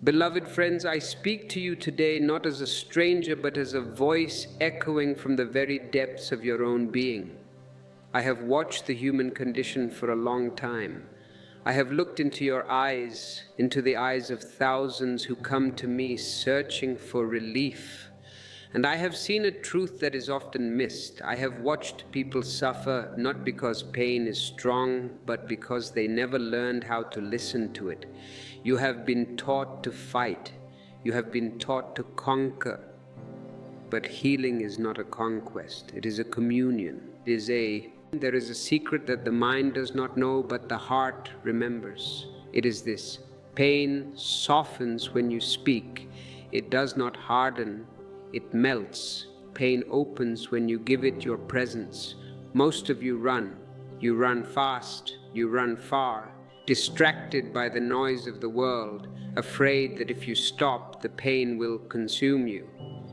Beloved friends, I speak to you today not as a stranger, but as a voice echoing from the very depths of your own being. I have watched the human condition for a long time. I have looked into your eyes, into the eyes of thousands who come to me searching for relief. And I have seen a truth that is often missed. I have watched people suffer not because pain is strong, but because they never learned how to listen to it. You have been taught to fight. You have been taught to conquer. But healing is not a conquest. It is a communion. There is a secret that the mind does not know, but the heart remembers. It is this: pain softens when you speak. It does not harden. It melts. Pain opens when you give it your presence. Most of you run. You run fast. You run far, distracted by the noise of the world, afraid that if you stop, the pain will consume you.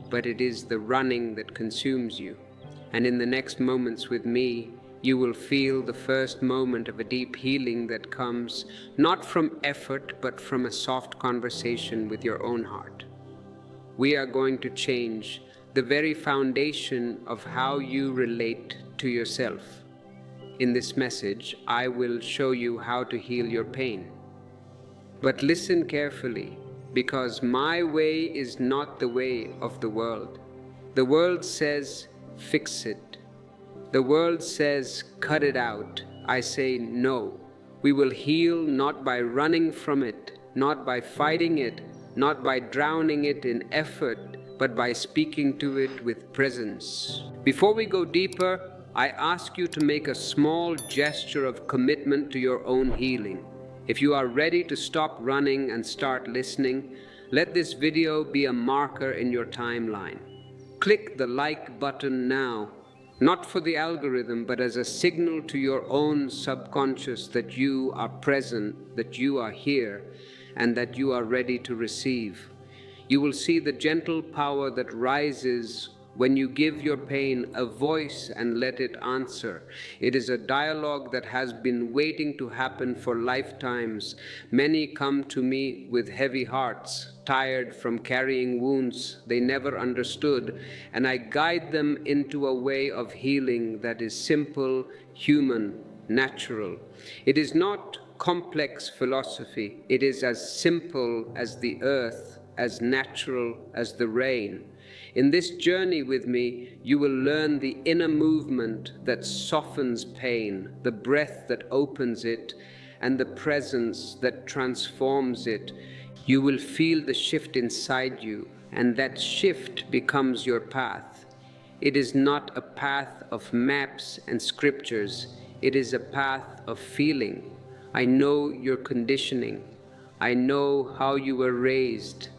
But it is the running that consumes you. And in the next moments with me, you will feel the first moment of a deep healing that comes not from effort, but from a soft conversation with your own heart. We are going to change the very foundation of how you relate to yourself. In this message, I will show you how to heal your pain. But listen carefully, because my way is not the way of the world. The world says, fix it. The world says, cut it out. I say, no. We will heal not by running from it, not by fighting it, not by drowning it in effort, but by speaking to it with presence. Before we go deeper, I ask you to make a small gesture of commitment to your own healing. If you are ready to stop running and start listening, let this video be a marker in your timeline. Click the like button now, not for the algorithm, but as a signal to your own subconscious that you are present, that you are here, and that you are ready to receive. You will see the gentle power that rises when you give your pain a voice and let it answer. It is a dialogue that has been waiting to happen for lifetimes. Many come to me with heavy hearts, tired from carrying wounds they never understood, and I guide them into a way of healing that is simple, human, natural. It is not complex philosophy. It is as simple as the earth, as natural as the rain. In this journey with me, you will learn the inner movement that softens pain, the breath that opens it, and the presence that transforms it. You will feel the shift inside you, and that shift becomes your path. It is not a path of maps and scriptures. It is a path of feeling. I know your conditioning. I know how you were raised.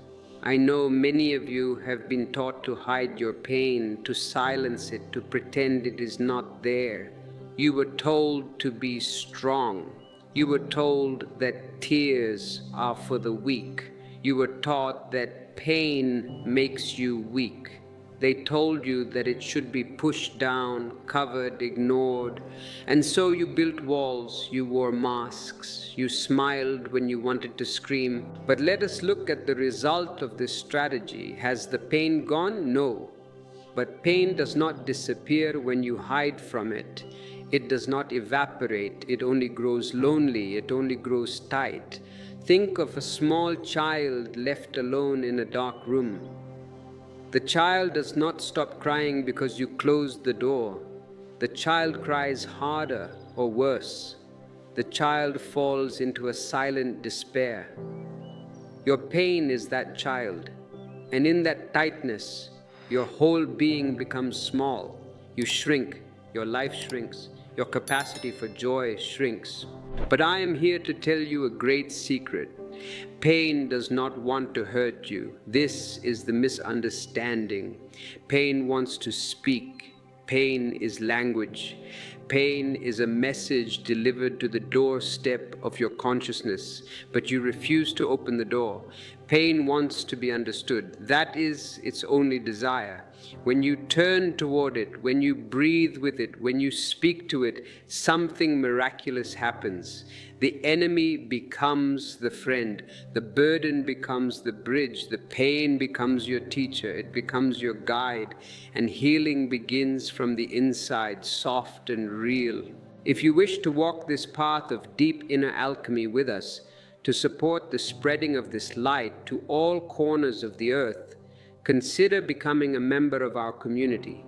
I know many of you have been taught to hide your pain, to silence it, to pretend it is not there. You were told to be strong. You were told that tears are for the weak. You were taught that pain makes you weak. They told you that it should be pushed down, covered, ignored. And so you built walls, you wore masks, you smiled when you wanted to scream. But let us look at the result of this strategy. Has the pain gone? No. But pain does not disappear when you hide from it. It does not evaporate. It only grows lonely. It only grows tight. Think of a small child left alone in a dark room. The child does not stop crying because you closed the door. The child cries harder or worse. The child falls into a silent despair. Your pain is that child, and in that tightness, your whole being becomes small. You shrink, your life shrinks, your capacity for joy shrinks. But I am here to tell you a great secret. Pain does not want to hurt you. This is the misunderstanding. Pain wants to speak. Pain is language. Pain is a message delivered to the doorstep of your consciousness, but you refuse to open the door. Pain wants to be understood. That is its only desire. When you turn toward it, when you breathe with it, when you speak to it, something miraculous happens. The enemy becomes the friend. The burden becomes the bridge. The pain becomes your teacher. It becomes your guide. And healing begins from the inside, soft and real. If you wish to walk this path of deep inner alchemy with us, to support the spreading of this light to all corners of the earth, consider becoming a member of our community.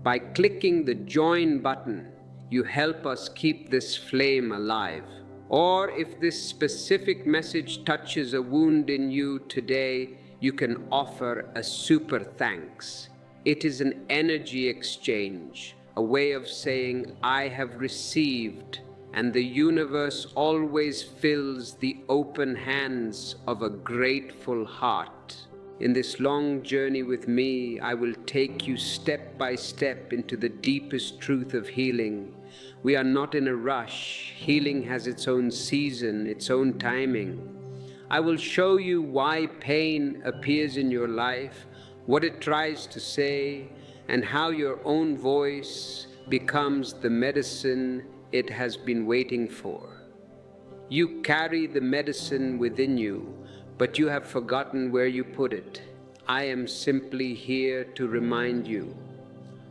By clicking the join button, you help us keep this flame alive. Or if this specific message touches a wound in you today, you can offer a super thanks. It is an energy exchange, a way of saying, I have received, and the universe always fills the open hands of a grateful heart. In this long journey with me, I will take you step by step into the deepest truth of healing. We are not in a rush. Healing has its own season, its own timing. I will show you why pain appears in your life, what it tries to say, and how your own voice becomes the medicine it has been waiting for. You carry the medicine within you, but you have forgotten where you put it. I am simply here to remind you.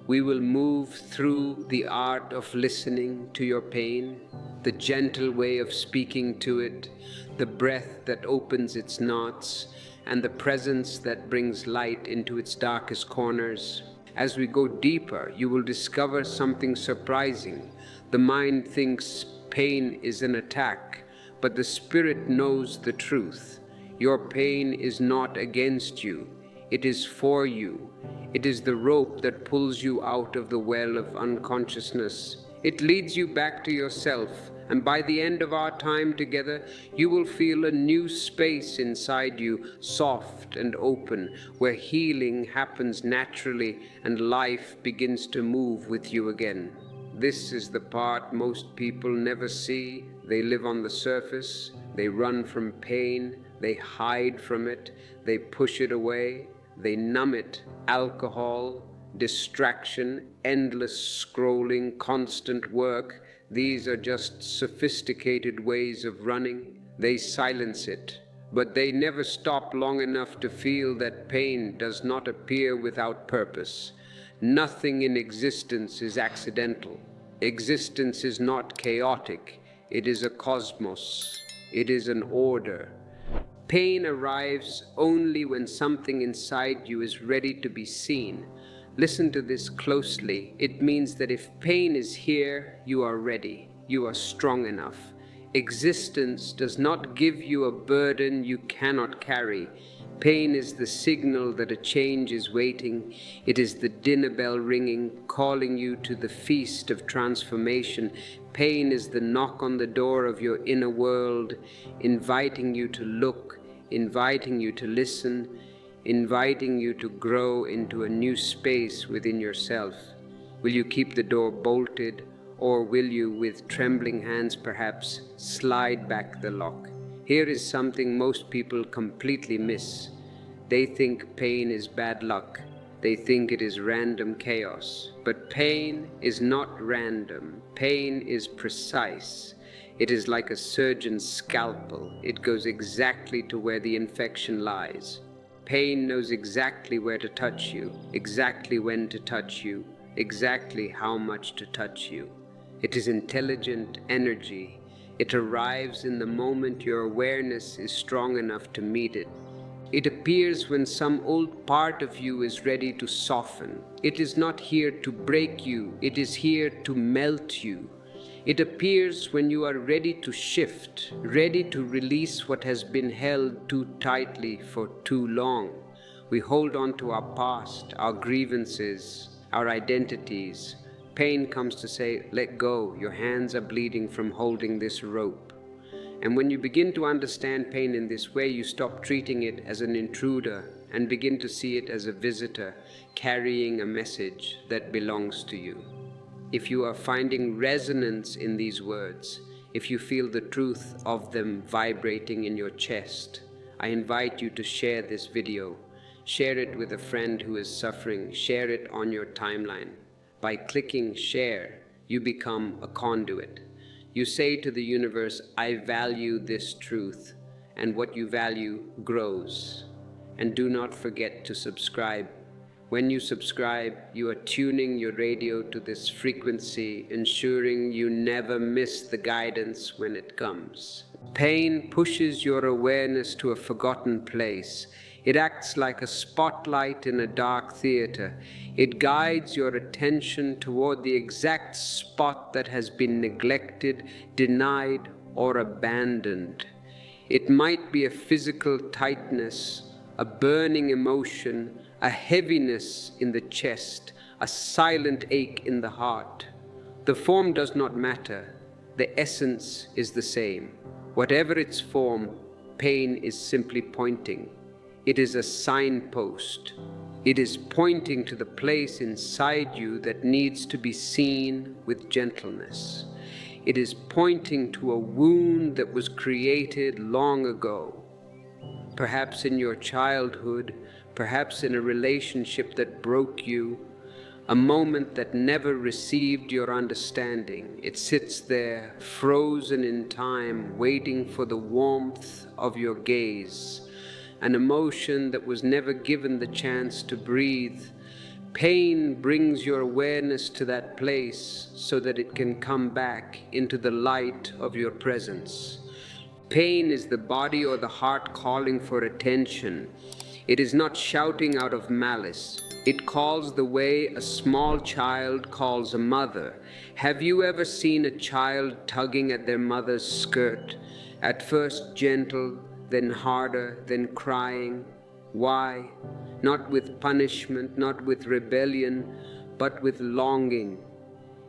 We will move through the art of listening to your pain, the gentle way of speaking to it, the breath that opens its knots, and the presence that brings light into its darkest corners. As we go deeper, you will discover something surprising. The mind thinks pain is an attack, but the spirit knows the truth. Your pain is not against you. It is for you. It is the rope that pulls you out of the well of unconsciousness. It leads you back to yourself, and by the end of our time together, you will feel a new space inside you, soft and open, where healing happens naturally and life begins to move with you again. This is the part most people never see. They live on the surface, they run from pain, they hide from it, they push it away, they numb it. Alcohol, distraction, endless scrolling, constant work, these are just sophisticated ways of running. They silence it, but they never stop long enough to feel that pain does not appear without purpose. Nothing in existence is accidental. Existence is not chaotic. It is a cosmos. It is an order. Pain arrives only when something inside you is ready to be seen. Listen to this closely. It means that if pain is here, you are ready. You are strong enough. Existence does not give you a burden you cannot carry. Pain is the signal that a change is waiting. It is the dinner bell ringing, calling you to the feast of transformation. Pain is the knock on the door of your inner world, inviting you to look, inviting you to listen, inviting you to grow into a new space within yourself. Will you keep the door bolted, or will you, with trembling hands perhaps, slide back the lock? Here is something most people completely miss. They think pain is bad luck. They think it is random chaos. But pain is not random. Pain is precise. It is like a surgeon's scalpel. It goes exactly to where the infection lies. Pain knows exactly where to touch you, exactly when to touch you, exactly how much to touch you. It is intelligent energy. It arrives in the moment your awareness is strong enough to meet it. It appears when some old part of you is ready to soften. It is not here to break you. It is here to melt you. It appears when you are ready to shift, ready to release what has been held too tightly for too long. We hold on to our past, our grievances, our identities. Pain comes to say, let go, your hands are bleeding from holding this rope. And when you begin to understand pain in this way, you stop treating it as an intruder and begin to see it as a visitor carrying a message that belongs to you. If you are finding resonance in these words, if you feel the truth of them vibrating in your chest, I invite you to share this video. Share it with a friend who is suffering. Share it on your timeline. By clicking share, you become a conduit. You say to the universe, I value this truth, and what you value grows. And do not forget to subscribe. When you subscribe, you are tuning your radio to this frequency, ensuring you never miss the guidance when it comes. Pain pushes your awareness to a forgotten place. It acts like a spotlight in a dark theater. It guides your attention toward the exact spot that has been neglected, denied, or abandoned. It might be a physical tightness, a burning emotion, a heaviness in the chest, a silent ache in the heart. The form does not matter. The essence is the same. Whatever its form, pain is simply pointing. It is a signpost. It is pointing to the place inside you that needs to be seen with gentleness. It is pointing to a wound that was created long ago. Perhaps in your childhood, perhaps in a relationship that broke you, a moment that never received your understanding. It sits there, frozen in time, waiting for the warmth of your gaze. An emotion that was never given the chance to breathe. Pain brings your awareness to that place so that it can come back into the light of your presence. Pain is the body or the heart calling for attention. It is not shouting out of malice. It calls the way a small child calls a mother. Have you ever seen a child tugging at their mother's skirt? At first gentle, then harder, then crying. Why? Not with punishment, not with rebellion, but with longing.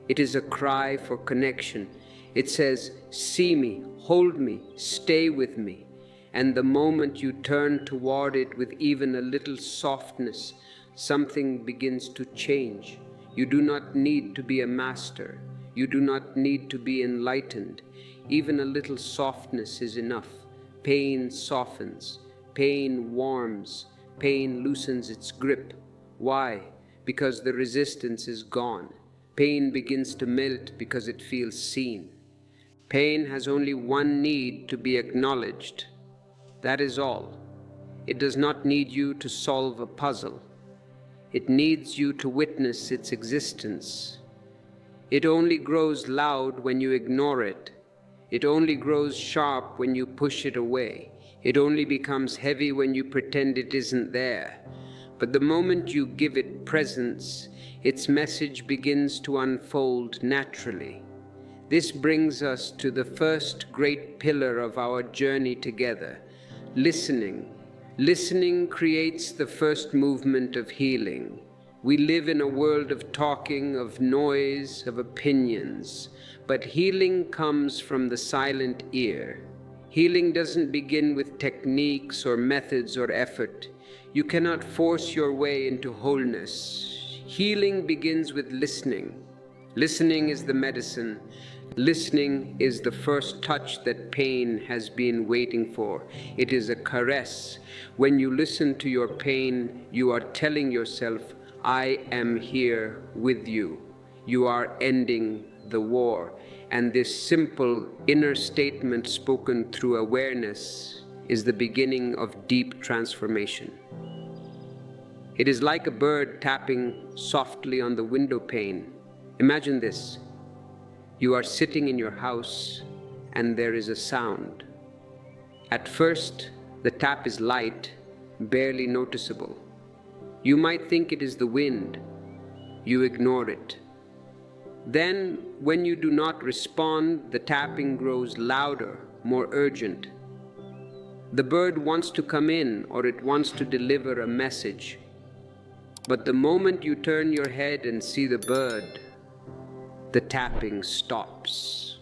It is a cry for connection. It says, see me, hold me, stay with me. And the moment you turn toward it with even a little softness, something begins to change. You do not need to be a master. You do not need to be enlightened. Even a little softness is enough. Pain softens. Pain warms. Pain loosens its grip. Why? Because the resistance is gone. Pain begins to melt because it feels seen. Pain has only one need to be acknowledged. That is all. It does not need you to solve a puzzle. It needs you to witness its existence. It only grows loud when you ignore it. It only grows sharp when you push it away. It only becomes heavy when you pretend it isn't there. But the moment you give it presence, its message begins to unfold naturally. This brings us to the first great pillar of our journey together. Listening. Listening creates the first movement of healing. We live in a world of talking, of noise, of opinions, but healing comes from the silent ear. Healing doesn't begin with techniques or methods or effort. You cannot force your way into wholeness. Healing begins with listening. Listening is the medicine. Listening is the first touch that pain has been waiting for. It is a caress. When you listen to your pain, you are telling yourself, I am here with you. You are ending the war. And this simple inner statement spoken through awareness is the beginning of deep transformation. It is like a bird tapping softly on the window pane. Imagine this. You are sitting in your house and there is a sound. At first, the tap is light, barely noticeable. You might think it is the wind. You ignore it. Then, when you do not respond, the tapping grows louder, more urgent. The bird wants to come in, or it wants to deliver a message. But the moment you turn your head and see the bird, the tapping stops.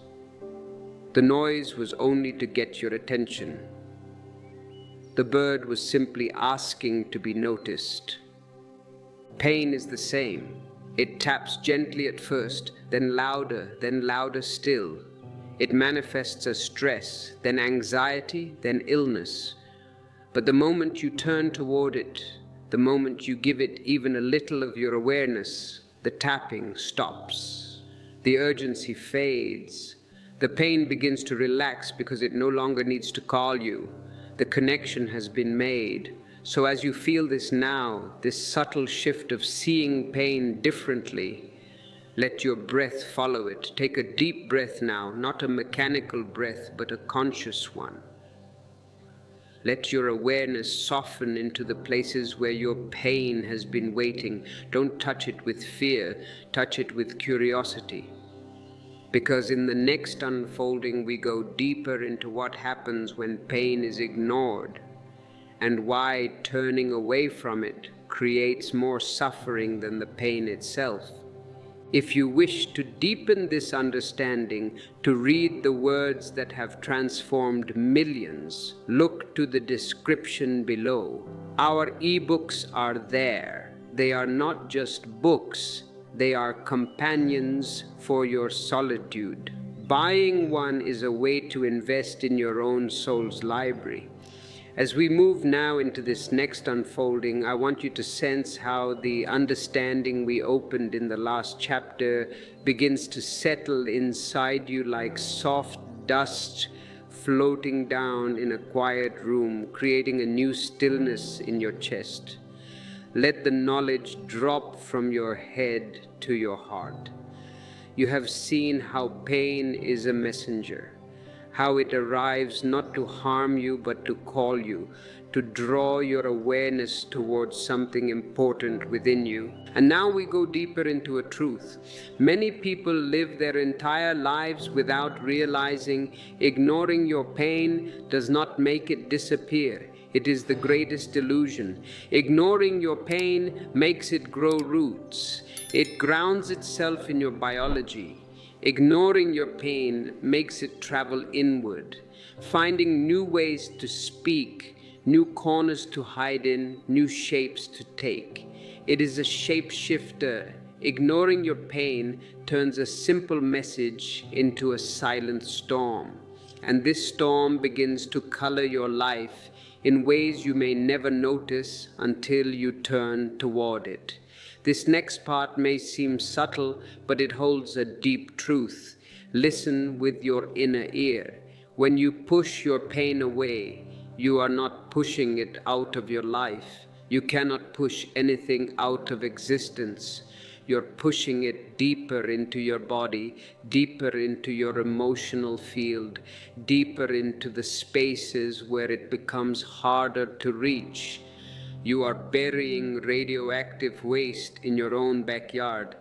The noise was only to get your attention. The bird was simply asking to be noticed. Pain is the same. It taps gently at first, then louder still. It manifests as stress, then anxiety, then illness. But the moment you turn toward it, the moment you give it even a little of your awareness, the tapping stops. The urgency fades. The pain begins to relax because it no longer needs to call you. The connection has been made. So as you feel this now, this subtle shift of seeing pain differently, let your breath follow it. Take a deep breath now, not a mechanical breath, but a conscious one. Let your awareness soften into the places where your pain has been waiting. Don't touch it with fear, touch it with curiosity. Because in the next unfolding, we go deeper into what happens when pain is ignored, and why turning away from it creates more suffering than the pain itself. If you wish to deepen this understanding, to read the words that have transformed millions, look to the description below. Our ebooks are there. They are not just books, they are companions for your solitude. Buying one is a way to invest in your own soul's library. As we move now into this next unfolding, I want you to sense how the understanding we opened in the last chapter begins to settle inside you like soft dust floating down in a quiet room, creating a new stillness in your chest. Let the knowledge drop from your head to your heart. You have seen how pain is a messenger, how it arrives not to harm you but to call you, to draw your awareness towards something important within you. And now we go deeper into a truth. Many people live their entire lives without realizing ignoring your pain does not make it disappear. It is the greatest illusion. Ignoring your pain makes it grow roots. It grounds itself in your biology. Ignoring your pain makes it travel inward, finding new ways to speak, new corners to hide in, new shapes to take. It is a shapeshifter. Ignoring your pain turns a simple message into a silent storm. And this storm begins to color your life in ways you may never notice until you turn toward it. This next part may seem subtle, but it holds a deep truth. Listen with your inner ear. When you push your pain away, you are not pushing it out of your life. You cannot push anything out of existence. You're pushing it deeper into your body, deeper into your emotional field, deeper into the spaces where it becomes harder to reach. You are burying radioactive waste in your own backyard.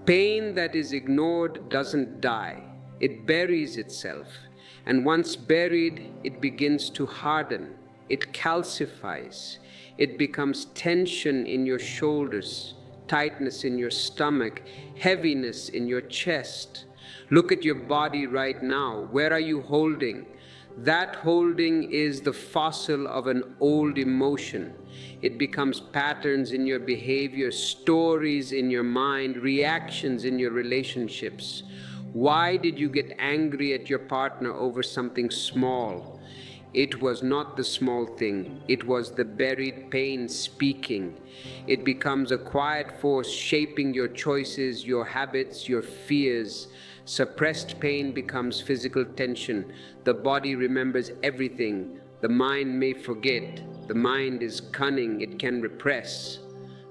Pain that is ignored doesn't die. It buries itself. And once buried, it begins to harden. It calcifies. It becomes tension in your shoulders, tightness in your stomach, heaviness in your chest. Look at your body right now. Where are you holding? That holding is the fossil of an old emotion. It becomes patterns in your behavior, stories in your mind, reactions in your relationships. Why did you get angry at your partner over something small? It was not the small thing. It was the buried pain speaking. It becomes a quiet force shaping your choices, your habits, your fears. Suppressed pain becomes physical tension. The body remembers everything. The mind may forget. The mind is cunning. It can repress.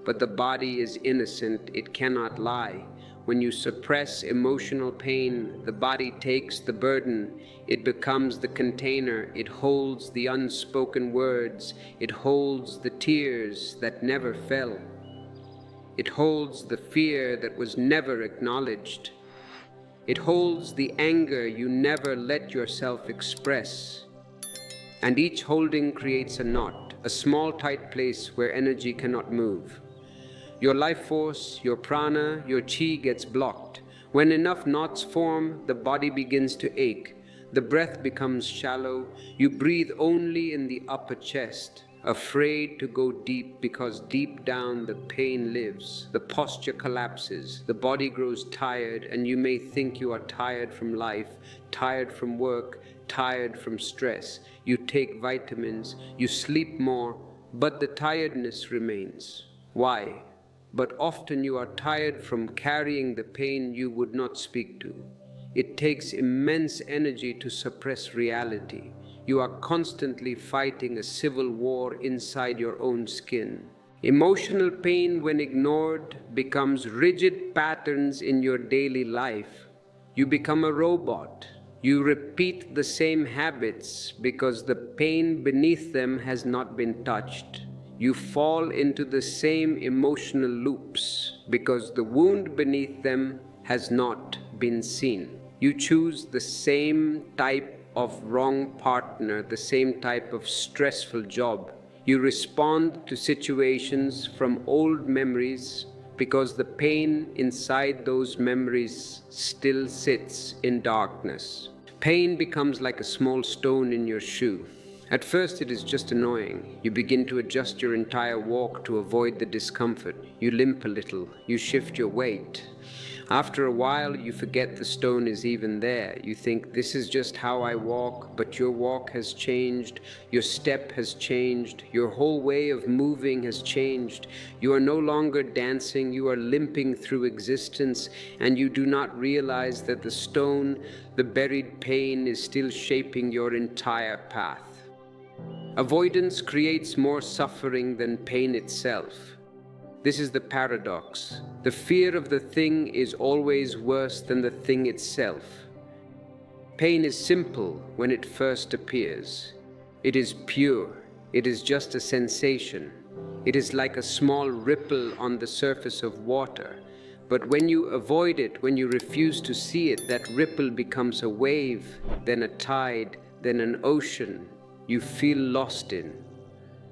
But the body is innocent. It cannot lie. When you suppress emotional pain, the body takes the burden. It becomes the container. It holds the unspoken words. It holds the tears that never fell. It holds the fear that was never acknowledged. It holds the anger you never let yourself express. And each holding creates a knot, a small tight place where energy cannot move. Your life force, your prana, your chi gets blocked. When enough knots form, the body begins to ache. The breath becomes shallow. You breathe only in the upper chest, afraid to go deep because deep down the pain lives. The posture collapses. The body grows tired, and you may think you are tired from life, tired from work, tired from stress. You take vitamins, you sleep more, but the tiredness remains. Why? But often you are tired from carrying the pain you would not speak to. It takes immense energy to suppress reality. You are constantly fighting a civil war inside your own skin. Emotional pain, when ignored, becomes rigid patterns in your daily life. You become a robot. You repeat the same habits because the pain beneath them has not been touched. You fall into the same emotional loops because the wound beneath them has not been seen. You choose the same type of wrong partner, the same type of stressful job. You respond to situations from old memories because the pain inside those memories still sits in darkness. Pain becomes like a small stone in your shoe. At first it is just annoying. You begin to adjust your entire walk to avoid the discomfort. You limp a little, you shift your weight. After a while, you forget the stone is even there. You think, this is just how I walk, but your walk has changed, your step has changed, your whole way of moving has changed. You are no longer dancing, you are limping through existence, and you do not realize that the stone, the buried pain, is still shaping your entire path. Avoidance creates more suffering than pain itself. This is the paradox. The fear of the thing is always worse than the thing itself. Pain is simple when it first appears. It is pure. It is just a sensation. It is like a small ripple on the surface of water. But when you avoid it, when you refuse to see it, that ripple becomes a wave, then a tide, then an ocean you feel lost in.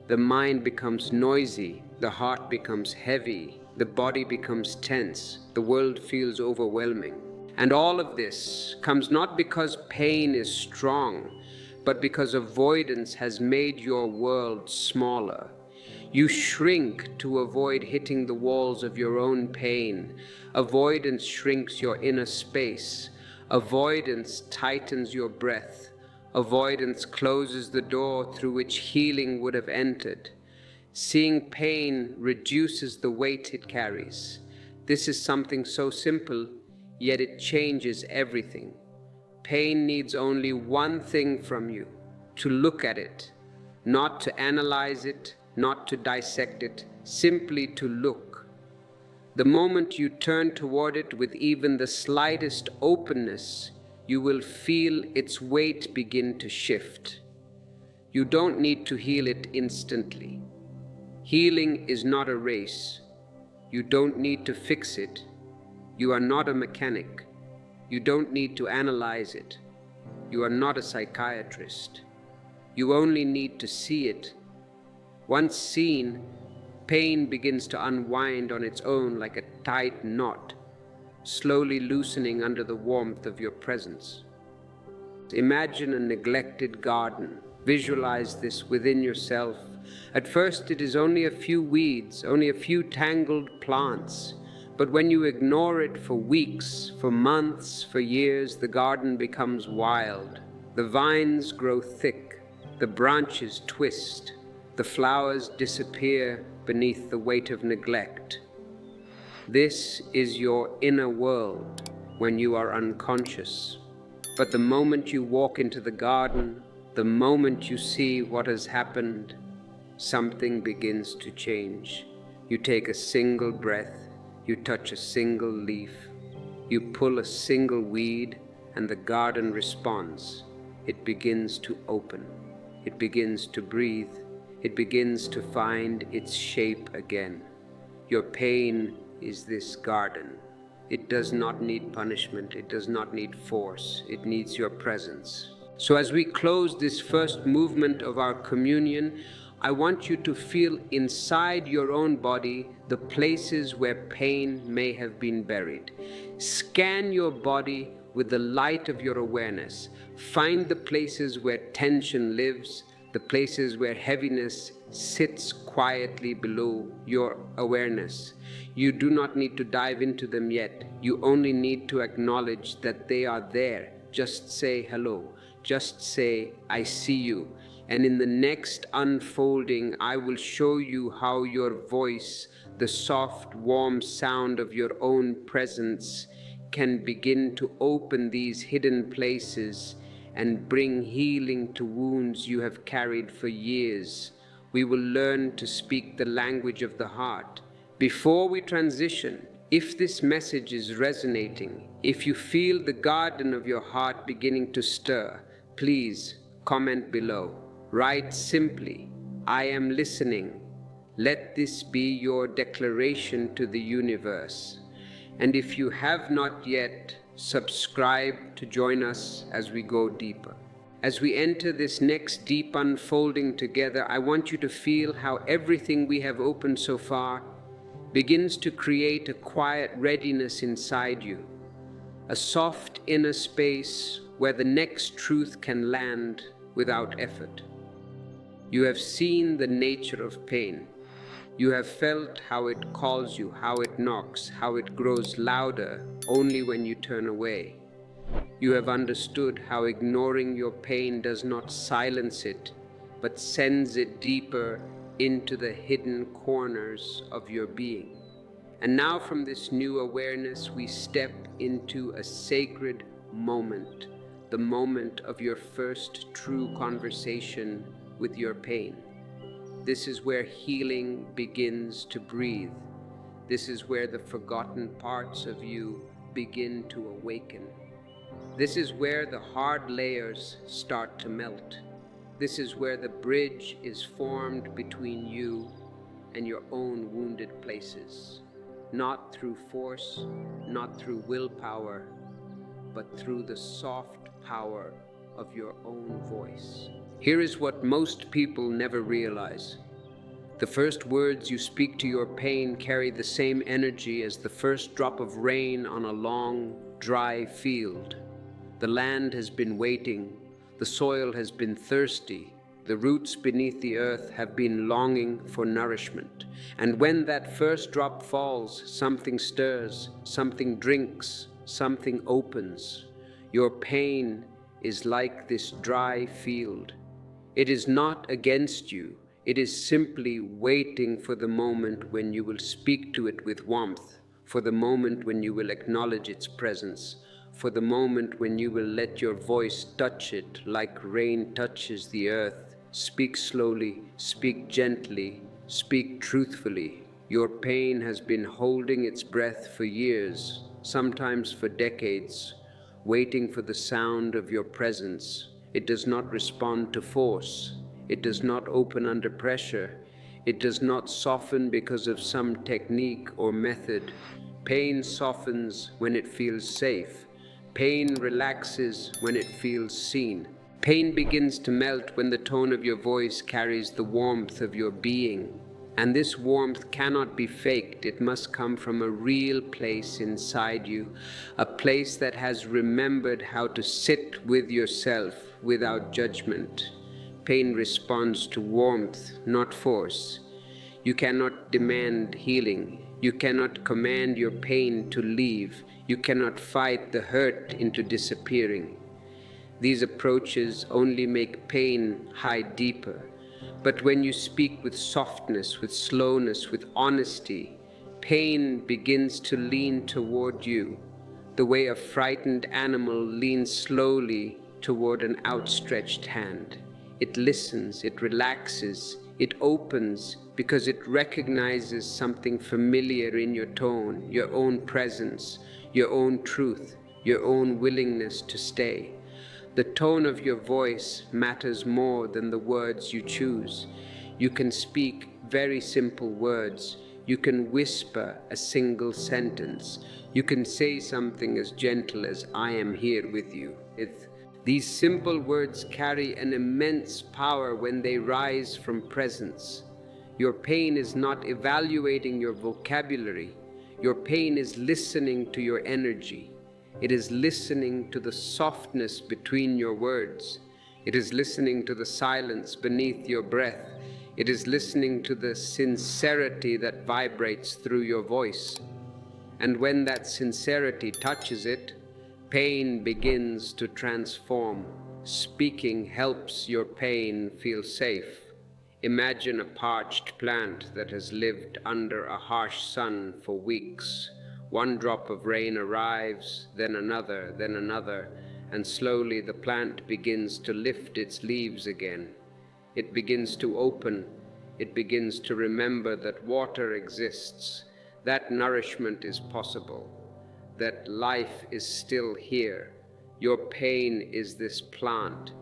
The mind becomes noisy, the heart becomes heavy, the body becomes tense, the world feels overwhelming. And all of this comes not because pain is strong, but because avoidance has made your world smaller. You shrink to avoid hitting the walls of your own pain. Avoidance shrinks your inner space. Avoidance tightens your breath. Avoidance closes the door through which healing would have entered. Seeing pain reduces the weight it carries. This is something so simple, yet it changes everything. Pain needs only one thing from you: to look at it, not to analyze it, not to dissect it, simply to look. The moment you turn toward it with even the slightest openness, you will feel its weight begin to shift. You don't need to heal it instantly. Healing is not a race. You don't need to fix it. You are not a mechanic. You don't need to analyze it. You are not a psychiatrist. You only need to see it. Once seen, pain begins to unwind on its own like a tight knot, slowly loosening under the warmth of your presence. Imagine a neglected garden. Visualize this within yourself. At first it is only a few weeds, only a few tangled plants. But when you ignore it for weeks, for months, for years, the garden becomes wild. The vines grow thick, the branches twist, the flowers disappear beneath the weight of neglect. This is your inner world when you are unconscious. But the moment you walk into the garden, the moment you see what has happened, something begins to change. You take a single breath, you touch a single leaf, you pull a single weed, and the garden responds. It begins to open, it begins to breathe, it begins to find its shape again. Your pain is this garden. It does not need punishment, it does not need force, it needs your presence. So as we close this first movement of our communion, I want you to feel inside your own body the places where pain may have been buried. Scan your body with the light of your awareness. Find the places where tension lives, the places where heaviness sits quietly below your awareness. You do not need to dive into them yet. You only need to acknowledge that they are there. Just say hello. Just say, I see you. And in the next unfolding, I will show you how your voice, the soft, warm sound of your own presence, can begin to open these hidden places and bring healing to wounds you have carried for years. We will learn to speak the language of the heart. Before we transition, if this message is resonating, if you feel the garden of your heart beginning to stir, please comment below. Write simply, I am listening. Let this be your declaration to the universe. And if you have not yet, subscribe to join us as we go deeper. As we enter this next deep unfolding together, I want you to feel how everything we have opened so far begins to create a quiet readiness inside you, a soft inner space where the next truth can land without effort. You have seen the nature of pain. You have felt how it calls you, how it knocks, how it grows louder only when you turn away. You have understood how ignoring your pain does not silence it, but sends it deeper into the hidden corners of your being. And now from this new awareness, we step into a sacred moment, the moment of your first true conversation with your pain. This is where healing begins to breathe. This is where the forgotten parts of you begin to awaken. This is where the hard layers start to melt. This is where the bridge is formed between you and your own wounded places. Not through force, not through willpower, but through the soft power of your own voice. Here is what most people never realize. The first words you speak to your pain carry the same energy as the first drop of rain on a long, dry field. The land has been waiting, the soil has been thirsty, the roots beneath the earth have been longing for nourishment. And when that first drop falls, something stirs, something drinks, something opens. Your pain is like this dry field. It is not against you. It is simply waiting for the moment when you will speak to it with warmth, for the moment when you will acknowledge its presence, for the moment when you will let your voice touch it like rain touches the earth. Speak slowly, speak gently, speak truthfully. Your pain has been holding its breath for years, sometimes for decades, waiting for the sound of your presence. It does not respond to force. It does not open under pressure. It does not soften because of some technique or method. Pain softens when it feels safe. Pain relaxes when it feels seen. Pain begins to melt when the tone of your voice carries the warmth of your being. And this warmth cannot be faked. It must come from a real place inside you, a place that has remembered how to sit with yourself without judgment. Pain responds to warmth, not force. You cannot demand healing. You cannot command your pain to leave. You cannot fight the hurt into disappearing. These approaches only make pain hide deeper. But when you speak with softness, with slowness, with honesty, pain begins to lean toward you, the way a frightened animal leans slowly toward an outstretched hand. It listens, it relaxes, it opens because it recognizes something familiar in your tone, your own presence, your own truth, your own willingness to stay. The tone of your voice matters more than the words you choose. You can speak very simple words. You can whisper a single sentence. You can say something as gentle as, I am here with you. These simple words carry an immense power when they rise from presence. Your pain is not evaluating your vocabulary. Your pain is listening to your energy. It is listening to the softness between your words. It is listening to the silence beneath your breath. It is listening to the sincerity that vibrates through your voice. And when that sincerity touches it, pain begins to transform. Speaking helps your pain feel safe. Imagine a parched plant that has lived under a harsh sun for weeks. One drop of rain arrives, then another, and slowly the plant begins to lift its leaves again. It begins to open. It begins to remember that water exists, that nourishment is possible, that life is still here. Your pain is this plant.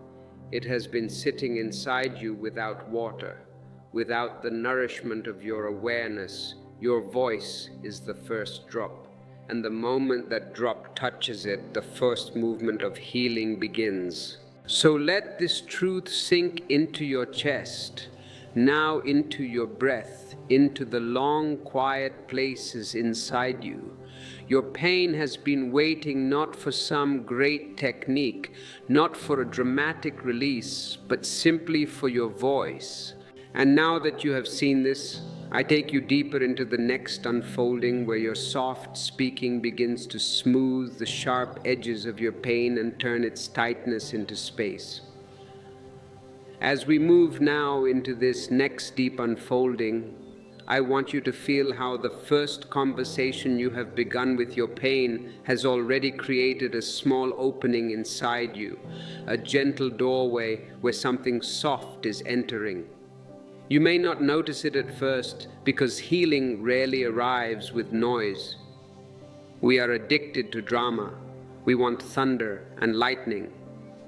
It has been sitting inside you without water, without the nourishment of your awareness. Your voice is the first drop, and the moment that drop touches it, the first movement of healing begins. So let this truth sink into your chest, now into your breath, into the long, quiet places inside you. Your pain has been waiting not for some great technique, not for a dramatic release, but simply for your voice. And now that you have seen this, I take you deeper into the next unfolding where your soft speaking begins to smooth the sharp edges of your pain and turn its tightness into space. As we move now into this next deep unfolding, I want you to feel how the first conversation you have begun with your pain has already created a small opening inside you, a gentle doorway where something soft is entering. You may not notice it at first because healing rarely arrives with noise. We are addicted to drama. We want thunder and lightning,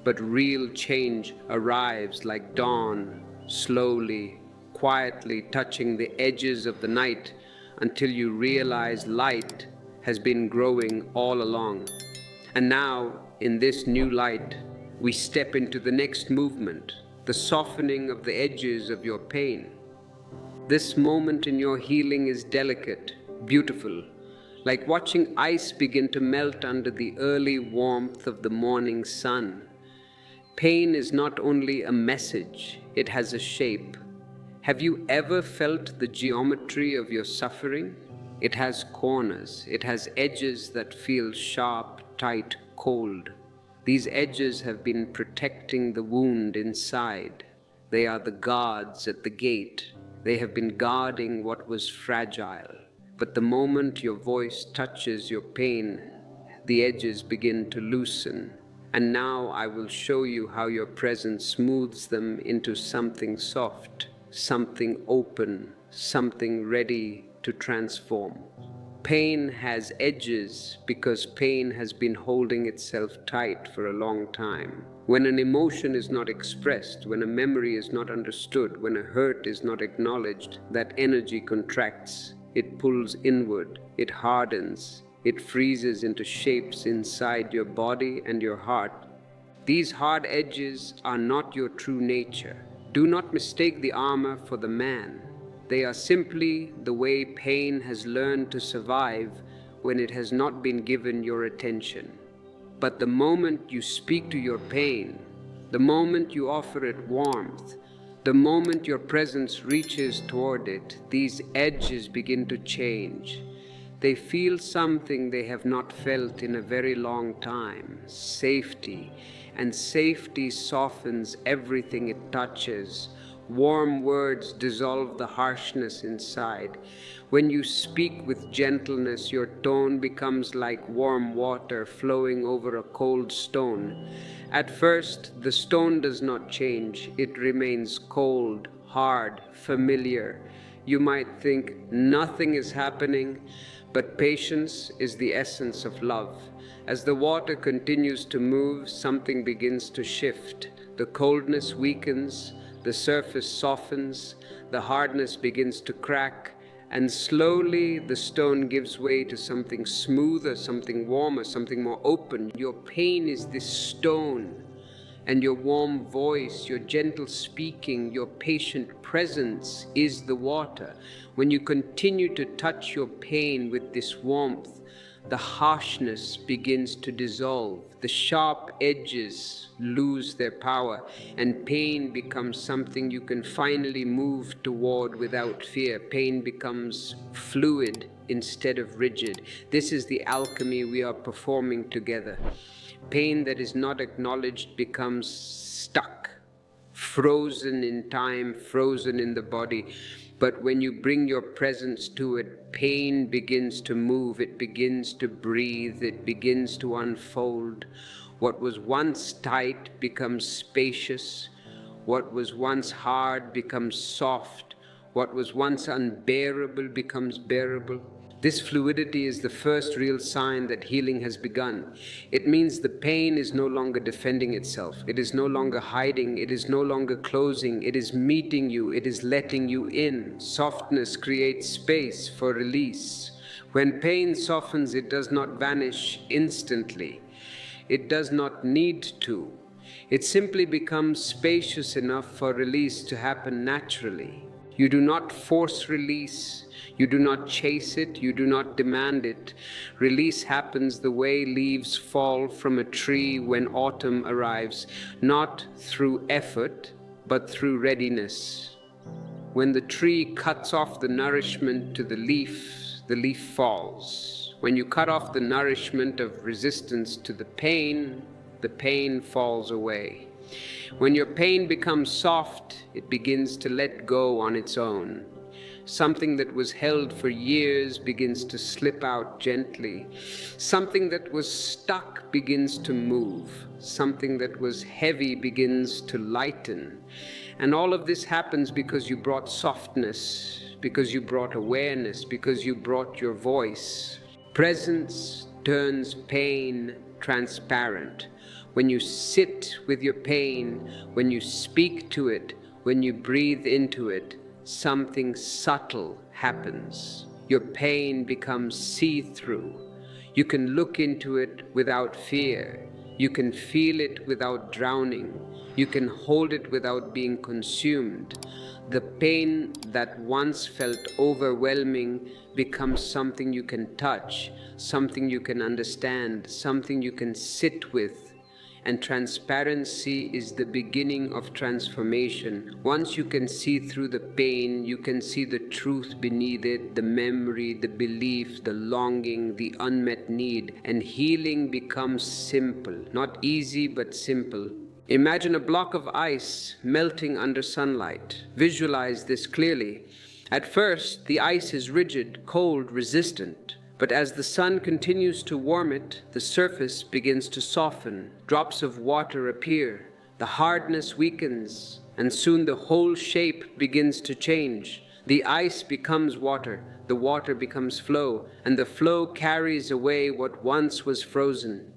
but real change arrives like dawn, slowly, quietly touching the edges of the night until you realize light has been growing all along. And now, in this new light, we step into the next movement, the softening of the edges of your pain. This moment in your healing is delicate, beautiful, like watching ice begin to melt under the early warmth of the morning sun. Pain is not only a message, it has a shape. Have you ever felt the geometry of your suffering? It has corners, it has edges that feel sharp, tight, cold. These edges have been protecting the wound inside. They are the guards at the gate. They have been guarding what was fragile. But the moment your voice touches your pain, the edges begin to loosen. And now I will show you how your presence smooths them into something soft, something open, something ready to transform. Pain has edges because pain has been holding itself tight for a long time. When an emotion is not expressed, when a memory is not understood, when a hurt is not acknowledged, that energy contracts. It pulls inward, it hardens, it freezes into shapes inside your body and your heart. These hard edges are not your true nature. Do not mistake the armor for the man. They are simply the way pain has learned to survive when it has not been given your attention. But the moment you speak to your pain, the moment you offer it warmth, the moment your presence reaches toward it, these edges begin to change. They feel something they have not felt in a very long time, safety. And safety softens everything it touches. Warm words dissolve the harshness inside. When you speak with gentleness, your tone becomes like warm water flowing over a cold stone. At first, the stone does not change. It remains cold, hard, familiar. You might think nothing is happening, but patience is the essence of love. As the water continues to move, something begins to shift. The coldness weakens, the surface softens, the hardness begins to crack, and slowly the stone gives way to something smoother, something warmer, something more open. Your pain is this stone, and your warm voice, your gentle speaking, your patient presence is the water. When you continue to touch your pain with this warmth, the harshness begins to dissolve, the sharp edges lose their power, and pain becomes something you can finally move toward without fear. Pain becomes fluid instead of rigid. This is the alchemy we are performing together. pain that is not acknowledged becomes stuck, frozen in time, frozen in the body. But when you bring your presence to it, pain begins to move, it begins to breathe, it begins to unfold. What was once tight becomes spacious. What was once hard becomes soft. What was once unbearable becomes bearable. This fluidity is the first real sign that healing has begun. It means the pain is no longer defending itself. It is no longer hiding. It is no longer closing. It is meeting you. It is letting you in. Softness creates space for release. When pain softens, it does not vanish instantly. It does not need to. It simply becomes spacious enough for release to happen naturally. You do not force release. You do not chase it. You do not demand it. Release happens the way leaves fall from a tree when autumn arrives, not through effort, but through readiness. When the tree cuts off the nourishment to the leaf falls. When you cut off the nourishment of resistance to the pain falls away. When your pain becomes soft, it begins to let go on its own. Something that was held for years begins to slip out gently. Something that was stuck begins to move. Something that was heavy begins to lighten. And all of this happens because you brought softness, because you brought awareness, because you brought your voice. Presence turns pain transparent. When you sit with your pain, when you speak to it, when you breathe into it, something subtle happens. Your pain becomes see-through. You can look into it without fear. You can feel it without drowning. You can hold it without being consumed. The pain that once felt overwhelming becomes something you can touch, something you can understand, something you can sit with. And transparency is the beginning of transformation. Once you can see through the pain, you can see the truth beneath it, the memory, the belief, the longing, the unmet need. And healing becomes simple. Not easy, but simple. Imagine a block of ice melting under sunlight. Visualize this clearly. At first, the ice is rigid, cold, resistant. But as the sun continues to warm it, the surface begins to soften. Drops of water appear. The hardness weakens, and soon the whole shape begins to change. The ice becomes water, the water becomes flow, and the flow carries away what once was frozen.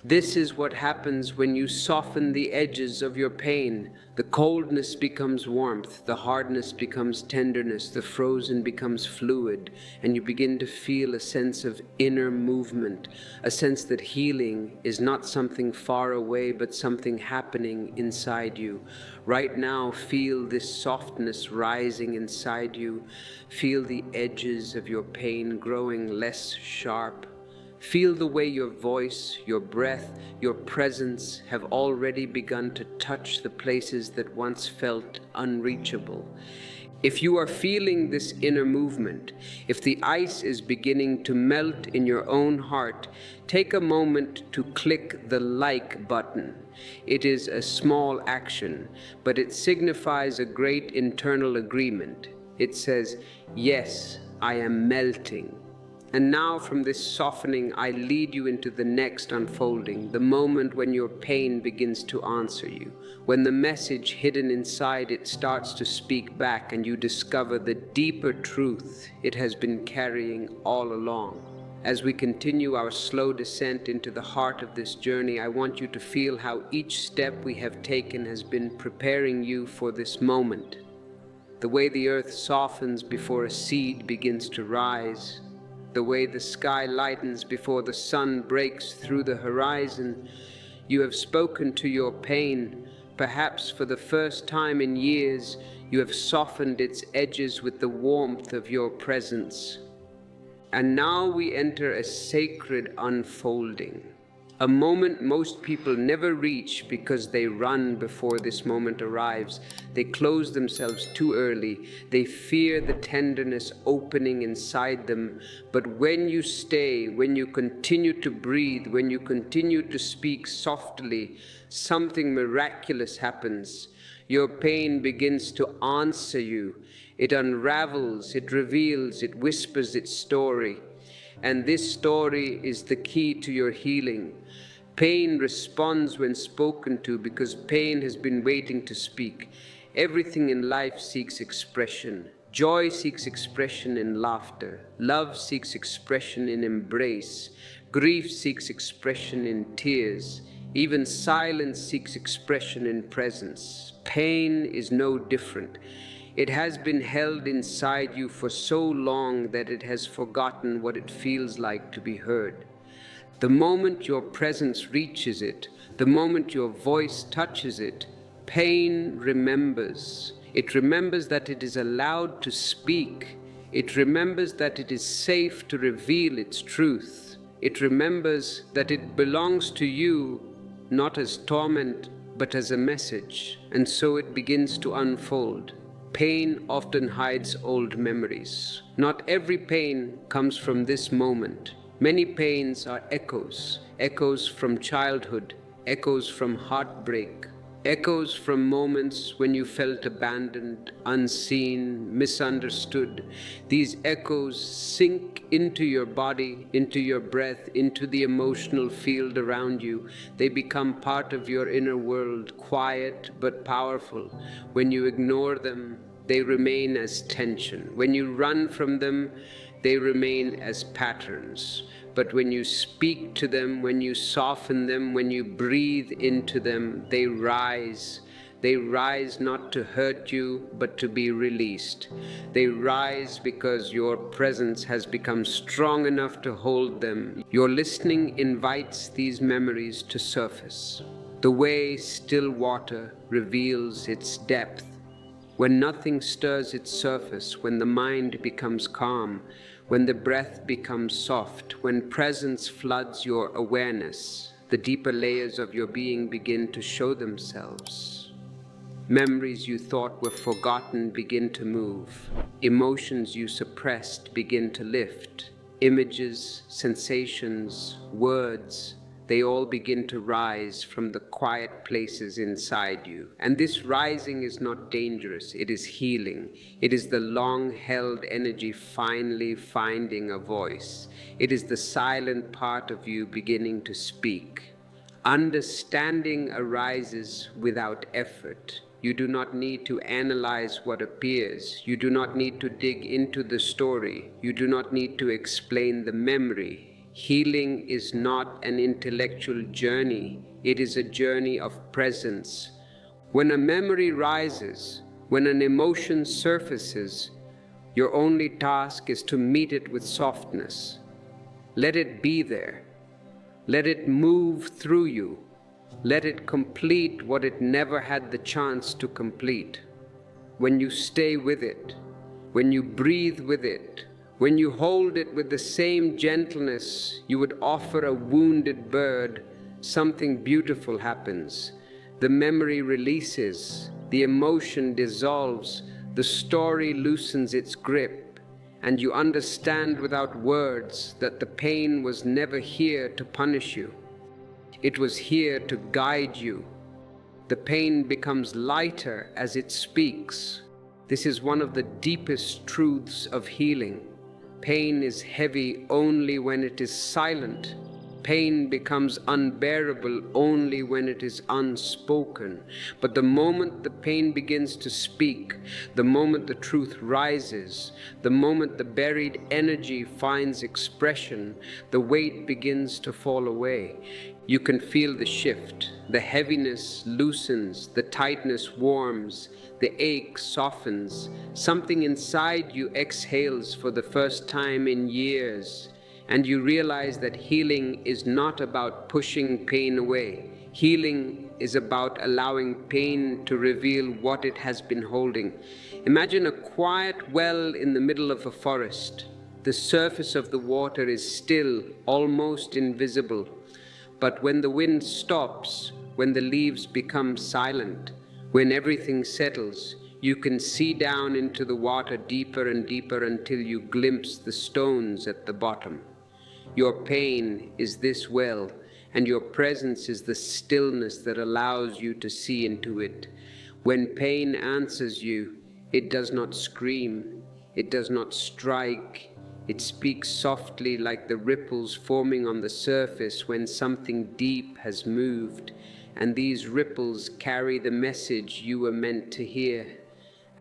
This is what happens when you soften the edges of your pain. The coldness becomes warmth, the hardness becomes tenderness, the frozen becomes fluid, and you begin to feel a sense of inner movement, a sense that healing is not something far away, but something happening inside you. Right now, feel this softness rising inside you. Feel the edges of your pain growing less sharp. Feel the way your voice, your breath, your presence have already begun to touch the places that once felt unreachable. If you are feeling this inner movement, if the ice is beginning to melt in your own heart, take a moment to click the like button. It is a small action, but it signifies a great internal agreement. It says, "Yes, I am melting." And now from this softening, I lead you into the next unfolding, the moment when your pain begins to answer you, when the message hidden inside it starts to speak back and you discover the deeper truth it has been carrying all along. As we continue our slow descent into the heart of this journey, I want you to feel how each step we have taken has been preparing you for this moment. The way the earth softens before a seed begins to rise, the way the sky lightens before the sun breaks through the horizon. You have spoken to your pain. Perhaps for the first time in years, you have softened its edges with the warmth of your presence. And now we enter a sacred unfolding. A moment most people never reach because they run before this moment arrives. They close themselves too early. They fear the tenderness opening inside them. But when you stay, when you continue to breathe, when you continue to speak softly, something miraculous happens. Your pain begins to answer you. It unravels, it reveals, it whispers its story. And this story is the key to your healing. Pain responds when spoken to because pain has been waiting to speak. Everything in life seeks expression. Joy seeks expression in laughter. Love seeks expression in embrace. Grief seeks expression in tears. Even silence seeks expression in presence. Pain is no different. It has been held inside you for so long that it has forgotten what it feels like to be heard. The moment your presence reaches it, the moment your voice touches it, pain remembers. It remembers that it is allowed to speak. It remembers that it is safe to reveal its truth. It remembers that it belongs to you, not as torment, but as a message, and so it begins to unfold. Pain often hides old memories. Not every pain comes from this moment. Many pains are echoes, echoes from childhood, echoes from heartbreak, echoes from moments when you felt abandoned, unseen, misunderstood. These echoes sink into your body, into your breath, into the emotional field around you. They become part of your inner world, quiet but powerful. When you ignore them, they remain as tension. When you run from them, they remain as patterns. But when you speak to them, when you soften them, when you breathe into them, they rise. They rise not to hurt you, but to be released. They rise because your presence has become strong enough to hold them. Your listening invites these memories to surface. The way still water reveals its depth. When nothing stirs its surface, when the mind becomes calm, when the breath becomes soft, when presence floods your awareness, the deeper layers of your being begin to show themselves. Memories you thought were forgotten begin to move. Emotions you suppressed begin to lift. Images, sensations, words, they all begin to rise from the quiet places inside you. And this rising is not dangerous, it is healing. It is the long-held energy finally finding a voice. It is the silent part of you beginning to speak. Understanding arises without effort. You do not need to analyze what appears. You do not need to dig into the story. You do not need to explain the memory. Healing is not an intellectual journey, it is a journey of presence. When a memory rises, when an emotion surfaces, your only task is to meet it with softness. Let it be there. Let it move through you. Let it complete what it never had the chance to complete. When you stay with it, when you breathe with it, when you hold it with the same gentleness you would offer a wounded bird, something beautiful happens. The memory releases, the emotion dissolves, the story loosens its grip, and you understand without words that the pain was never here to punish you. It was here to guide you. The pain becomes lighter as it speaks. This is one of the deepest truths of healing. Pain is heavy only when it is silent. Pain becomes unbearable only when it is unspoken. But the moment the pain begins to speak, the moment the truth rises, the moment the buried energy finds expression, the weight begins to fall away. You can feel the shift. The heaviness loosens, the tightness warms, the ache softens. Something inside you exhales for the first time in years, and you realize that healing is not about pushing pain away. Healing is about allowing pain to reveal what it has been holding. Imagine a quiet well in the middle of a forest. The surface of the water is still, almost invisible. But when the wind stops, when the leaves become silent, when everything settles, you can see down into the water deeper and deeper until you glimpse the stones at the bottom. Your pain is this well, and your presence is the stillness that allows you to see into it. When pain answers you, it does not scream, it does not strike, it speaks softly like the ripples forming on the surface when something deep has moved, and these ripples carry the message you were meant to hear.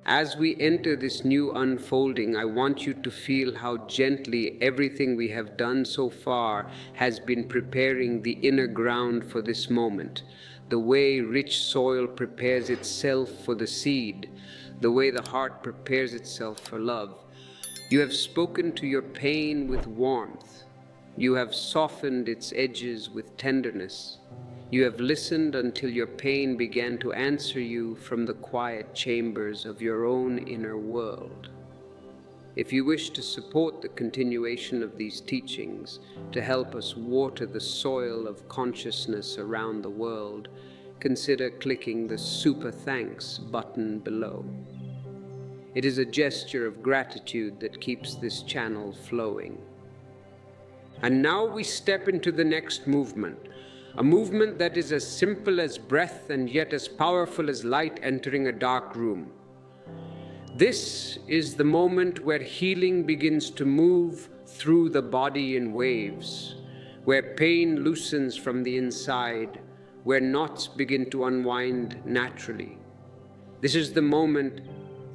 As we enter this new unfolding, I want you to feel how gently everything we have done so far has been preparing the inner ground for this moment. The way rich soil prepares itself for the seed, the way the heart prepares itself for love. You have spoken to your pain with warmth. You have softened its edges with tenderness. You have listened until your pain began to answer you from the quiet chambers of your own inner world. If you wish to support the continuation of these teachings, to help us water the soil of consciousness around the world, consider clicking the Super Thanks button below. It is a gesture of gratitude that keeps this channel flowing. And now we step into the next movement, a movement that is as simple as breath and yet as powerful as light entering a dark room. This is the moment where healing begins to move through the body in waves, where pain loosens from the inside, where knots begin to unwind naturally. This is the moment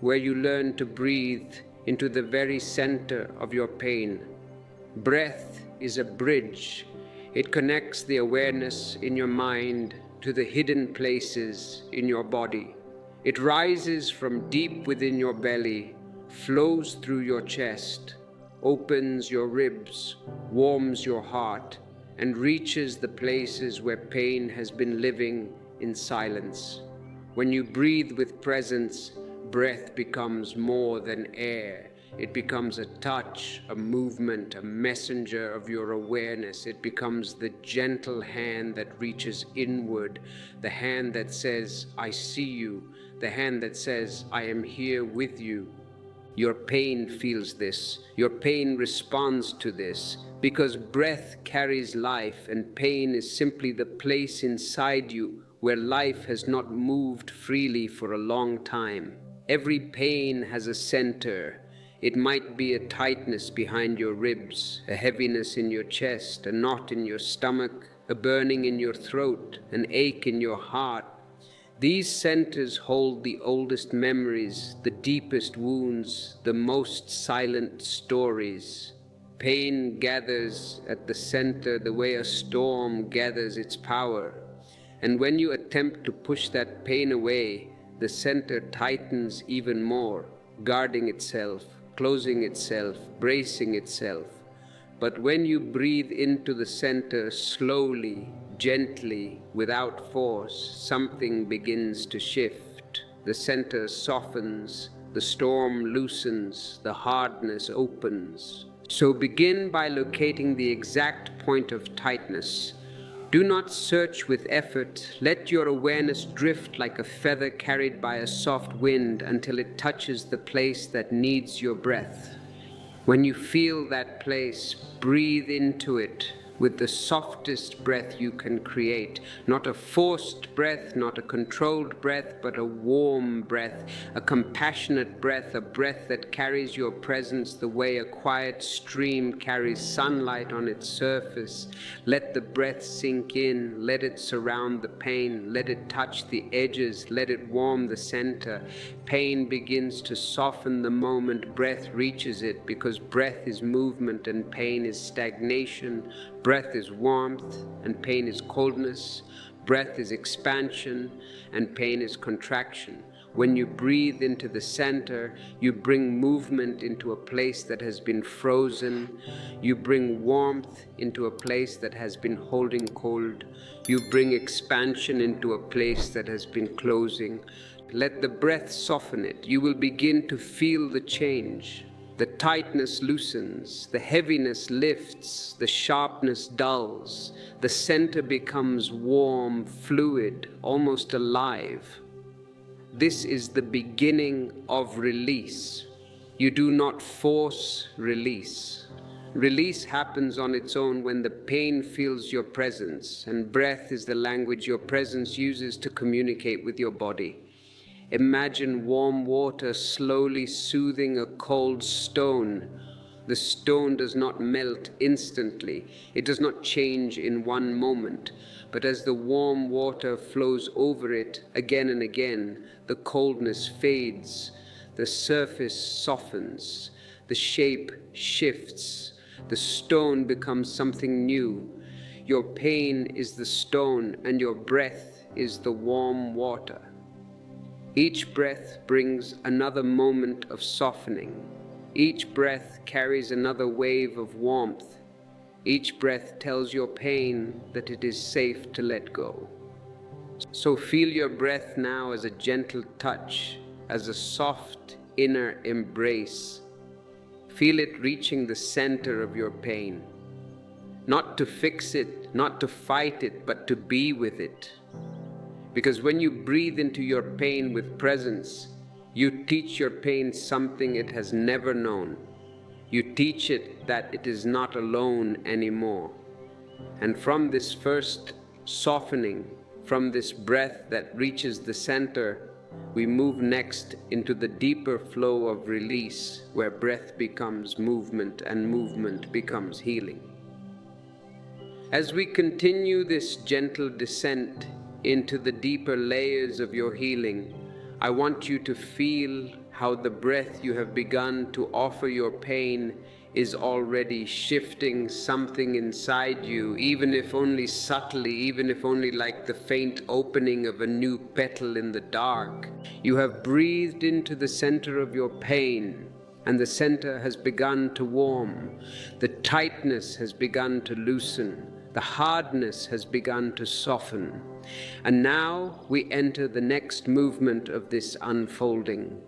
where you learn to breathe into the very center of your pain. Breath is a bridge. It connects the awareness in your mind to the hidden places in your body. It rises from deep within your belly, flows through your chest, opens your ribs, warms your heart, and reaches the places where pain has been living in silence. When you breathe with presence, breath becomes more than air. It becomes a touch, a movement, a messenger of your awareness. It becomes the gentle hand that reaches inward, the hand that says, I see you, the hand that says, I am here with you. Your pain feels this. Your pain responds to this, because breath carries life, and pain is simply the place inside you where life has not moved freely for a long time. Every pain has a center. It might be a tightness behind your ribs, a heaviness in your chest, a knot in your stomach, a burning in your throat, an ache in your heart. These centers hold the oldest memories, the deepest wounds, the most silent stories. Pain gathers at the center the way a storm gathers its power. And when you attempt to push that pain away, the center tightens even more, guarding itself, closing itself, bracing itself. But when you breathe into the center slowly, gently, without force, something begins to shift. The center softens, the storm loosens, the hardness opens. So begin by locating the exact point of tightness. Do not search with effort. Let your awareness drift like a feather carried by a soft wind until it touches the place that needs your breath. When you feel that place, breathe into it with the softest breath you can create. Not a forced breath, not a controlled breath, but a warm breath, a compassionate breath, a breath that carries your presence the way a quiet stream carries sunlight on its surface. Let the breath sink in, let it surround the pain, let it touch the edges, let it warm the center. Pain begins to soften the moment breath reaches it, because breath is movement and pain is stagnation. Breath is warmth and pain is coldness. Breath is expansion and pain is contraction. When you breathe into the center, you bring movement into a place that has been frozen. You bring warmth into a place that has been holding cold. You bring expansion into a place that has been closing. Let the breath soften it. You will begin to feel the change. The tightness loosens, the heaviness lifts, the sharpness dulls, the center becomes warm, fluid, almost alive. This is the beginning of release. You do not force release. Release happens on its own when the pain feels your presence, and breath is the language your presence uses to communicate with your body. Imagine warm water slowly soothing a cold stone. The stone does not melt instantly. It does not change in one moment. But as the warm water flows over it again and again, the coldness fades, the surface softens, the shape shifts, the stone becomes something new. Your pain is the stone, and your breath is the warm water. Each breath brings another moment of softening. Each breath carries another wave of warmth. Each breath tells your pain that it is safe to let go. So feel your breath now as a gentle touch, as a soft inner embrace. Feel it reaching the center of your pain. Not to fix it, not to fight it, but to be with it. Because when you breathe into your pain with presence, you teach your pain something it has never known. You teach it that it is not alone anymore. And from this first softening, from this breath that reaches the center, we move next into the deeper flow of release, where breath becomes movement and movement becomes healing. As we continue this gentle descent into the deeper layers of your healing, I want you to feel how the breath you have begun to offer your pain is already shifting something inside you, even if only subtly, even if only like the faint opening of a new petal in the dark. You have breathed into the center of your pain, and the center has begun to warm. The tightness has begun to loosen. The hardness has begun to soften. And now we enter the next movement of this unfolding.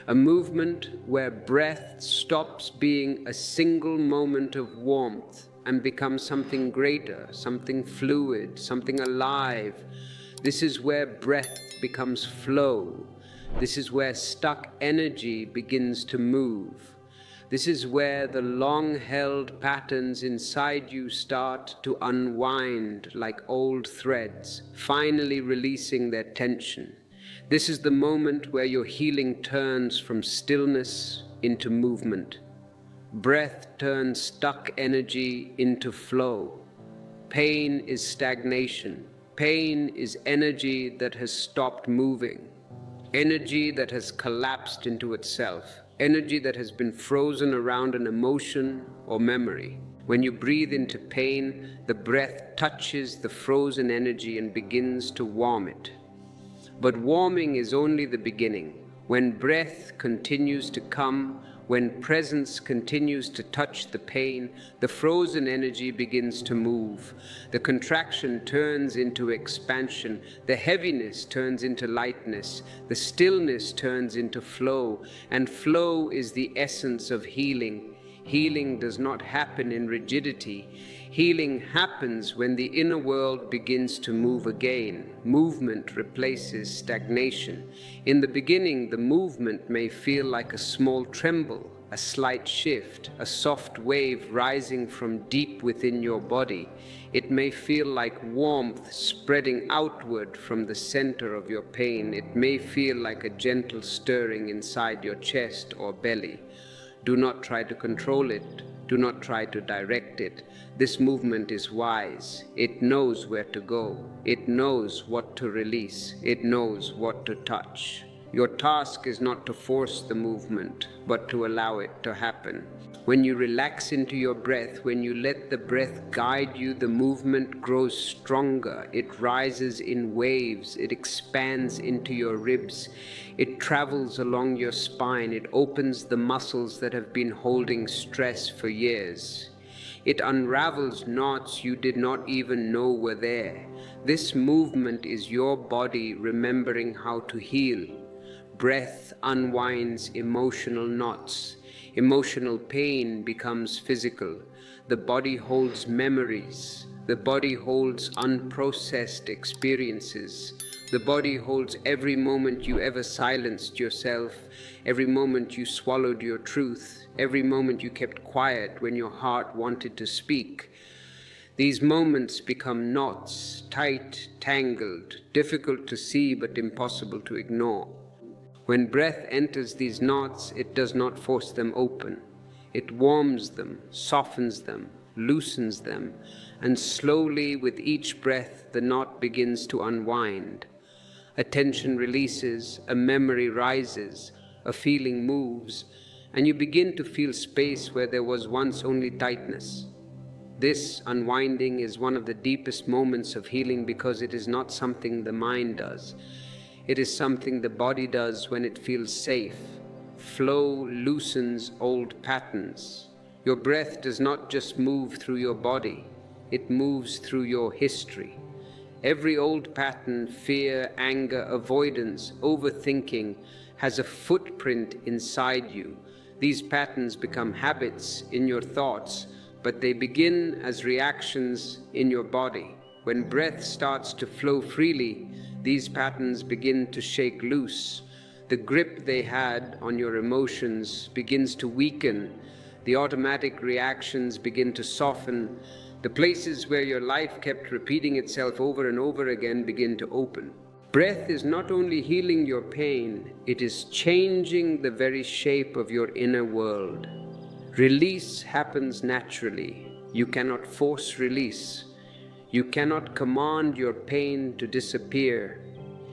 A movement where breath stops being a single moment of warmth and becomes something greater, something fluid, something alive. This is where breath becomes flow. This is where stuck energy begins to move. This is where the long-held patterns inside you start to unwind like old threads, finally releasing their tension. This is the moment where your healing turns from stillness into movement. Breath turns stuck energy into flow. Pain is stagnation. Pain is energy that has stopped moving. Energy that has collapsed into itself. Energy that has been frozen around an emotion or memory. When you breathe into pain, the breath touches the frozen energy and begins to warm it. But warming is only the beginning. When breath continues to come, when presence continues to touch the pain, the frozen energy begins to move. The contraction turns into expansion. The heaviness turns into lightness. The stillness turns into flow. And flow is the essence of healing. Healing does not happen in rigidity. Healing happens when the inner world begins to move again. Movement replaces stagnation. In the beginning, the movement may feel like a small tremble, a slight shift, a soft wave rising from deep within your body. It may feel like warmth spreading outward from the center of your pain. It may feel like a gentle stirring inside your chest or belly. Do not try to control it. Do not try to direct it. This movement is wise. It knows where to go. It knows what to release. It knows what to touch. Your task is not to force the movement, but to allow it to happen. When you relax into your breath, when you let the breath guide you, the movement grows stronger. It rises in waves. It expands into your ribs. It travels along your spine. It opens the muscles that have been holding stress for years. It unravels knots you did not even know were there. This movement is your body remembering how to heal. Breath unwinds emotional knots. Emotional pain becomes physical. The body holds memories. The body holds unprocessed experiences. The body holds every moment you ever silenced yourself, every moment you swallowed your truth, every moment you kept quiet when your heart wanted to speak. These moments become knots, tight, tangled, difficult to see but impossible to ignore. When breath enters these knots, it does not force them open. It warms them, softens them, loosens them, and slowly with each breath the knot begins to unwind. A tension releases, a memory rises, a feeling moves, and you begin to feel space where there was once only tightness. This unwinding is one of the deepest moments of healing because it is not something the mind does. It is something the body does when it feels safe. Flow loosens old patterns. Your breath does not just move through your body, it moves through your history. Every old pattern, fear, anger, avoidance, overthinking, has a footprint inside you. These patterns become habits in your thoughts, but they begin as reactions in your body. When breath starts to flow freely, these patterns begin to shake loose. The grip they had on your emotions begins to weaken. The automatic reactions begin to soften. The places where your life kept repeating itself over and over again begin to open. Breath is not only healing your pain, it is changing the very shape of your inner world. Release happens naturally. You cannot force release. You cannot command your pain to disappear.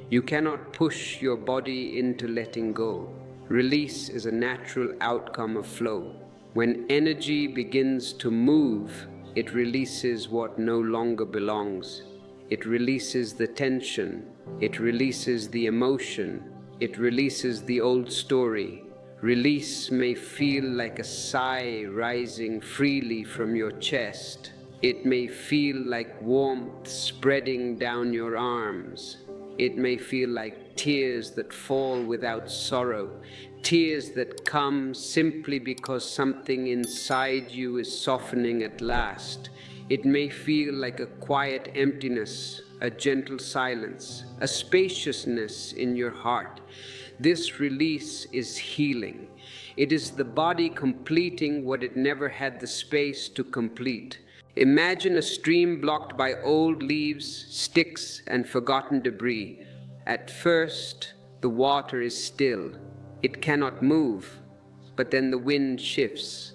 You cannot push your body into letting go. Release is a natural outcome of flow. When energy begins to move, it releases what no longer belongs. It releases the tension. It releases the emotion. It releases the old story. Release may feel like a sigh rising freely from your chest. It may feel like warmth spreading down your arms. It may feel like tears that fall without sorrow, tears that come simply because something inside you is softening at last. It may feel like a quiet emptiness, a gentle silence, a spaciousness in your heart. This release is healing. It is the body completing what it never had the space to complete. Imagine a stream blocked by old leaves, sticks, and forgotten debris. At first, the water is still. It cannot move, but then the wind shifts.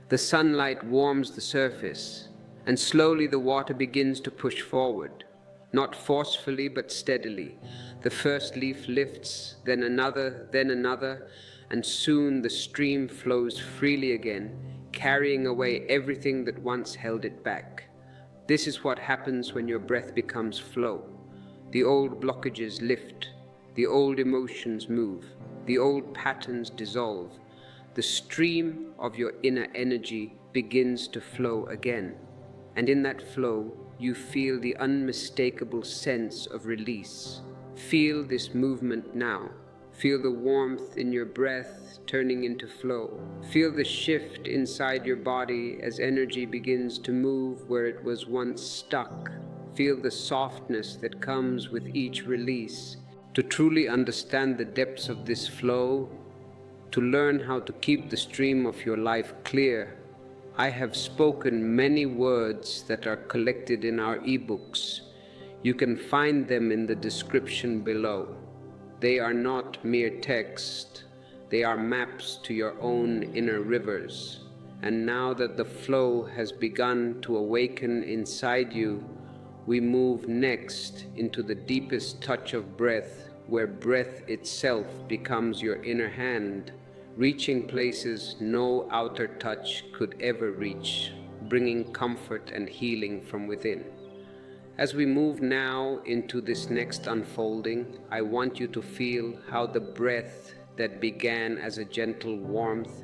The sunlight warms the surface, and slowly the water begins to push forward, not forcefully but steadily. The first leaf lifts, then another, and soon the stream flows freely again, carrying away everything that once held it back. This is what happens when your breath becomes flow. The old blockages lift, the old emotions move, the old patterns dissolve. The stream of your inner energy begins to flow again. And in that flow, you feel the unmistakable sense of release. Feel this movement now. Feel the warmth in your breath turning into flow. Feel the shift inside your body as energy begins to move where it was once stuck. Feel the softness that comes with each release. To truly understand the depths of this flow, to learn how to keep the stream of your life clear, I have spoken many words that are collected in our ebooks. You can find them in the description below. They are not mere text, they are maps to your own inner rivers. And now that the flow has begun to awaken inside you, we move next into the deepest touch of breath, where breath itself becomes your inner hand, reaching places no outer touch could ever reach, bringing comfort and healing from within. As we move now into this next unfolding, I want you to feel how the breath that began as a gentle warmth,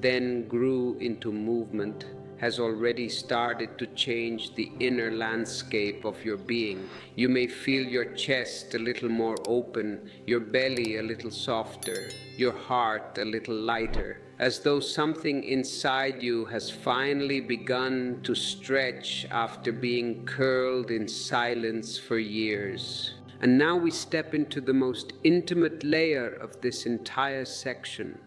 then grew into movement, has already started to change the inner landscape of your being. You may feel your chest a little more open, your belly a little softer, your heart a little lighter, as though something inside you has finally begun to stretch after being curled in silence for years. And now we step into the most intimate layer of this entire section,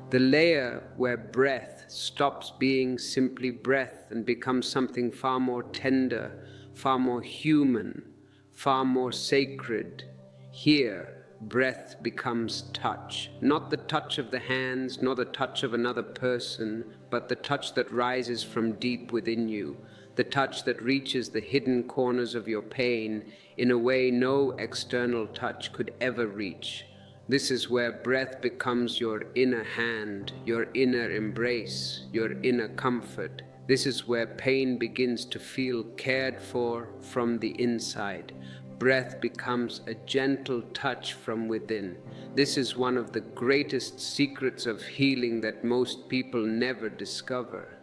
the layer where breath stops being simply breath and becomes something far more tender, far more human, far more sacred. Here, breath becomes touch, not the touch of the hands, nor the touch of another person, but the touch that rises from deep within you, the touch that reaches the hidden corners of your pain in a way no external touch could ever reach. This is where breath becomes your inner hand, your inner embrace, your inner comfort. This is where pain begins to feel cared for from the inside. Breath becomes a gentle touch from within. This is one of the greatest secrets of healing that most people never discover.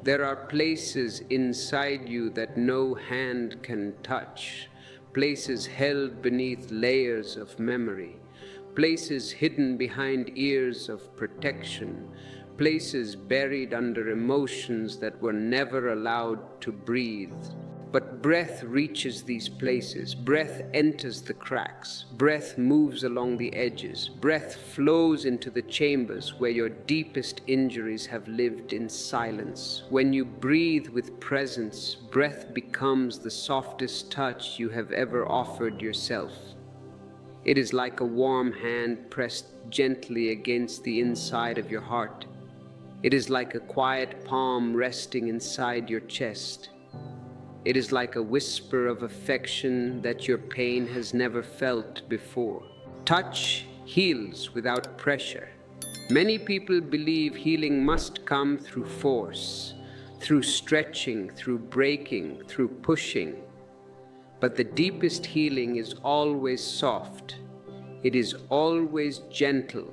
There are places inside you that no hand can touch, places held beneath layers of memory, places hidden behind ears of protection, places buried under emotions that were never allowed to breathe. But breath reaches these places, breath enters the cracks, breath moves along the edges, breath flows into the chambers where your deepest injuries have lived in silence. When you breathe with presence, breath becomes the softest touch you have ever offered yourself. It is like a warm hand pressed gently against the inside of your heart. It is like a quiet palm resting inside your chest. It is like a whisper of affection that your pain has never felt before. Touch heals without pressure. Many people believe healing must come through force, through stretching, through breaking, through pushing. But the deepest healing is always soft. It is always gentle.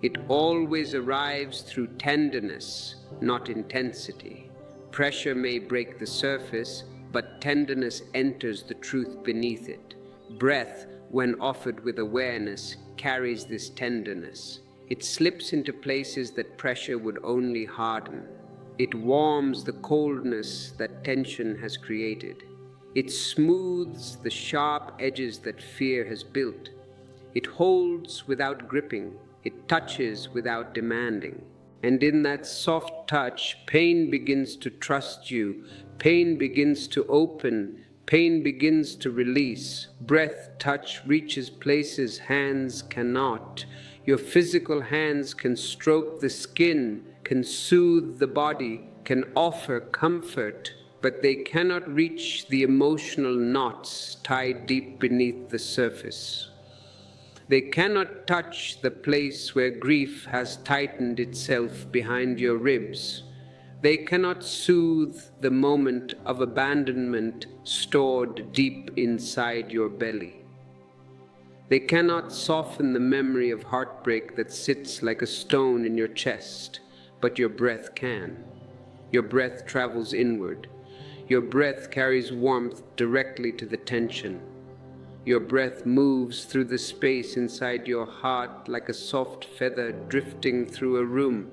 It always arrives through tenderness, not intensity. Pressure may break the surface, but tenderness enters the truth beneath it. Breath, when offered with awareness, carries this tenderness. It slips into places that pressure would only harden. It warms the coldness that tension has created. It smooths the sharp edges that fear has built. It holds without gripping. It touches without demanding. And in that soft touch, pain begins to trust you. Pain begins to open. Pain begins to release. Breath touch reaches places hands cannot. Your physical hands can stroke the skin, can soothe the body, can offer comfort, but they cannot reach the emotional knots tied deep beneath the surface. They cannot touch the place where grief has tightened itself behind your ribs. They cannot soothe the moment of abandonment stored deep inside your belly. They cannot soften the memory of heartbreak that sits like a stone in your chest, but your breath can. Your breath travels inward. Your breath carries warmth directly to the tension. Your breath moves through the space inside your heart like a soft feather drifting through a room.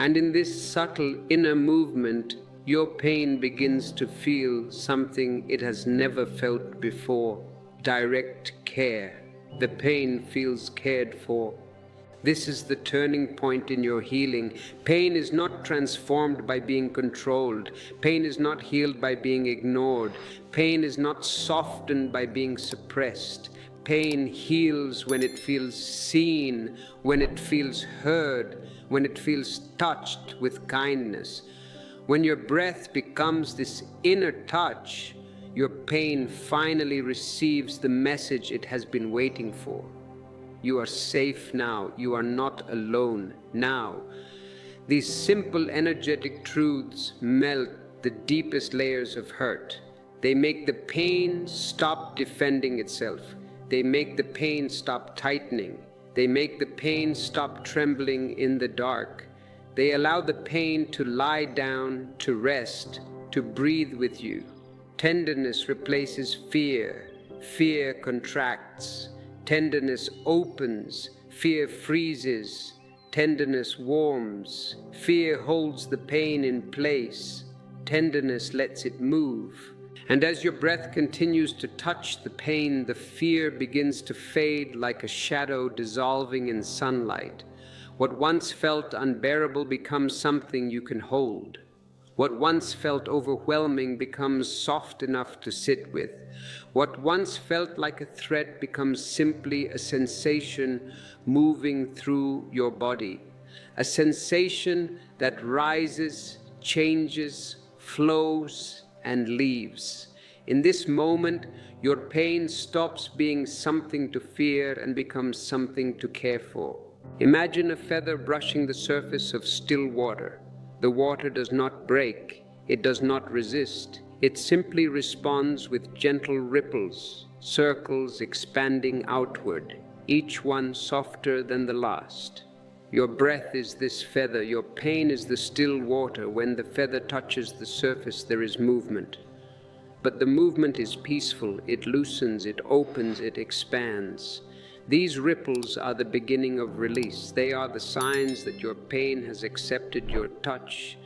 And in this subtle inner movement, your pain begins to feel something it has never felt before: direct care. The pain feels cared for. This is the turning point in your healing. Pain is not transformed by being controlled. Pain is not healed by being ignored. Pain is not softened by being suppressed. Pain heals when it feels seen, when it feels heard, when it feels touched with kindness. When your breath becomes this inner touch, your pain finally receives the message it has been waiting for. You are safe now. You are not alone now. These simple energetic truths melt the deepest layers of hurt. They make the pain stop defending itself. They make the pain stop tightening. They make the pain stop trembling in the dark. They allow the pain to lie down, to rest, to breathe with you. Tenderness replaces fear. Fear contracts. Tenderness opens. Fear freezes. Tenderness warms. Fear holds the pain in place. Tenderness lets it move. And as your breath continues to touch the pain, the fear begins to fade like a shadow dissolving in sunlight. What once felt unbearable becomes something you can hold. What once felt overwhelming becomes soft enough to sit with. What once felt like a threat becomes simply a sensation moving through your body. A sensation that rises, changes, flows, and leaves. In this moment, your pain stops being something to fear and becomes something to care for. Imagine a feather brushing the surface of still water. The water does not break, it does not resist. It simply responds with gentle ripples, circles expanding outward, each one softer than the last. Your breath is this feather, your pain is the still water. When the feather touches the surface, there is movement. But the movement is peaceful, it loosens, it opens, it expands. These ripples are the beginning of release. They are the signs that your pain has accepted your touch.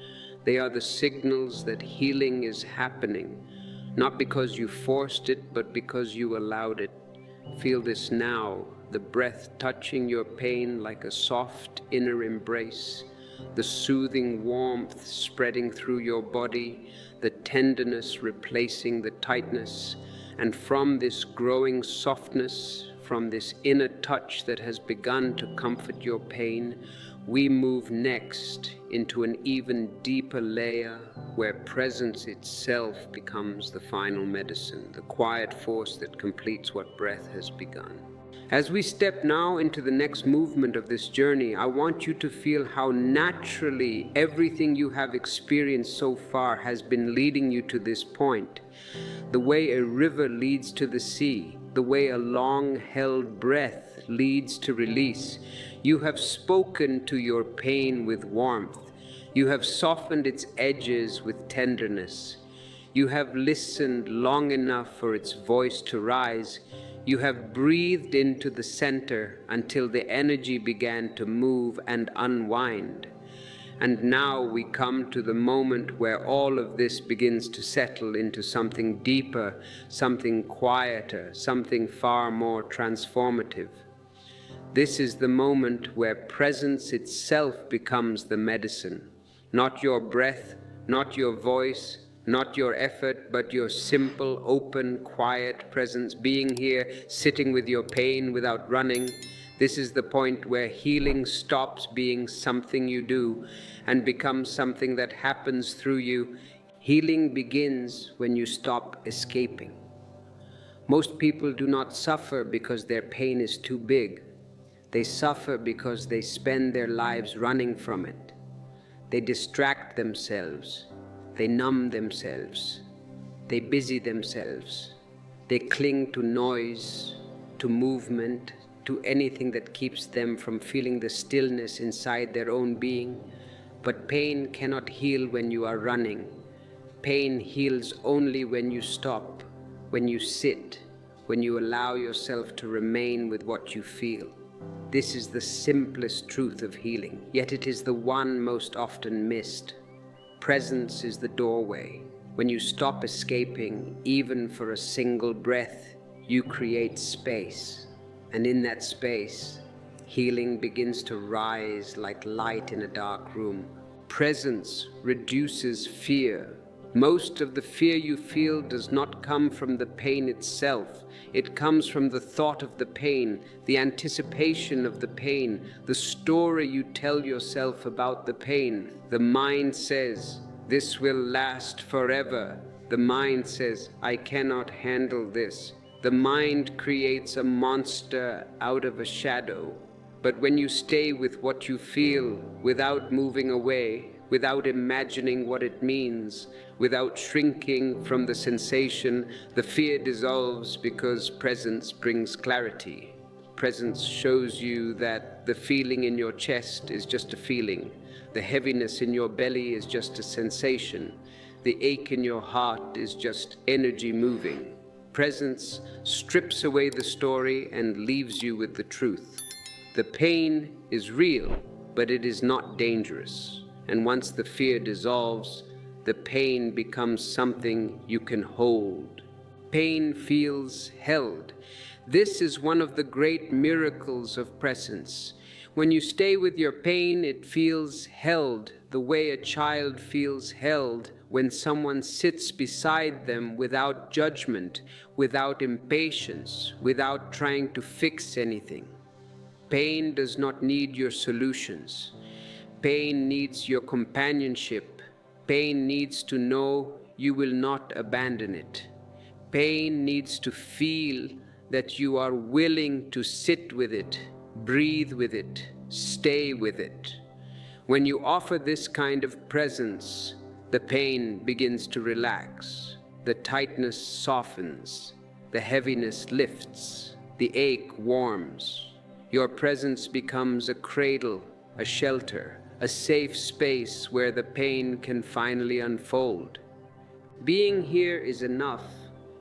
They are the signals that healing is happening, not because you forced it, but because you allowed it. Feel this now, the breath touching your pain like a soft inner embrace, the soothing warmth spreading through your body, the tenderness replacing the tightness, and from this growing softness, from this inner touch that has begun to comfort your pain, we move next into an even deeper layer where presence itself becomes the final medicine, the quiet force that completes what breath has begun. As we step now into the next movement of this journey, I want you to feel how naturally everything you have experienced so far has been leading you to this point. The way a river leads to the sea, the way a long-held breath leads to release. You have spoken to your pain with warmth. You have softened its edges with tenderness. You have listened long enough for its voice to rise. You have breathed into the center until the energy began to move and unwind. And now we come to the moment where all of this begins to settle into something deeper, something quieter, something far more transformative. This is the moment where presence itself becomes the medicine. Not your breath, not your voice, not your effort, but your simple, open, quiet presence, being here, sitting with your pain without running. This is the point where healing stops being something you do and becomes something that happens through you. Healing begins when you stop escaping. Most people do not suffer because their pain is too big. They suffer because they spend their lives running from it. They distract themselves. They numb themselves. They busy themselves. They cling to noise, to movement, to anything that keeps them from feeling the stillness inside their own being. But pain cannot heal when you are running. Pain heals only when you stop, when you sit, when you allow yourself to remain with what you feel. This is the simplest truth of healing, yet it is the one most often missed. Presence is the doorway. When you stop escaping, even for a single breath, you create space. And in that space, healing begins to rise like light in a dark room. Presence reduces fear. Most of the fear you feel does not come from the pain itself. It comes from the thought of the pain, the anticipation of the pain, the story you tell yourself about the pain. The mind says, "This will last forever." The mind says, "I cannot handle this." The mind creates a monster out of a shadow. But when you stay with what you feel without moving away, without imagining what it means, without shrinking from the sensation, the fear dissolves because presence brings clarity. Presence shows you that the feeling in your chest is just a feeling. The heaviness in your belly is just a sensation. The ache in your heart is just energy moving. Presence strips away the story and leaves you with the truth. The pain is real, but it is not dangerous. And once the fear dissolves, the pain becomes something you can hold. Pain feels held. This is one of the great miracles of presence. When you stay with your pain, it feels held the way a child feels held when someone sits beside them without judgment, without impatience, without trying to fix anything. Pain does not need your solutions. Pain needs your companionship. Pain needs to know you will not abandon it. Pain needs to feel that you are willing to sit with it, breathe with it, stay with it. When you offer this kind of presence, the pain begins to relax, the tightness softens, the heaviness lifts, the ache warms. Your presence becomes a cradle, a shelter, a safe space where the pain can finally unfold. Being here is enough.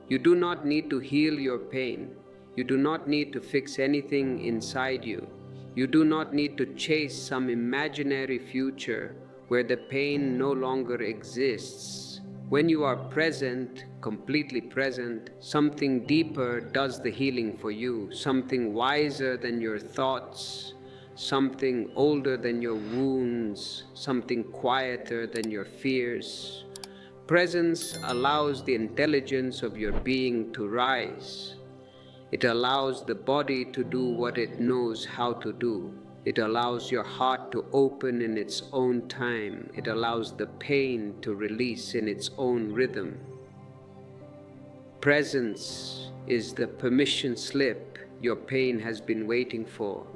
You do not need to heal your pain. You do not need to fix anything inside you. You do not need to chase some imaginary future where the pain no longer exists. When you are present, completely present, something deeper does the healing for you, something wiser than your thoughts, something older than your wounds, something quieter than your fears. Presence allows the intelligence of your being to rise. It allows the body to do what it knows how to do. It allows your heart to open in its own time. It allows the pain to release in its own rhythm. Presence is the permission slip your pain has been waiting for.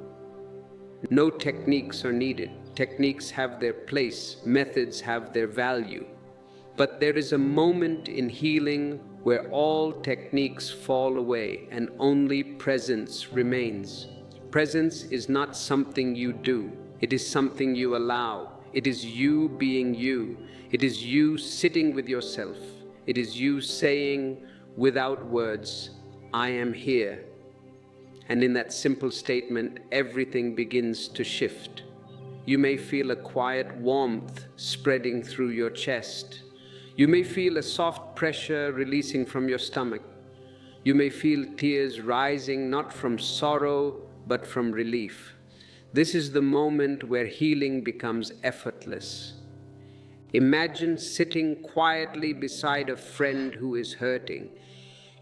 No techniques are needed. Techniques have their place. Methods have their value. But there is a moment in healing where all techniques fall away and only presence remains. Presence is not something you do. It is something you allow. It is you being you. It is you sitting with yourself. It is you saying without words, I am here. And in that simple statement, everything begins to shift. You may feel a quiet warmth spreading through your chest. You may feel a soft pressure releasing from your stomach. You may feel tears rising not from sorrow but from relief. This is the moment where healing becomes effortless. Imagine sitting quietly beside a friend who is hurting.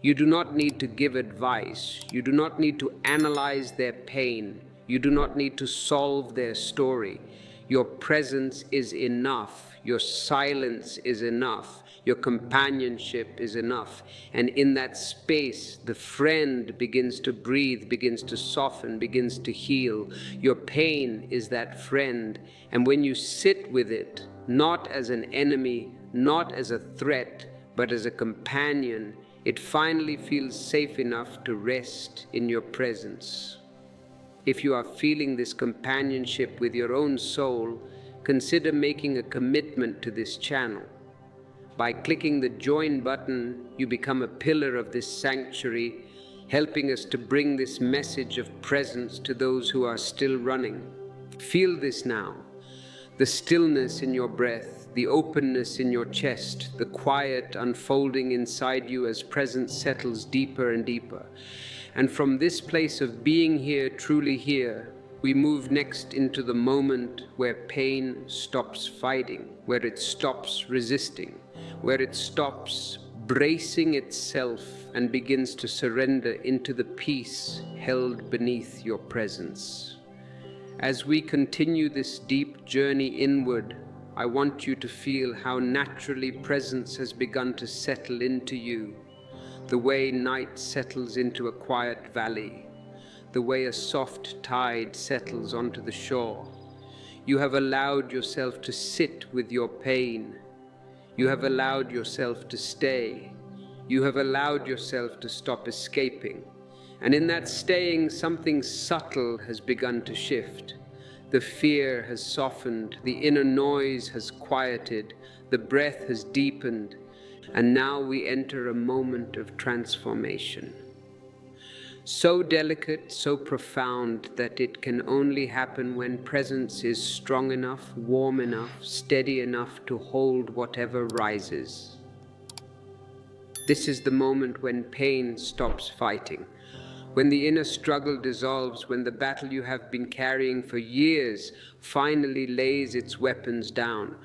You do not need to give advice. You do not need to analyze their pain. You do not need to solve their story. Your presence is enough. Your silence is enough. Your companionship is enough. And in that space, the friend begins to breathe, begins to soften, begins to heal. Your pain is that friend. And when you sit with it, not as an enemy, not as a threat, but as a companion, it finally feels safe enough to rest in your presence. If you are feeling this companionship with your own soul, consider making a commitment to this channel. By clicking the join button, you become a pillar of this sanctuary, helping us to bring this message of presence to those who are still running. Feel this now. The stillness in your breath, the openness in your chest, the quiet unfolding inside you as presence settles deeper and deeper. And from this place of being here, truly here, we move next into the moment where pain stops fighting, where it stops resisting, where it stops bracing itself and begins to surrender into the peace held beneath your presence. As we continue this deep journey inward, I want you to feel how naturally presence has begun to settle into you, the way night settles into a quiet valley, the way a soft tide settles onto the shore. You have allowed yourself to sit with your pain. You have allowed yourself to stay. You have allowed yourself to stop escaping. And in that staying, something subtle has begun to shift. The fear has softened, the inner noise has quieted, the breath has deepened, and now we enter a moment of transformation. So delicate, so profound that it can only happen when presence is strong enough, warm enough, steady enough to hold whatever rises. This is the moment when pain stops fighting, when the inner struggle dissolves, when the battle you have been carrying for years finally lays its weapons down.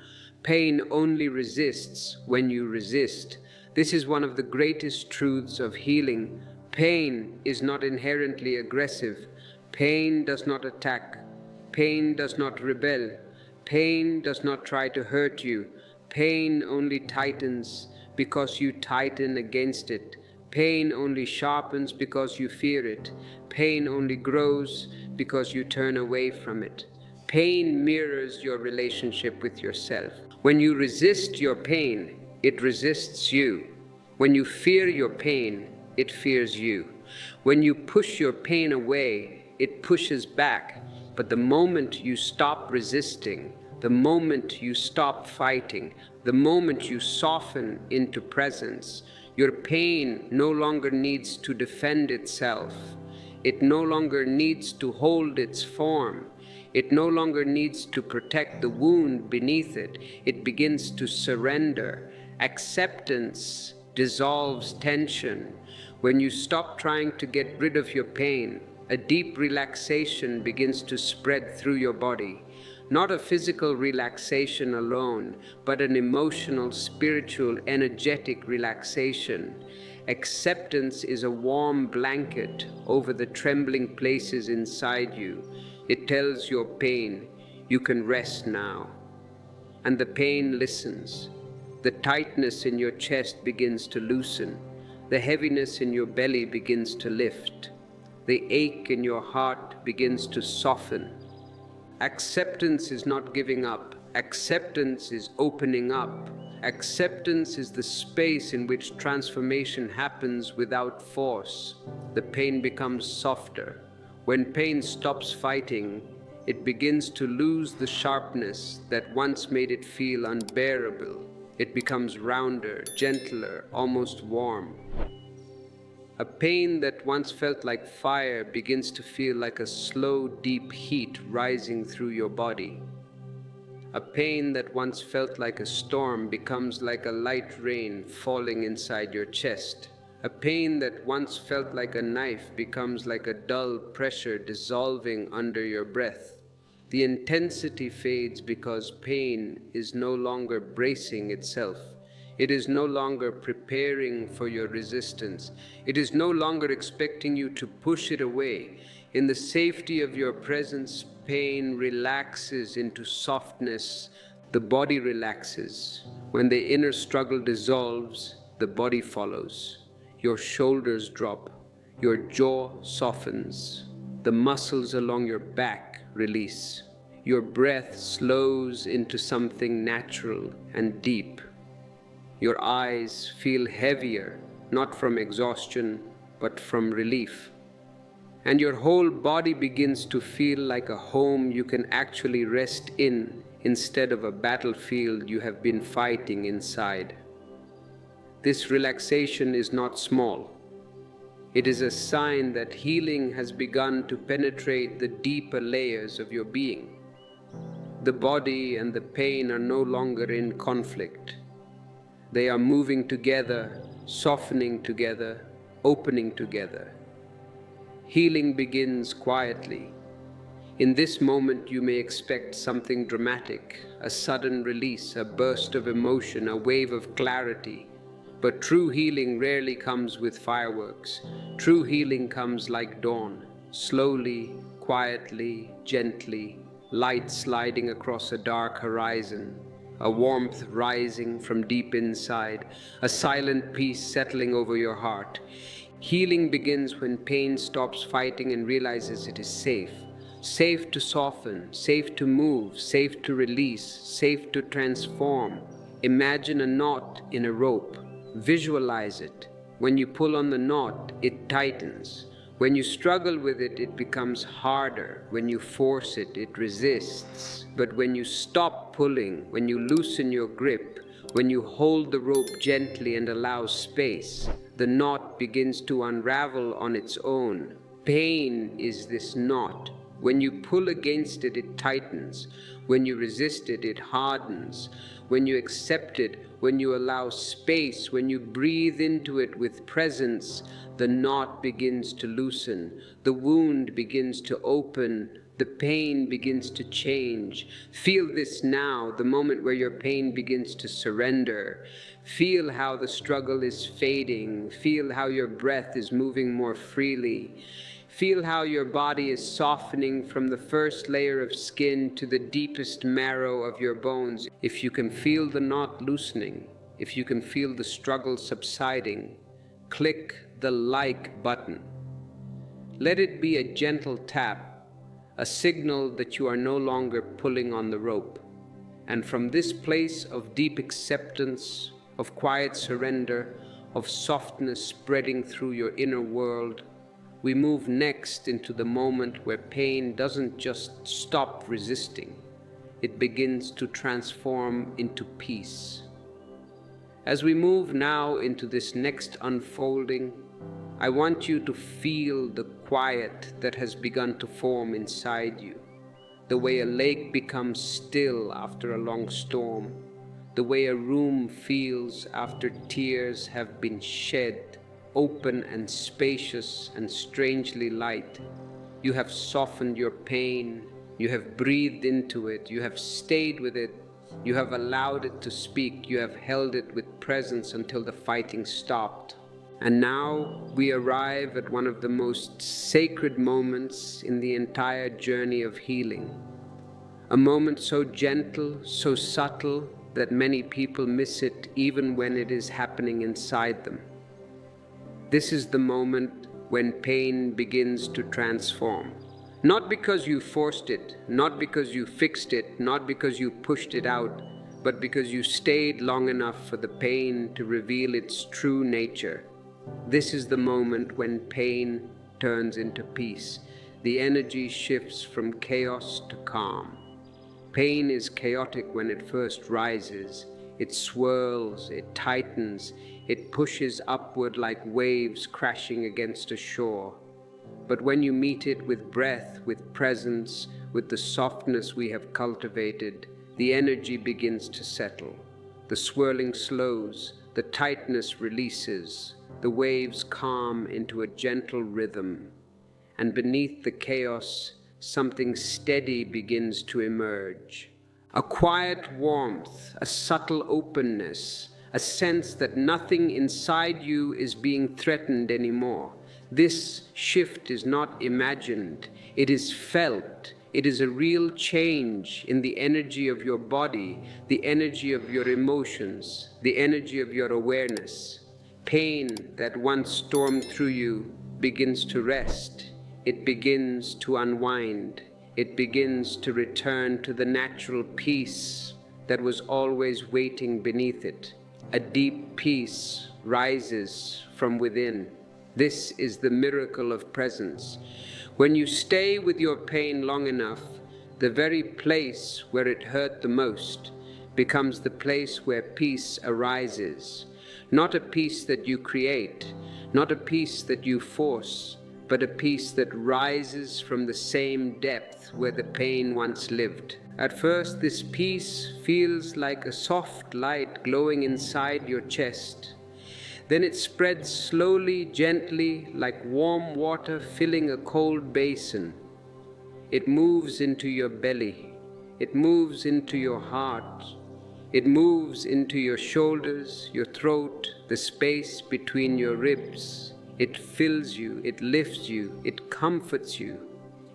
Pain only resists when you resist. This is one of the greatest truths of healing. Pain is not inherently aggressive. Pain does not attack. Pain does not rebel. Pain does not try to hurt you. Pain only tightens because you tighten against it. Pain only sharpens because you fear it. Pain only grows because you turn away from it. Pain mirrors your relationship with yourself. When you resist your pain, it resists you. When you fear your pain, it fears you. When you push your pain away, it pushes back. But the moment you stop resisting, the moment you stop fighting, the moment you soften into presence, your pain no longer needs to defend itself. It no longer needs to hold its form. It no longer needs to protect the wound beneath it. It begins to surrender. Acceptance dissolves tension. When you stop trying to get rid of your pain, a deep relaxation begins to spread through your body. Not a physical relaxation alone, but an emotional, spiritual, energetic relaxation. Acceptance is a warm blanket over the trembling places inside you. It tells your pain, you can rest now. And the pain listens. The tightness in your chest begins to loosen. The heaviness in your belly begins to lift. The ache in your heart begins to soften. Acceptance is not giving up. Acceptance is opening up. Acceptance is the space in which transformation happens without force. The pain becomes softer. When pain stops fighting, it begins to lose the sharpness that once made it feel unbearable. It becomes rounder, gentler, almost warm. A pain that once felt like fire begins to feel like a slow, deep heat rising through your body. A pain that once felt like a storm becomes like a light rain falling inside your chest. A pain that once felt like a knife becomes like a dull pressure dissolving under your breath. The intensity fades because pain is no longer bracing itself. It is no longer preparing for your resistance. It is no longer expecting you to push it away. In the safety of your presence, pain relaxes into softness. The body relaxes. When the inner struggle dissolves, the body follows. Your shoulders drop. Your jaw softens. The muscles along your back release. Your breath slows into something natural and deep. Your eyes feel heavier, not from exhaustion, but from relief. And your whole body begins to feel like a home you can actually rest in instead of a battlefield you have been fighting inside. This relaxation is not small. It is a sign that healing has begun to penetrate the deeper layers of your being. The body and the pain are no longer in conflict. They are moving together, softening together, opening together. Healing begins quietly. In this moment, you may expect something dramatic, a sudden release, a burst of emotion, a wave of clarity. But true healing rarely comes with fireworks. True healing comes like dawn, slowly, quietly, gently, light sliding across a dark horizon, a warmth rising from deep inside, a silent peace settling over your heart. Healing begins when pain stops fighting and realizes it is safe. Safe to soften, safe to move, safe to release, safe to transform. Imagine a knot in a rope. Visualize it. When you pull on the knot, it tightens. When you struggle with it, it becomes harder. When you force it, it resists. But when you stop pulling, when you loosen your grip, when you hold the rope gently and allow space, the knot begins to unravel on its own. Pain is this knot. When you pull against it, it tightens. When you resist it, it hardens. When you accept it, when you allow space, when you breathe into it with presence, the knot begins to loosen. The wound begins to open. The pain begins to change. Feel this now, the moment where your pain begins to surrender. Feel how the struggle is fading. Feel how your breath is moving more freely. Feel how your body is softening from the first layer of skin to the deepest marrow of your bones. If you can feel the knot loosening, if you can feel the struggle subsiding, click the like button. Let it be a gentle tap, a signal that you are no longer pulling on the rope. And from this place of deep acceptance, of quiet surrender, of softness spreading through your inner world, we move next into the moment where pain doesn't just stop resisting, it begins to transform into peace. As we move now into this next unfolding, I want you to feel the quiet that has begun to form inside you, the way a lake becomes still after a long storm, the way a room feels after tears have been shed, open and spacious and strangely light. You have softened your pain, you have breathed into it, you have stayed with it, you have allowed it to speak, you have held it with presence until the fighting stopped. And now we arrive at one of the most sacred moments in the entire journey of healing. A moment so gentle, so subtle, that many people miss it even when it is happening inside them. This is the moment when pain begins to transform. Not because you forced it, not because you fixed it, not because you pushed it out, but because you stayed long enough for the pain to reveal its true nature. This is the moment when pain turns into peace. The energy shifts from chaos to calm. Pain is chaotic when it first rises. It swirls, it tightens, it pushes upward like waves crashing against a shore. But when you meet it with breath, with presence, with the softness we have cultivated, the energy begins to settle. The swirling slows, the tightness releases, the waves calm into a gentle rhythm. And beneath the chaos, something steady begins to emerge. A quiet warmth, a subtle openness, a sense that nothing inside you is being threatened anymore. This shift is not imagined, it is felt. It is a real change in the energy of your body, the energy of your emotions, the energy of your awareness. Pain that once stormed through you begins to rest. It begins to unwind. It begins to return to the natural peace that was always waiting beneath it. A deep peace rises from within. This is the miracle of presence. When you stay with your pain long enough, the very place where it hurt the most becomes the place where peace arises. Not a peace that you create, not a peace that you force, but a peace that rises from the same depth where the pain once lived. At first, this peace feels like a soft light glowing inside your chest. Then it spreads slowly, gently, like warm water filling a cold basin. It moves into your belly. It moves into your heart. It moves into your shoulders, your throat, the space between your ribs. It fills you, it lifts you, it comforts you.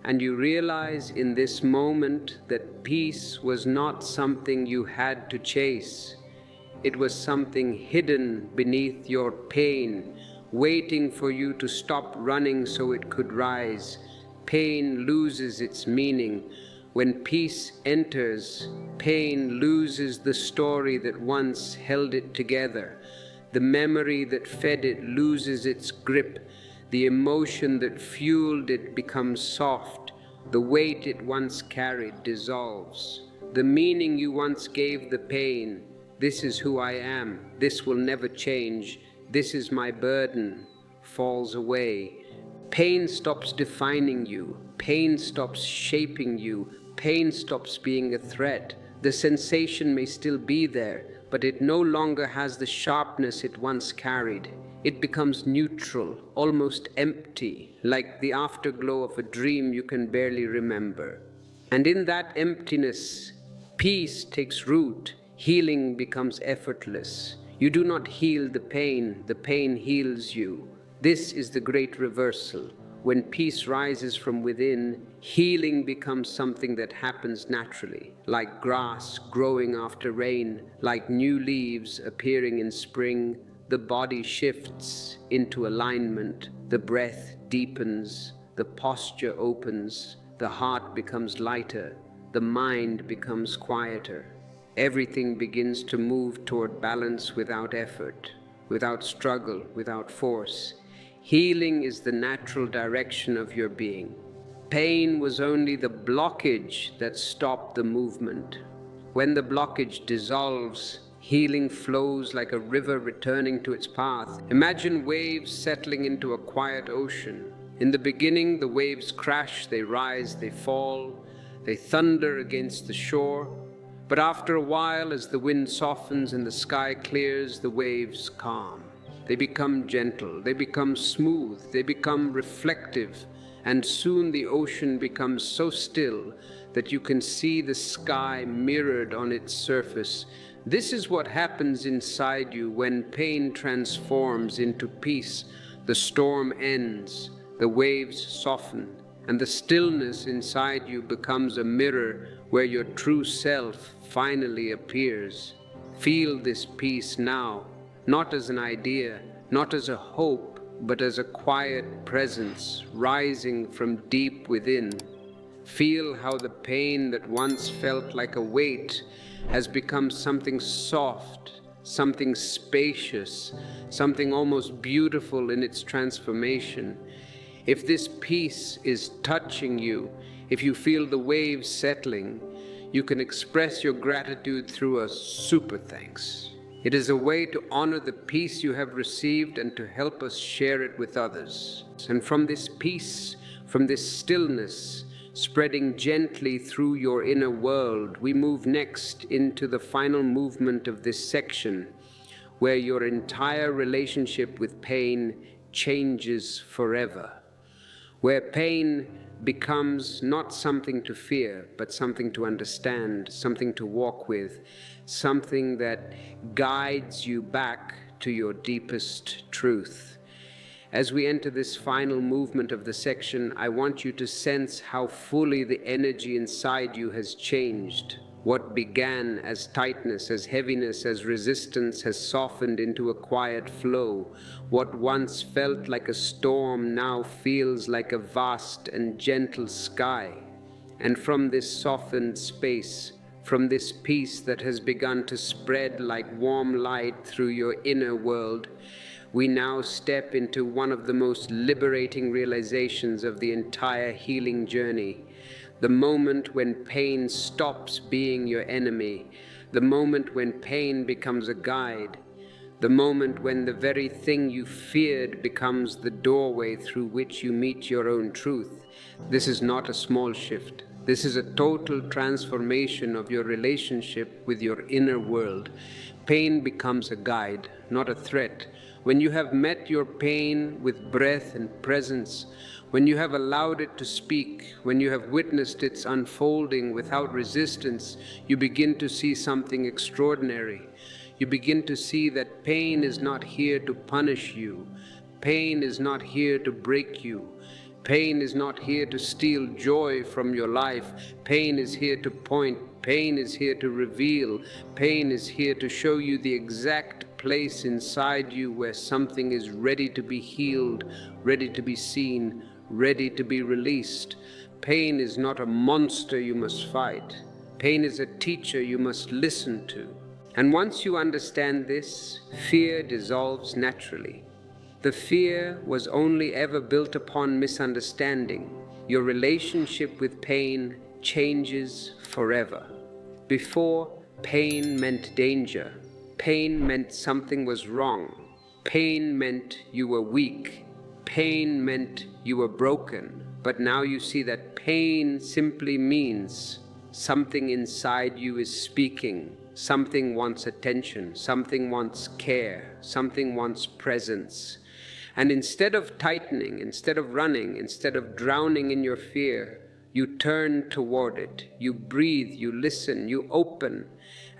And you realize in this moment that peace was not something you had to chase. It was something hidden beneath your pain, waiting for you to stop running so it could rise. Pain loses its meaning. When peace enters, pain loses the story that once held it together. The memory that fed it loses its grip. The emotion that fueled it becomes soft. The weight it once carried dissolves. The meaning you once gave the pain, this is who I am, this will never change, this is my burden, falls away. Pain stops defining you. Pain stops shaping you. Pain stops being a threat. The sensation may still be there, but it no longer has the sharpness it once carried. It becomes neutral, almost empty, like the afterglow of a dream you can barely remember. And in that emptiness, peace takes root. Healing becomes effortless. You do not heal the pain heals you. This is the great reversal. When peace rises from within, healing becomes something that happens naturally, like grass growing after rain, like new leaves appearing in spring. The body shifts into alignment, the breath deepens, the posture opens, the heart becomes lighter, the mind becomes quieter. Everything begins to move toward balance without effort, without struggle, without force. Healing is the natural direction of your being. Pain was only the blockage that stopped the movement. When the blockage dissolves, healing flows like a river returning to its path. Imagine waves settling into a quiet ocean. In the beginning, the waves crash, they rise, they fall, they thunder against the shore. But after a while, as the wind softens and the sky clears, the waves calm. They become gentle, they become smooth, they become reflective, and soon the ocean becomes so still that you can see the sky mirrored on its surface. This is what happens inside you when pain transforms into peace. The storm ends, the waves soften, and the stillness inside you becomes a mirror where your true self finally appears. Feel this peace now, not as an idea, not as a hope, but as a quiet presence rising from deep within. Feel how the pain that once felt like a weight has become something soft, something spacious, something almost beautiful in its transformation. If this peace is touching you, if you feel the waves settling, you can express your gratitude through a super thanks. It is a way to honor the peace you have received and to help us share it with others. And from this peace, from this stillness, spreading gently through your inner world, we move next into the final movement of this section, where your entire relationship with pain changes forever. Where pain becomes not something to fear, but something to understand, something to walk with, something that guides you back to your deepest truth. As we enter this final movement of the section, I want you to sense how fully the energy inside you has changed. What began as tightness, as heaviness, as resistance has softened into a quiet flow. What once felt like a storm now feels like a vast and gentle sky. And from this softened space, from this peace that has begun to spread like warm light through your inner world, we now step into one of the most liberating realizations of the entire healing journey. The moment when pain stops being your enemy, the moment when pain becomes a guide, the moment when the very thing you feared becomes the doorway through which you meet your own truth. This is not a small shift. This is a total transformation of your relationship with your inner world. Pain becomes a guide, not a threat. When you have met your pain with breath and presence, when you have allowed it to speak, when you have witnessed its unfolding without resistance, you begin to see something extraordinary. You begin to see that pain is not here to punish you. Pain is not here to break you. Pain is not here to steal joy from your life. Pain is here to point. Pain is here to reveal. Pain is here to show you the exact place inside you where something is ready to be healed, ready to be seen, ready to be released. Pain is not a monster you must fight. Pain is a teacher you must listen to. And once you understand this, fear dissolves naturally. The fear was only ever built upon misunderstanding. Your relationship with pain changes forever. Before, pain meant danger. Pain meant something was wrong. Pain meant you were weak. Pain meant you were broken. But now you see that pain simply means something inside you is speaking. Something wants attention. Something wants care. Something wants presence. And instead of tightening, instead of running, instead of drowning in your fear, you turn toward it. You breathe, you listen, you open.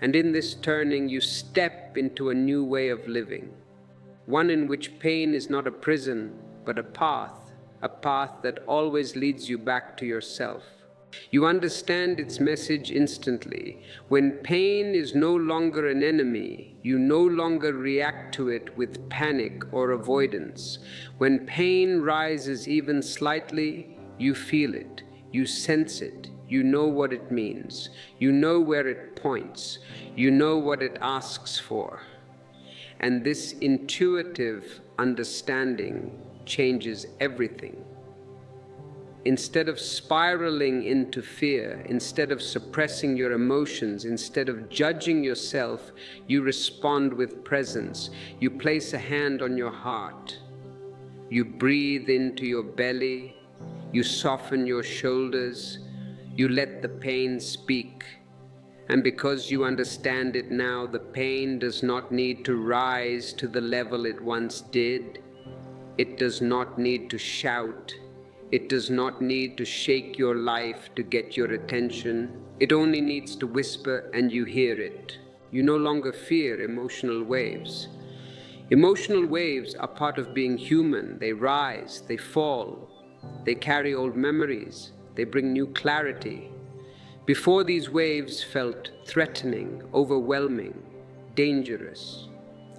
And in this turning, you step into a new way of living. One in which pain is not a prison, but a path that always leads you back to yourself. You understand its message instantly. When pain is no longer an enemy, you no longer react to it with panic or avoidance. When pain rises even slightly, you feel it, you sense it, you know what it means, you know where it points, you know what it asks for. And this intuitive understanding changes everything. Instead of spiraling into fear, instead of suppressing your emotions, instead of judging yourself, you respond with presence. You place a hand on your heart. You breathe into your belly. You soften your shoulders. You let the pain speak. And because you understand it now, the pain does not need to rise to the level it once did. It does not need to shout. It does not need to shake your life to get your attention. It only needs to whisper and you hear it. You no longer fear emotional waves. Emotional waves are part of being human. They rise, they fall, they carry old memories, they bring new clarity. Before, these waves felt threatening, overwhelming, dangerous.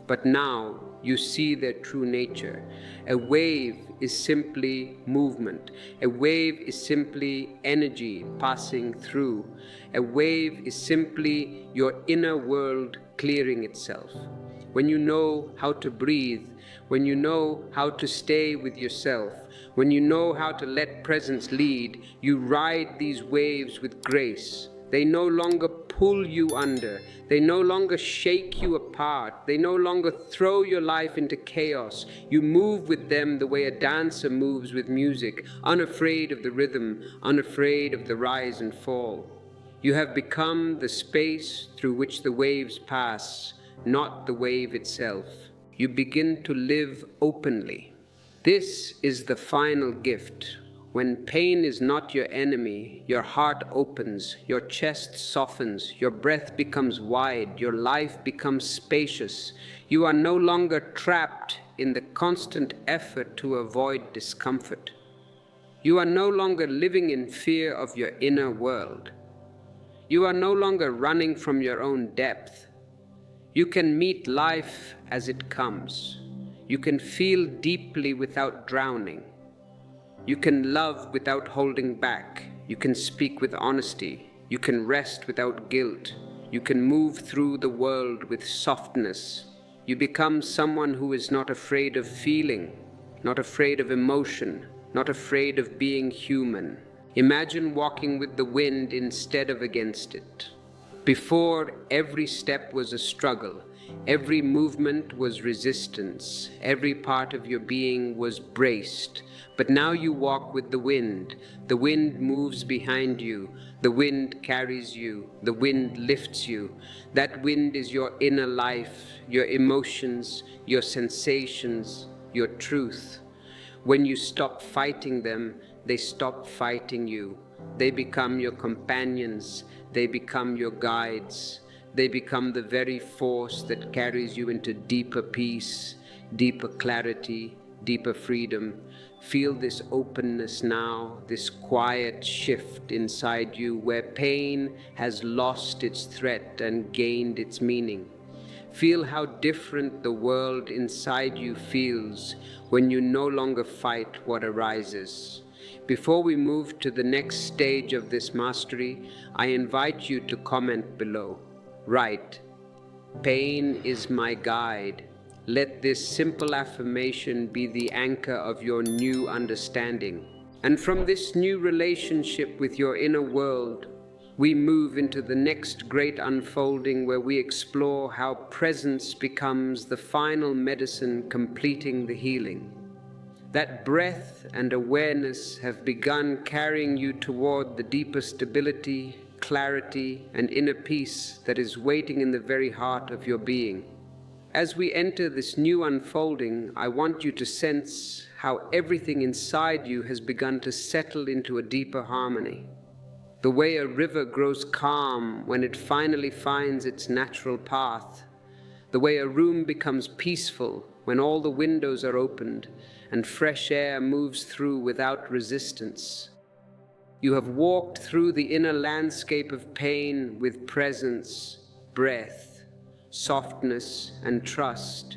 But now you see their true nature. A wave is simply movement. A wave is simply energy passing through. A wave is simply your inner world clearing itself. When you know how to breathe, when you know how to stay with yourself, when you know how to let presence lead, you ride these waves with grace. They no longer pull you under. They no longer shake you apart. They no longer throw your life into chaos. You move with them the way a dancer moves with music, unafraid of the rhythm, unafraid of the rise and fall. You have become the space through which the waves pass, not the wave itself. You begin to live openly. This is the final gift. When pain is not your enemy, your heart opens, your chest softens, your breath becomes wide, your life becomes spacious. You are no longer trapped in the constant effort to avoid discomfort. You are no longer living in fear of your inner world. You are no longer running from your own depth. You can meet life as it comes. You can feel deeply without drowning. You can love without holding back. You can speak with honesty. You can rest without guilt. You can move through the world with softness. You become someone who is not afraid of feeling, not afraid of emotion, not afraid of being human. Imagine walking with the wind instead of against it. Before, every step was a struggle. Every movement was resistance. Every part of your being was braced. But now you walk with the wind. The wind moves behind you. The wind carries you. The wind lifts you. That wind is your inner life, your emotions, your sensations, your truth. When you stop fighting them, they stop fighting you. They become your companions. They become your guides. They become the very force that carries you into deeper peace, deeper clarity, deeper freedom. Feel this openness now, this quiet shift inside you where pain has lost its threat and gained its meaning. Feel how different the world inside you feels when you no longer fight what arises. Before we move to the next stage of this mastery, I invite you to comment below. Write, "Pain is my guide. Let this simple affirmation be the anchor of your new understanding. And from this new relationship with your inner world, we move into the next great unfolding where we explore how presence becomes the final medicine completing the healing. That breath and awareness have begun carrying you toward the deeper stability, clarity, and inner peace that is waiting in the very heart of your being. As we enter this new unfolding, I want you to sense how everything inside you has begun to settle into a deeper harmony. The way a river grows calm when it finally finds its natural path. The way a room becomes peaceful when all the windows are opened and fresh air moves through without resistance. You have walked through the inner landscape of pain with presence, breath, softness, and trust.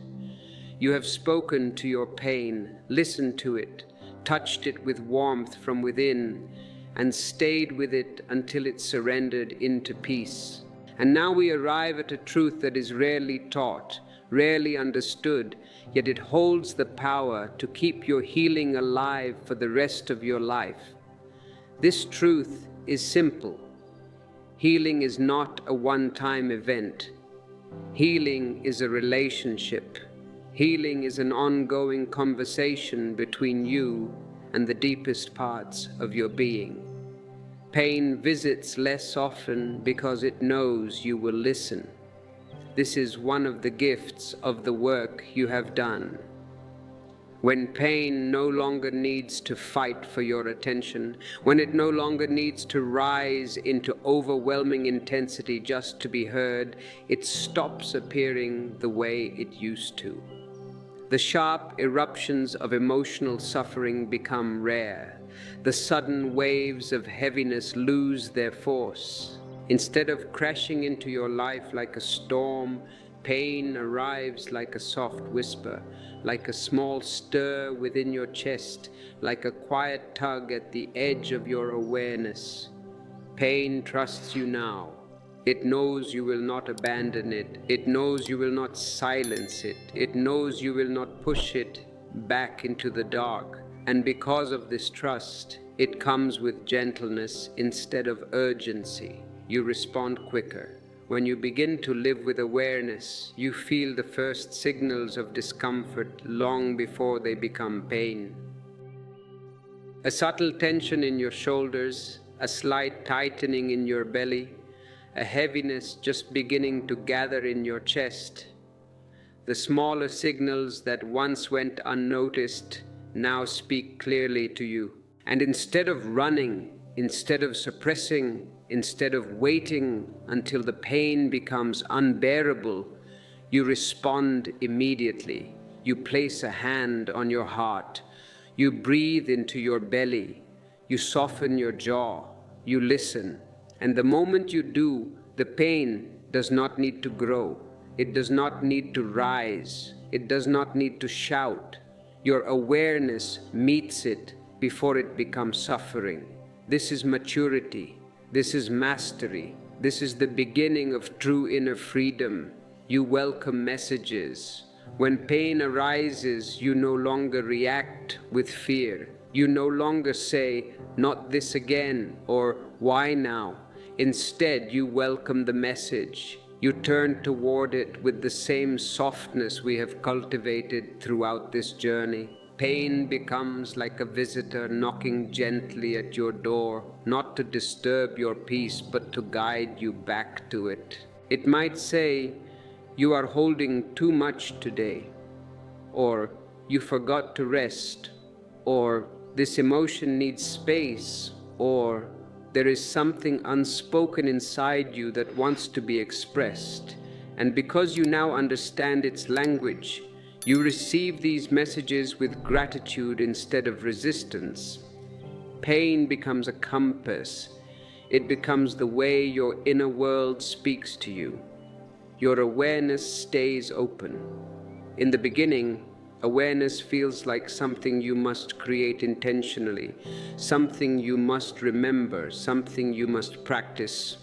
You have spoken to your pain, listened to it, touched it with warmth from within, and stayed with it until it surrendered into peace. And now we arrive at a truth that is rarely taught, rarely understood, yet it holds the power to keep your healing alive for the rest of your life. This truth is simple. Healing is not a one-time event. Healing is a relationship. Healing is an ongoing conversation between you and the deepest parts of your being. Pain visits less often because it knows you will listen. This is one of the gifts of the work you have done. When pain no longer needs to fight for your attention, when it no longer needs to rise into overwhelming intensity just to be heard, it stops appearing the way it used to. The sharp eruptions of emotional suffering become rare. The sudden waves of heaviness lose their force. Instead of crashing into your life like a storm, pain arrives like a soft whisper, like a small stir within your chest, like a quiet tug at the edge of your awareness. Pain trusts you now. It knows you will not abandon it. It knows you will not silence it. It knows you will not push it back into the dark. And because of this trust, it comes with gentleness instead of urgency. You respond quicker. When you begin to live with awareness, you feel the first signals of discomfort long before they become pain. A subtle tension in your shoulders, a slight tightening in your belly, a heaviness just beginning to gather in your chest. The smaller signals that once went unnoticed now speak clearly to you. And instead of running, instead of suppressing, instead of waiting until the pain becomes unbearable, you respond immediately. You place a hand on your heart. You breathe into your belly. You soften your jaw. You listen. And the moment you do, the pain does not need to grow. It does not need to rise. It does not need to shout. Your awareness meets it before it becomes suffering. This is maturity. This is mastery. This is the beginning of true inner freedom. You welcome messages. When pain arises, you no longer react with fear. You no longer say, "Not this again," or "Why now?" Instead, you welcome the message. You turn toward it with the same softness we have cultivated throughout this journey. Pain becomes like a visitor knocking gently at your door, not to disturb your peace, but to guide you back to it. It might say, "You are holding too much today," or "You forgot to rest," or "This emotion needs space," or "There is something unspoken inside you that wants to be expressed." And because you now understand its language, you receive these messages with gratitude instead of resistance. Pain becomes a compass. It becomes the way your inner world speaks to you. Your awareness stays open. In the beginning, awareness feels like something you must create intentionally, something you must remember, something you must practice.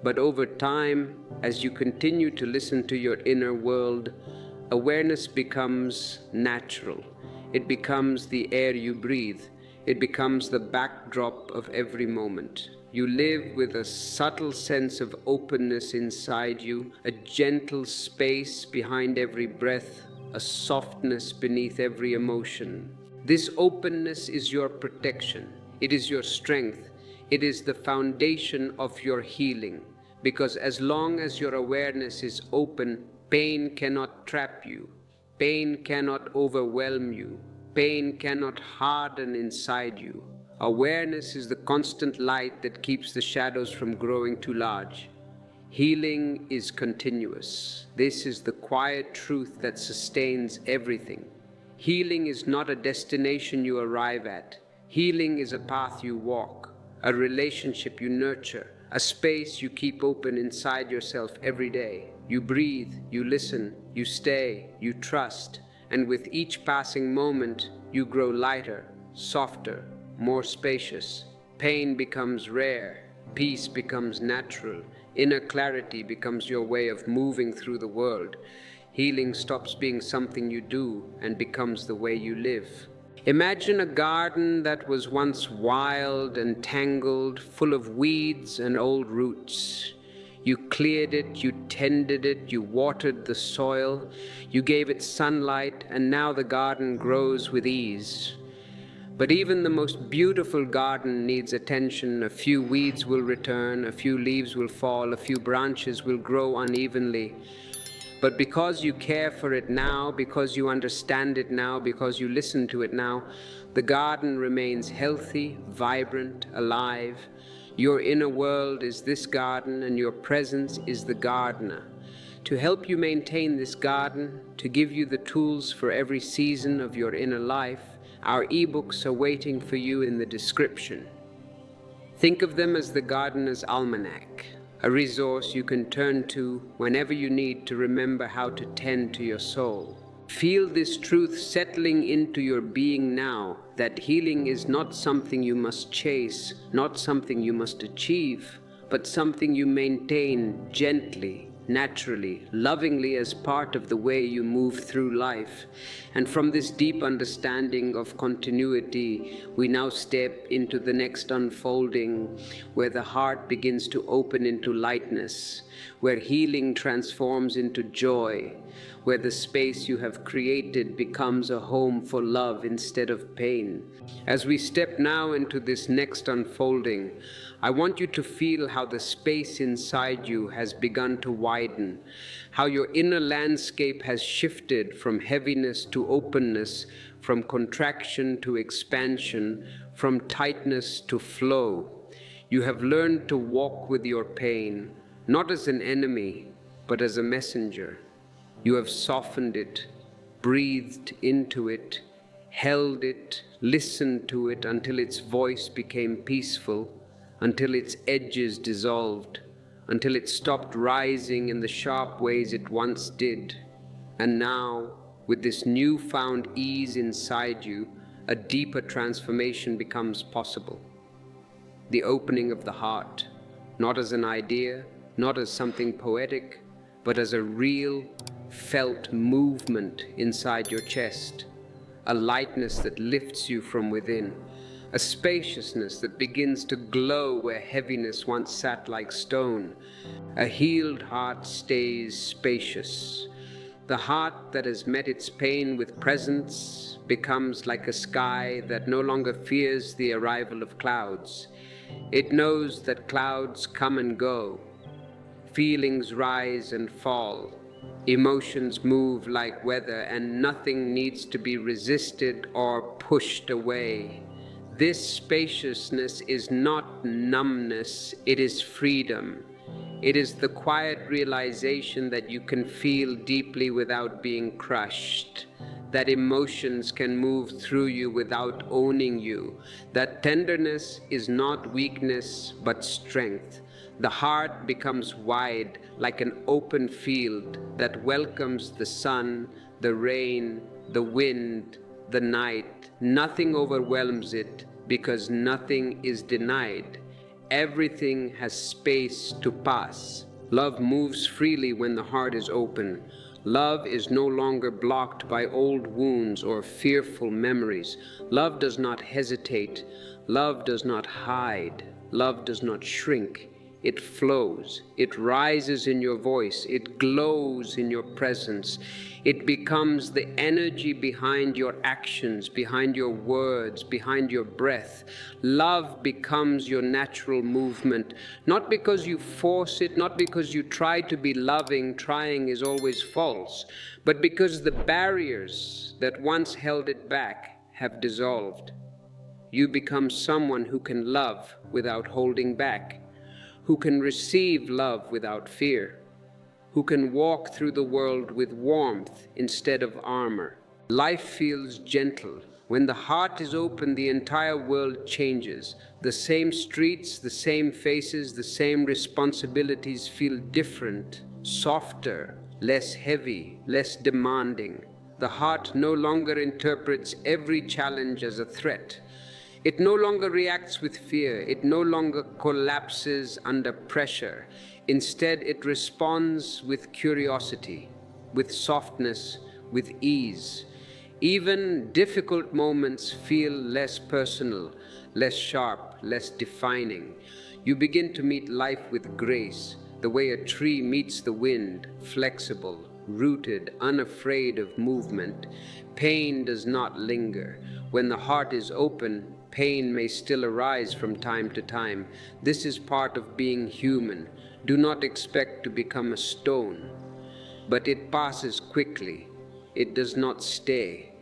But over time, as you continue to listen to your inner world, awareness becomes natural. It becomes the air you breathe. It becomes the backdrop of every moment. You live with a subtle sense of openness inside you, a gentle space behind every breath, a softness beneath every emotion. This openness is your protection. It is your strength. It is the foundation of your healing. Because as long as your awareness is open, pain cannot trap you. Pain cannot overwhelm you. Pain cannot harden inside you. Awareness is the constant light that keeps the shadows from growing too large. Healing is continuous. This is the quiet truth that sustains everything. Healing is not a destination you arrive at. Healing is a path you walk, a relationship you nurture, a space you keep open inside yourself every day. You breathe, you listen, you stay, you trust, and with each passing moment, you grow lighter, softer, more spacious. Pain becomes rare, peace becomes natural, inner clarity becomes your way of moving through the world. Healing stops being something you do and becomes the way you live. Imagine a garden that was once wild and tangled, full of weeds and old roots. You cleared it, you tended it, you watered the soil, you gave it sunlight, and now the garden grows with ease. But even the most beautiful garden needs attention. A few weeds will return, a few leaves will fall, a few branches will grow unevenly. But because you care for it now, because you understand it now, because you listen to it now, the garden remains healthy, vibrant, alive. Your inner world is this garden, and your presence is the gardener. To help you maintain this garden, to give you the tools for every season of your inner life, our ebooks are waiting for you in the description. Think of them as the gardener's almanac, a resource you can turn to whenever you need to remember how to tend to your soul. Feel this truth settling into your being now, that healing is not something you must chase, not something you must achieve, but something you maintain gently, naturally, lovingly as part of the way you move through life. And from this deep understanding of continuity, we now step into the next unfolding, where the heart begins to open into lightness, where healing transforms into joy, where the space you have created becomes a home for love instead of pain. As we step now into this next unfolding, I want you to feel how the space inside you has begun to widen, how your inner landscape has shifted from heaviness to openness, from contraction to expansion, from tightness to flow. You have learned to walk with your pain, not as an enemy, but as a messenger. You have softened it, breathed into it, held it, listened to it until its voice became peaceful, until its edges dissolved, until it stopped rising in the sharp ways it once did. And now, with this newfound ease inside you, a deeper transformation becomes possible. The opening of the heart, not as an idea, not as something poetic, but as a real, felt movement inside your chest, a lightness that lifts you from within, a spaciousness that begins to glow where heaviness once sat like stone. A healed heart stays spacious. The heart that has met its pain with presence becomes like a sky that no longer fears the arrival of clouds. It knows that clouds come and go, feelings rise and fall, emotions move like weather, and nothing needs to be resisted or pushed away. This spaciousness is not numbness, it is freedom. It is the quiet realization that you can feel deeply without being crushed, that emotions can move through you without owning you, that tenderness is not weakness but strength. The heart becomes wide like an open field that welcomes the sun, the rain, the wind, the night. Nothing overwhelms it because nothing is denied. Everything has space to pass. Love moves freely when the heart is open. Love is no longer blocked by old wounds or fearful memories. Love does not hesitate. Love does not hide. Love does not shrink. It flows. It rises in your voice. It glows in your presence. It becomes the energy behind your actions, behind your words, behind your breath. Love becomes your natural movement, not because you force it, not because you try to be loving. Trying is always false, but because the barriers that once held it back have dissolved. You become someone who can love without holding back, who can receive love without fear, who can walk through the world with warmth instead of armor. Life feels gentle. When the heart is open, the entire world changes. The same streets, the same faces, the same responsibilities feel different, softer, less heavy, less demanding. The heart no longer interprets every challenge as a threat. It no longer reacts with fear. It no longer collapses under pressure. Instead, it responds with curiosity, with softness, with ease. Even difficult moments feel less personal, less sharp, less defining. You begin to meet life with grace, the way a tree meets the wind, flexible, rooted, unafraid of movement. Pain does not linger. When the heart is open, pain may still arise from time to time. This is part of being human. Do not expect to become a stone. But it passes quickly. It does not stay.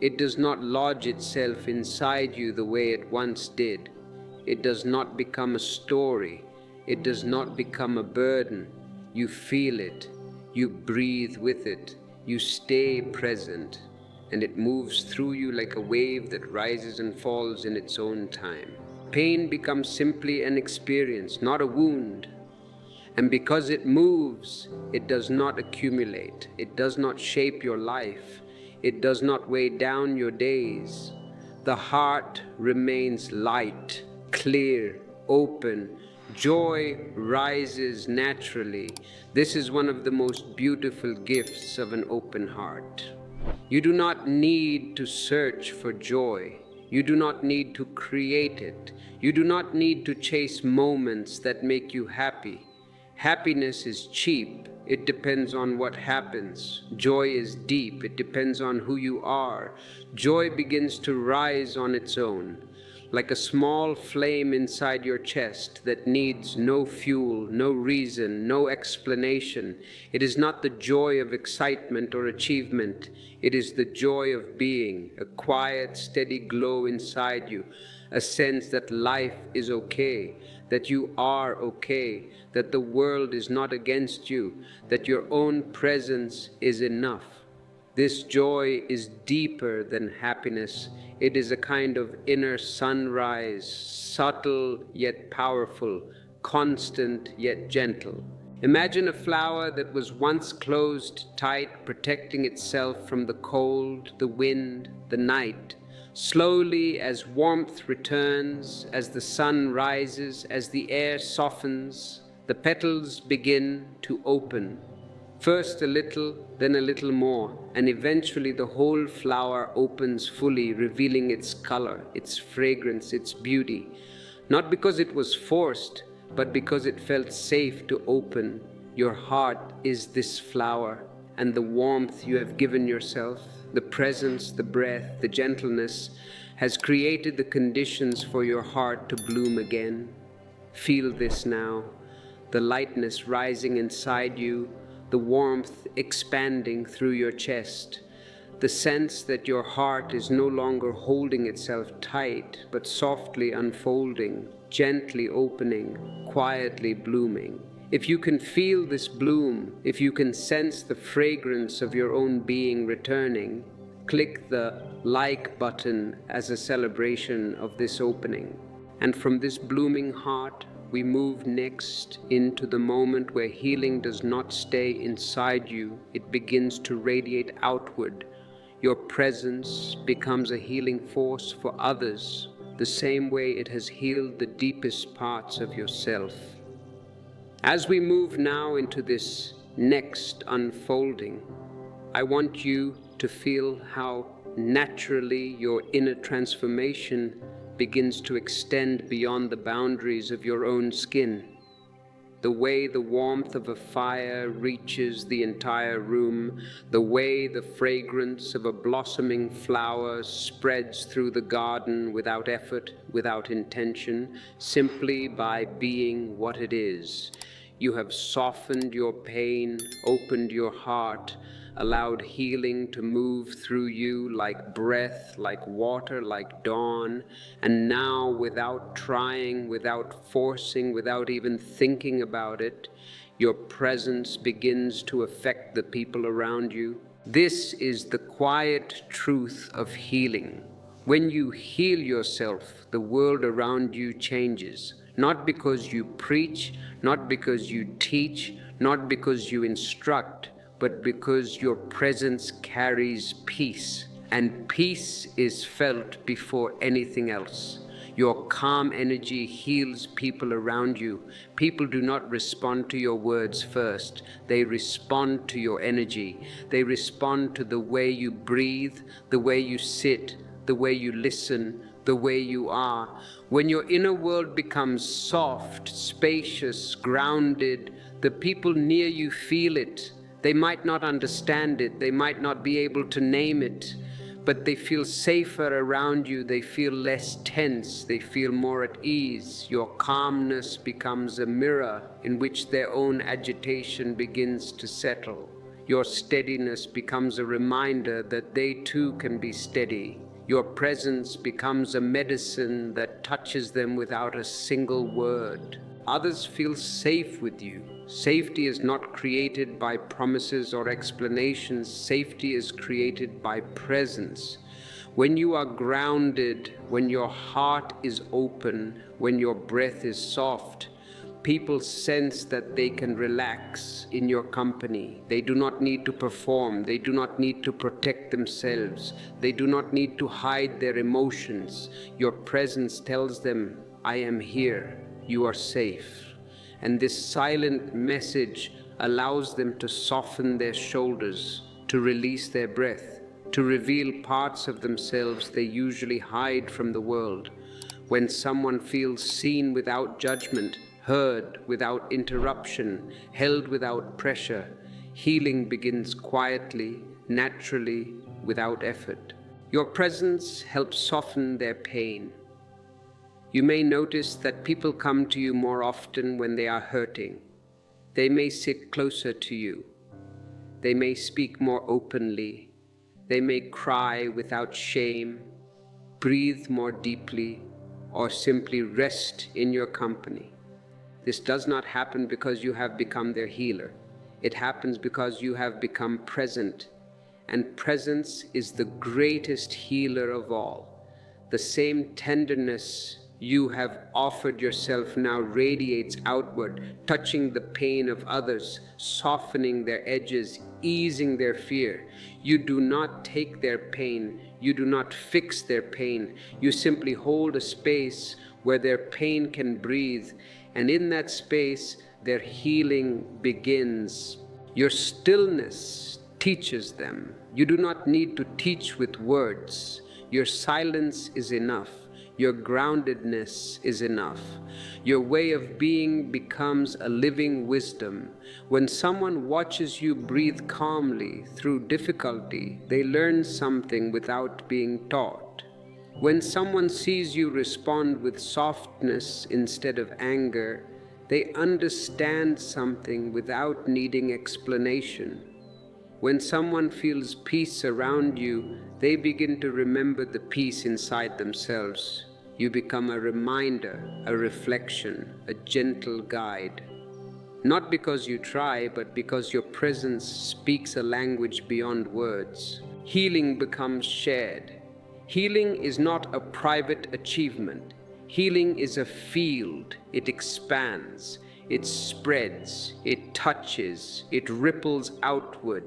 It does not lodge itself inside you the way it once did. It does not become a story. It does not become a burden. You feel it. You breathe with it. You stay present. And it moves through you like a wave that rises and falls in its own time. Pain becomes simply an experience, not a wound. And because it moves, it does not accumulate. It does not shape your life. It does not weigh down your days. The heart remains light, clear, open. Joy rises naturally. This is one of the most beautiful gifts of an open heart. You do not need to search for joy. You do not need to create it. You do not need to chase moments that make you happy. Happiness is cheap. It depends on what happens. Joy is deep. It depends on who you are. Joy begins to rise on its own, like a small flame inside your chest that needs no fuel, no reason, no explanation. It is not the joy of excitement or achievement. It is the joy of being, a quiet, steady glow inside you, a sense that life is okay, that you are okay, that the world is not against you, that your own presence is enough. This joy is deeper than happiness. It is a kind of inner sunrise, subtle yet powerful, constant yet gentle. Imagine a flower that was once closed tight, protecting itself from the cold, the wind, the night. Slowly, as warmth returns, as the sun rises, as the air softens, the petals begin to open. First a little, then a little more, and eventually the whole flower opens fully, revealing its color, its fragrance, its beauty. Not because it was forced, but because it felt safe to open. Your heart is this flower, and the warmth you have given yourself, the presence, the breath, the gentleness, has created the conditions for your heart to bloom again. Feel this now, the lightness rising inside you, the warmth expanding through your chest, the sense that your heart is no longer holding itself tight, but softly unfolding, gently opening, quietly blooming. If you can feel this bloom, if you can sense the fragrance of your own being returning, click the like button as a celebration of this opening. And from this blooming heart, we move next into the moment where healing does not stay inside you, it begins to radiate outward. Your presence becomes a healing force for others, the same way it has healed the deepest parts of yourself. As we move now into this next unfolding. I want you to feel how naturally your inner transformation begins to extend beyond the boundaries of your own skin. The way the warmth of a fire reaches the entire room, the way the fragrance of a blossoming flower spreads through the garden without effort, without intention, simply by being what it is. You have softened your pain, opened your heart, allowed healing to move through you like breath, like water, like dawn, and now, without trying, without forcing, without even thinking about it, your presence begins to affect the people around you. This is the quiet truth of healing. When you heal yourself, the world around you changes, not because you preach, not because you teach, not because you instruct, but because your presence carries peace, and peace is felt before anything else. Your calm energy heals people around you. People do not respond to your words first. They respond to your energy. They respond to the way you breathe, the way you sit, the way you listen, the way you are. When your inner world becomes soft, spacious, grounded, the people near you feel it. They might not understand it, they might not be able to name it, but they feel safer around you, they feel less tense, they feel more at ease. Your calmness becomes a mirror in which their own agitation begins to settle. Your steadiness becomes a reminder that they too can be steady. Your presence becomes a medicine that touches them without a single word. Others feel safe with you. Safety is not created by promises or explanations. Safety is created by presence. When you are grounded, when your heart is open, when your breath is soft, people sense that they can relax in your company. They do not need to perform. They do not need to protect themselves. They do not need to hide their emotions. Your presence tells them, I am here. You are safe. And this silent message allows them to soften their shoulders, to release their breath, to reveal parts of themselves they usually hide from the world. When someone feels seen without judgment, heard without interruption, held without pressure, healing begins quietly, naturally, without effort. Your presence helps soften their pain. You may notice that people come to you more often when they are hurting. They may sit closer to you. They may speak more openly. They may cry without shame, breathe more deeply, or simply rest in your company. This does not happen because you have become their healer. It happens because you have become present, and presence is the greatest healer of all. The same tenderness you have offered yourself now radiates outward, touching the pain of others, softening their edges, easing their fear. You do not take their pain. You do not fix their pain. You simply hold a space where their pain can breathe, and in that space, their healing begins. Your stillness teaches them. You do not need to teach with words. Your silence is enough. Your groundedness is enough. Your way of being becomes a living wisdom. When someone watches you breathe calmly through difficulty, they learn something without being taught. When someone sees you respond with softness instead of anger, they understand something without needing explanation. When someone feels peace around you, they begin to remember the peace inside themselves. You become a reminder, a reflection, a gentle guide. Not because you try, but because your presence speaks a language beyond words. Healing becomes shared. Healing is not a private achievement. Healing is a field. It expands, it spreads, it touches, it ripples outward.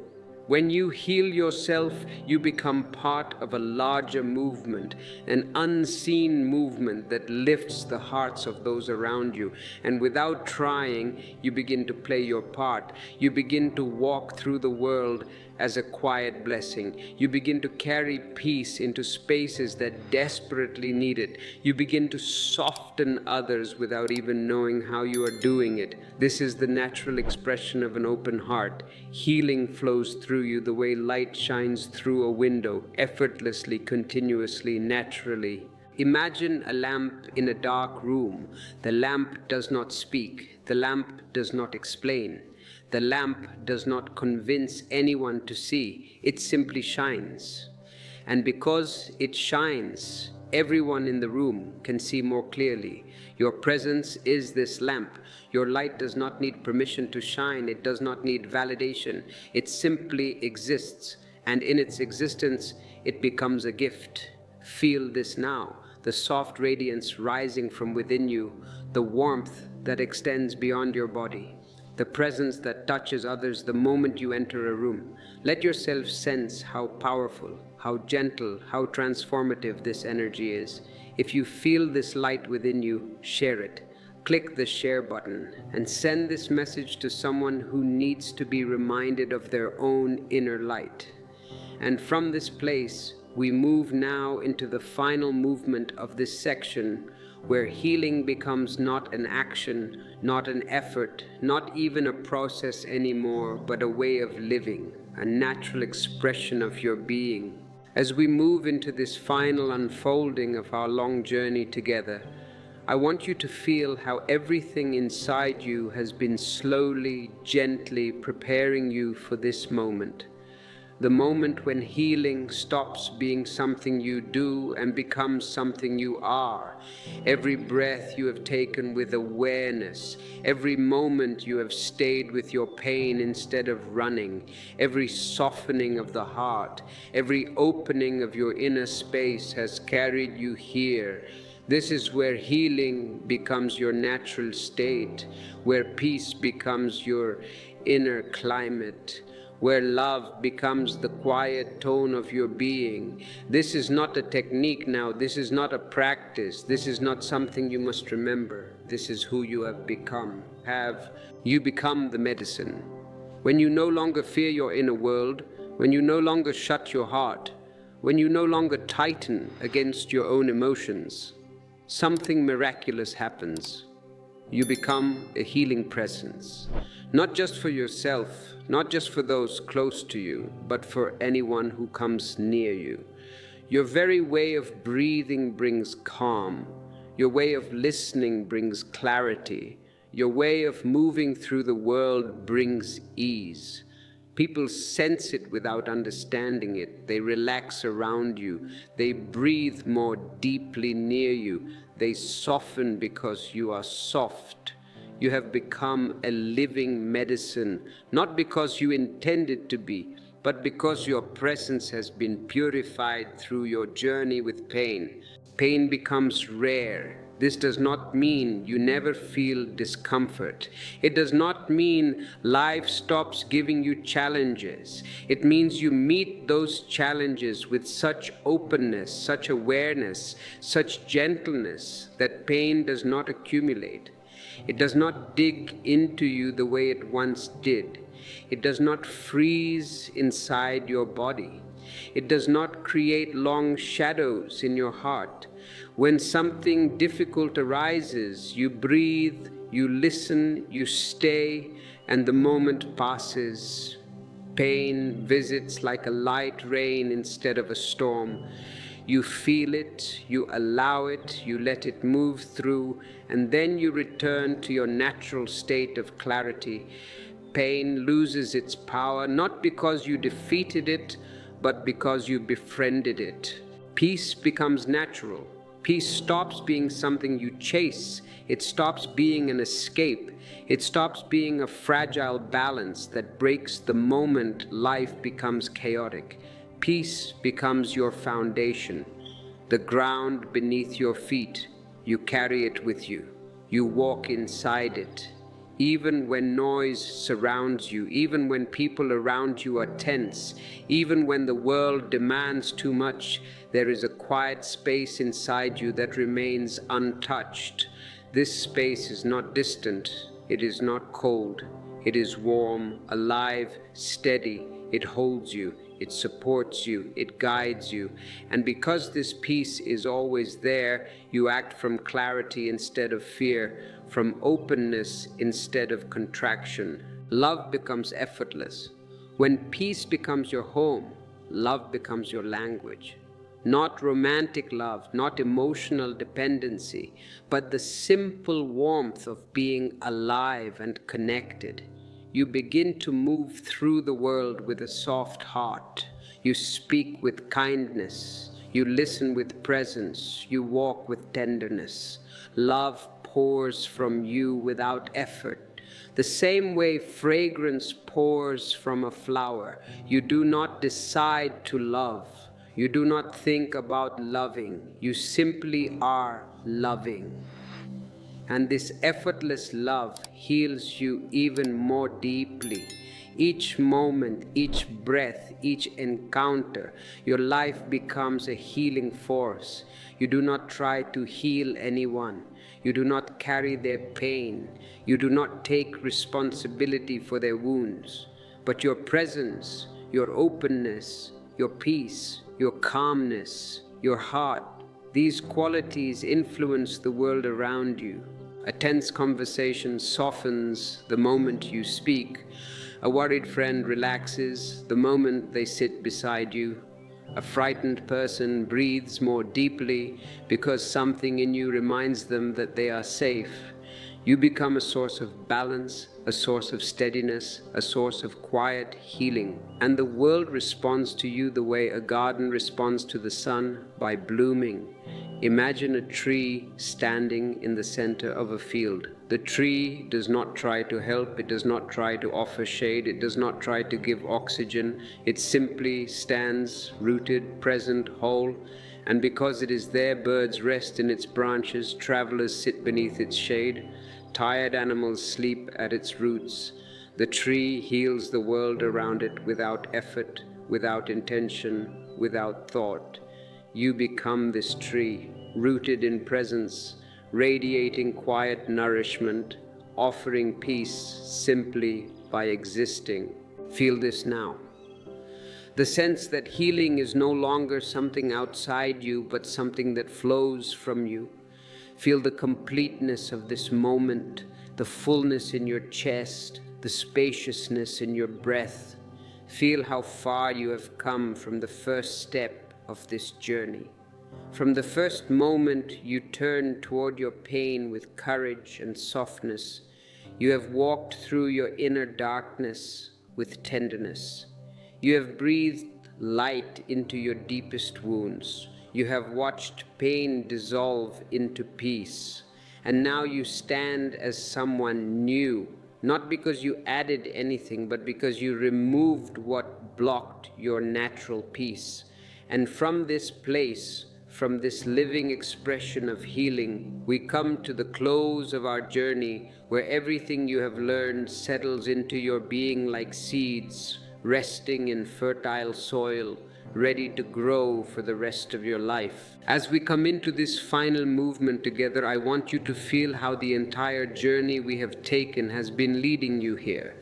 When you heal yourself, you become part of a larger movement, an unseen movement that lifts the hearts of those around you. And without trying, you begin to play your part. You begin to walk through the world as a quiet blessing. You begin to carry peace into spaces that desperately need it. You begin to soften others without even knowing how you are doing it. This is the natural expression of an open heart. Healing flows through you the way light shines through a window, effortlessly, continuously, naturally. Imagine a lamp in a dark room. The lamp does not speak. The lamp does not explain. The lamp does not convince anyone to see. It simply shines. And because it shines, everyone in the room can see more clearly. Your presence is this lamp. Your light does not need permission to shine. It does not need validation. It simply exists. And in its existence, it becomes a gift. Feel this now. The soft radiance rising from within you, the warmth that extends beyond your body, the presence that touches others the moment you enter a room. Let yourself sense how powerful, how gentle, how transformative this energy is. If you feel this light within you, share it. Click the share button and send this message to someone who needs to be reminded of their own inner light. And from this place, we move now into the final movement of this section, where healing becomes not an action, not an effort, not even a process anymore, but a way of living, a natural expression of your being. As we move into this final unfolding of our long journey together, I want you to feel how everything inside you has been slowly, gently preparing you for this moment. The moment when healing stops being something you do and becomes something you are. Every breath you have taken with awareness, every moment you have stayed with your pain instead of running, every softening of the heart, every opening of your inner space has carried you here. This is where healing becomes your natural state, where peace becomes your inner climate, where love becomes the quiet tone of your being. This is not a technique now. This is not a practice. This is not something you must remember. This is who you have become. You become the medicine. When you no longer fear your inner world, when you no longer shut your heart, when you no longer tighten against your own emotions, something miraculous happens. You become a healing presence, not just for yourself, not just for those close to you, but for anyone who comes near you. Your very way of breathing brings calm. Your way of listening brings clarity. Your way of moving through the world brings ease. People sense it without understanding it. They relax around you. They breathe more deeply near you. They soften because you are soft. You have become a living medicine, not because you intended to be, but because your presence has been purified through your journey with pain. Pain becomes rare. This does not mean you never feel discomfort. It does not mean life stops giving you challenges. It means you meet those challenges with such openness, such awareness, such gentleness that pain does not accumulate. It does not dig into you the way it once did. It does not freeze inside your body. It does not create long shadows in your heart. When something difficult arises, you breathe, you listen, you stay, and the moment passes. Pain visits like a light rain instead of a storm. You feel it, you allow it, you let it move through, and then you return to your natural state of clarity. Pain loses its power, not because you defeated it, but because you befriended it. Peace becomes natural. Peace stops being something you chase. It stops being an escape. It stops being a fragile balance that breaks the moment life becomes chaotic. Peace becomes your foundation, the ground beneath your feet. You carry it with you. You walk inside it. even when noise surrounds you, even when people around you are tense, even when the world demands too much, there is a quiet space inside you that remains untouched. This space is not distant, it is not cold, it is warm, alive, steady. It holds you, it supports you, it guides you. And because this peace is always there, you act from clarity instead of fear, from openness instead of contraction. Love becomes effortless. When peace becomes your home, love becomes your language. Not romantic love, not emotional dependency, but the simple warmth of being alive and connected. You begin to move through the world with a soft heart. You speak with kindness. You listen with presence. You walk with tenderness. Love pours from you without effort. The same way fragrance pours from a flower. You do not decide to love. You do not think about loving. You simply are loving. And this effortless love heals you even more deeply. Each moment, each breath, each encounter, your life becomes a healing force. You do not try to heal anyone. You do not carry their pain. You do not take responsibility for their wounds. But your presence, your openness, your peace, your calmness, your heart, these qualities influence the world around you. A tense conversation softens the moment you speak. A worried friend relaxes the moment they sit beside you. A frightened person breathes more deeply because something in you reminds them that they are safe. You become a source of balance, a source of steadiness, a source of quiet healing. And the world responds to you the way a garden responds to the sun, by blooming. Imagine a tree standing in the center of a field. The tree does not try to help, it does not try to offer shade, it does not try to give oxygen. It simply stands rooted, present, whole. And because it is there, birds rest in its branches, travelers sit beneath its shade, tired animals sleep at its roots. The tree heals the world around it without effort, without intention, without thought. You become this tree, rooted in presence, radiating quiet nourishment, offering peace simply by existing. Feel this now. The sense that healing is no longer something outside you, but something that flows from you. Feel the completeness of this moment, the fullness in your chest, the spaciousness in your breath. Feel how far you have come from the first step of this journey. From the first moment you turned toward your pain with courage and softness, you have walked through your inner darkness with tenderness. You have breathed light into your deepest wounds. You have watched pain dissolve into peace. And now you stand as someone new, not because you added anything, but because you removed what blocked your natural peace. And from this place, from this living expression of healing, we come to the close of our journey, where everything you have learned settles into your being like seeds, resting in fertile soil, ready to grow for the rest of your life. As we come into this final movement together, I want you to feel how the entire journey we have taken has been leading you here.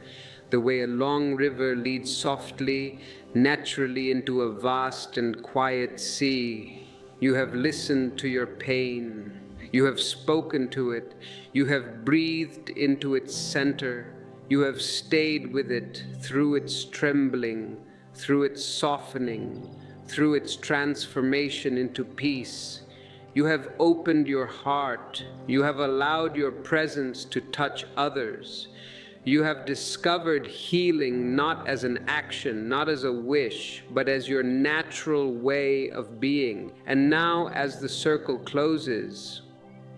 The way a long river leads softly, naturally into a vast and quiet sea. You have listened to your pain. You have spoken to it. You have breathed into its center. You have stayed with it through its trembling, through its softening, through its transformation into peace. You have opened your heart. You have allowed your presence to touch others. You have discovered healing not as an action, not as a wish, but as your natural way of being. And now, as the circle closes,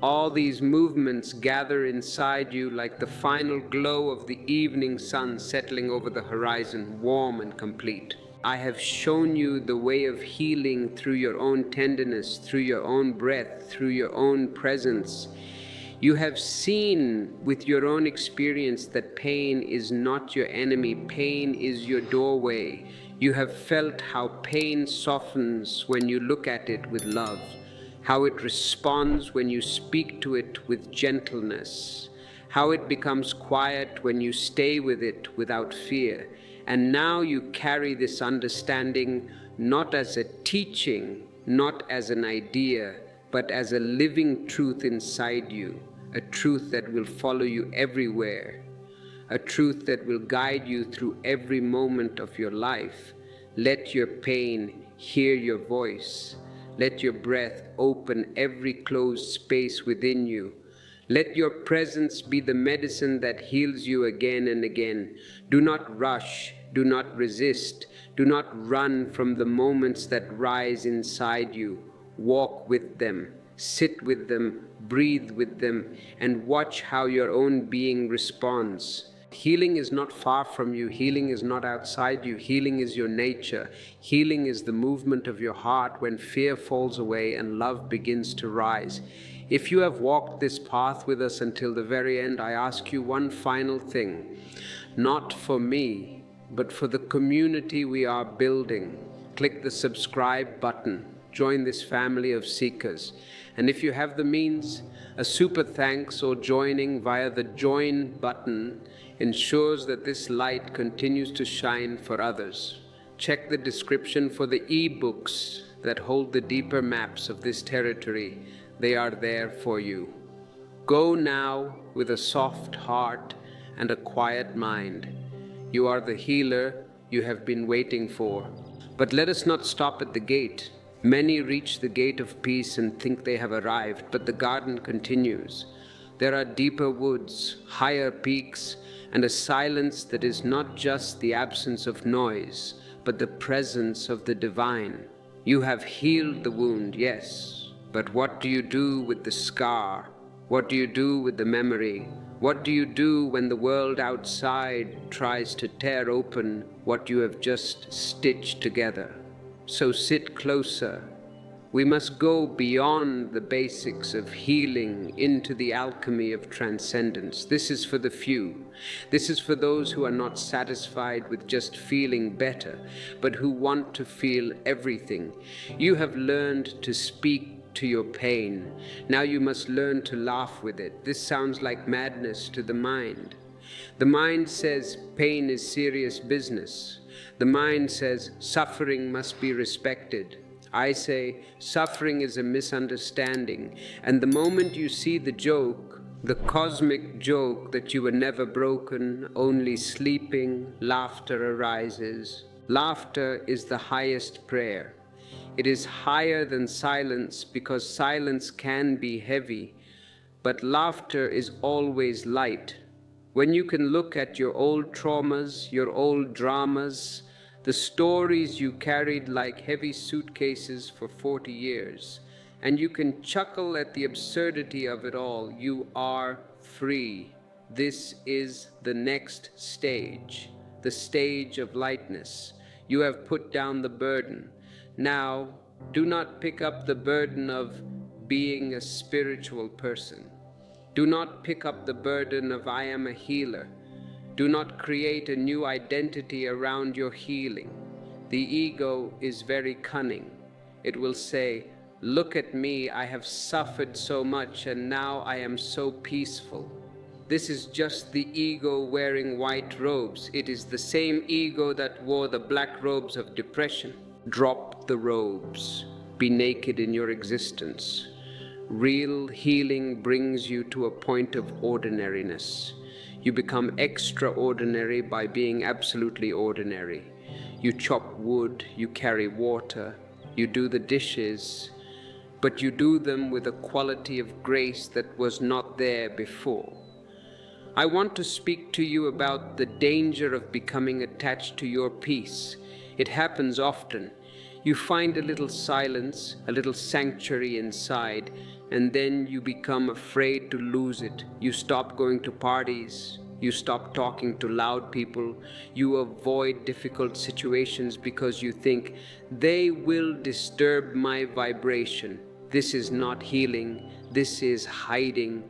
all these movements gather inside you like the final glow of the evening sun settling over the horizon, warm and complete. I have shown you the way of healing through your own tenderness, through your own breath, through your own presence. You have seen with your own experience that pain is not your enemy, pain is your doorway. You have felt how pain softens when you look at it with love, how it responds when you speak to it with gentleness, how it becomes quiet when you stay with it without fear. And now you carry this understanding not as a teaching, not as an idea, but as a living truth inside you, a truth that will follow you everywhere, a truth that will guide you through every moment of your life. Let your pain hear your voice. Let your breath open every closed space within you. Let your presence be the medicine that heals you again and again. Do not rush, do not resist, do not run from the moments that rise inside you. Walk with them, sit with them, breathe with them, and watch how your own being responds. Healing is not far from you. Healing is not outside you. Healing is your nature. Healing is the movement of your heart when fear falls away and love begins to rise. If you have walked this path with us until the very end, I ask you one final thing. Not for me, but for the community we are building. Click the subscribe button. Join this family of seekers. And if you have the means, a super thanks or joining via the join button ensures that this light continues to shine for others. Check the description for the e-books that hold the deeper maps of this territory. They are there for you. Go now with a soft heart and a quiet mind. You are the healer you have been waiting for. But let us not stop at the gate. Many reach the gate of peace and think they have arrived, but the garden continues. There are deeper woods, higher peaks, and a silence that is not just the absence of noise, but the presence of the divine. You have healed the wound, yes, but what do you do with the scar? What do you do with the memory? What do you do when the world outside tries to tear open what you have just stitched together? So sit closer. We must go beyond the basics of healing into the alchemy of transcendence. This is for the few. This is for those who are not satisfied with just feeling better, but who want to feel everything. You have learned to speak to your pain. Now you must learn to laugh with it. This sounds like madness to the mind. The mind says pain is serious business. The mind says suffering must be respected. I say suffering is a misunderstanding, and the moment you see the joke, the cosmic joke that you were never broken, only sleeping, laughter arises. Laughter is the highest prayer. It is higher than silence because silence can be heavy, but laughter is always light. When you can look at your old traumas, your old dramas, the stories you carried like heavy suitcases for 40 years, and you can chuckle at the absurdity of it all, you are free. This is the next stage, the stage of lightness. You have put down the burden. Now, do not pick up the burden of being a spiritual person. Do not pick up the burden of I am a healer. Do not create a new identity around your healing. The ego is very cunning. It will say, look at me, I have suffered so much and now I am so peaceful. This is just the ego wearing white robes. It is the same ego that wore the black robes of depression. Drop the robes. Be naked in your existence. Real healing brings you to a point of ordinariness. You become extraordinary by being absolutely ordinary. You chop wood, you carry water, you do the dishes, but you do them with a quality of grace that was not there before. I want to speak to you about the danger of becoming attached to your peace. It happens often. You find a little silence, a little sanctuary inside, and then you become afraid to lose it. You stop going to parties. You stop talking to loud people. You avoid difficult situations because you think, they will disturb my vibration. This is not healing. This is hiding.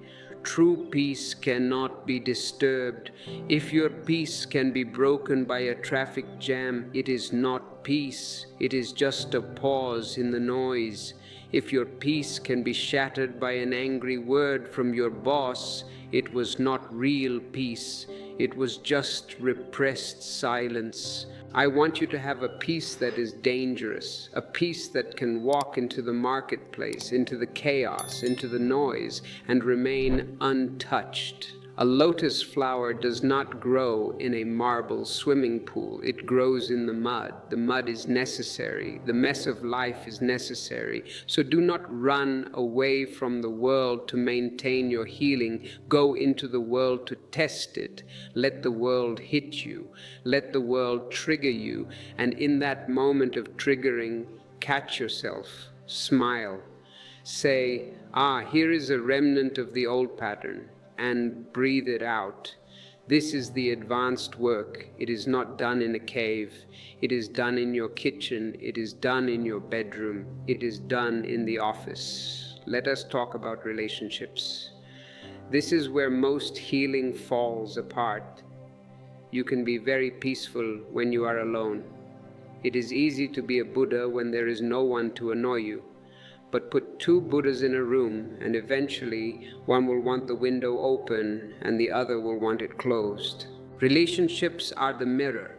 True peace cannot be disturbed. If your peace can be broken by a traffic jam, it is not peace. It is just a pause in the noise. If your peace can be shattered by an angry word from your boss, it was not real peace. It was just repressed silence. I want you to have a peace that is dangerous, a peace that can walk into the marketplace, into the chaos, into the noise, and remain untouched. A lotus flower does not grow in a marble swimming pool. It grows in the mud. The mud is necessary. The mess of life is necessary. So do not run away from the world to maintain your healing. Go into the world to test it. Let the world hit you. Let the world trigger you. And in that moment of triggering, catch yourself. Smile. Say, here is a remnant of the old pattern. And breathe it out. This is the advanced work. It is not done in a cave. It is done in your kitchen. It is done in your bedroom. It is done in the office. Let us talk about relationships. This is where most healing falls apart. You can be very peaceful when you are alone. It is easy to be a Buddha when there is no one to annoy you. But put two Buddhas in a room, and eventually one will want the window open and the other will want it closed. Relationships are the mirror.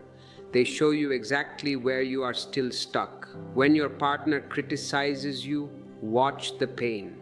They show you exactly where you are still stuck. When your partner criticizes you, watch the pain.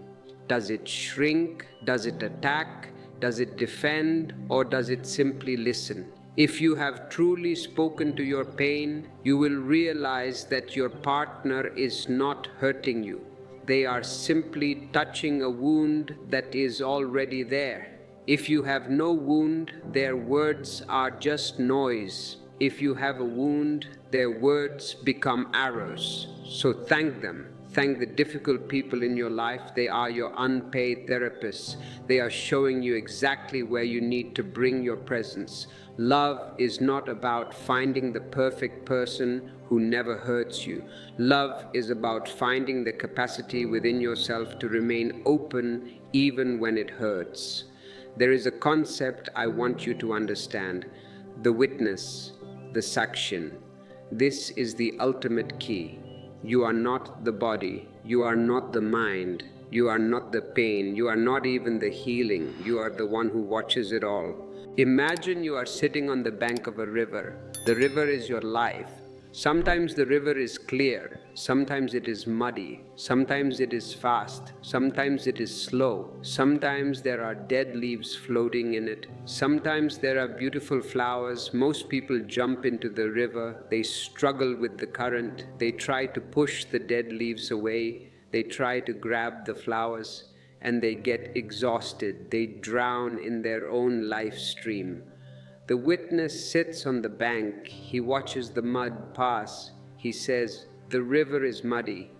Does it shrink? Does it attack? Does it defend? Or does it simply listen? If you have truly spoken to your pain, you will realize that your partner is not hurting you. They are simply touching a wound that is already there. If you have no wound, their words are just noise. If you have a wound, their words become arrows. So thank them. Thank the difficult people in your life. They are your unpaid therapists. They are showing you exactly where you need to bring your presence. Love is not about finding the perfect person who never hurts you. Love is about finding the capacity within yourself to remain open even when it hurts. There is a concept I want you to understand: the witness, the sakshin. This is the ultimate key. You are not the body. You are not the mind. You are not the pain. You are not even the healing. You are the one who watches it all. Imagine you are sitting on the bank of a river. The river is your life. Sometimes the river is clear, sometimes it is muddy, sometimes it is fast, sometimes it is slow, sometimes there are dead leaves floating in it, sometimes there are beautiful flowers. Most people jump into the river, they struggle with the current, they try to push the dead leaves away, they try to grab the flowers, and they get exhausted, they drown in their own life stream. The witness sits on the bank. He watches the mud pass. He says, "The river is muddy."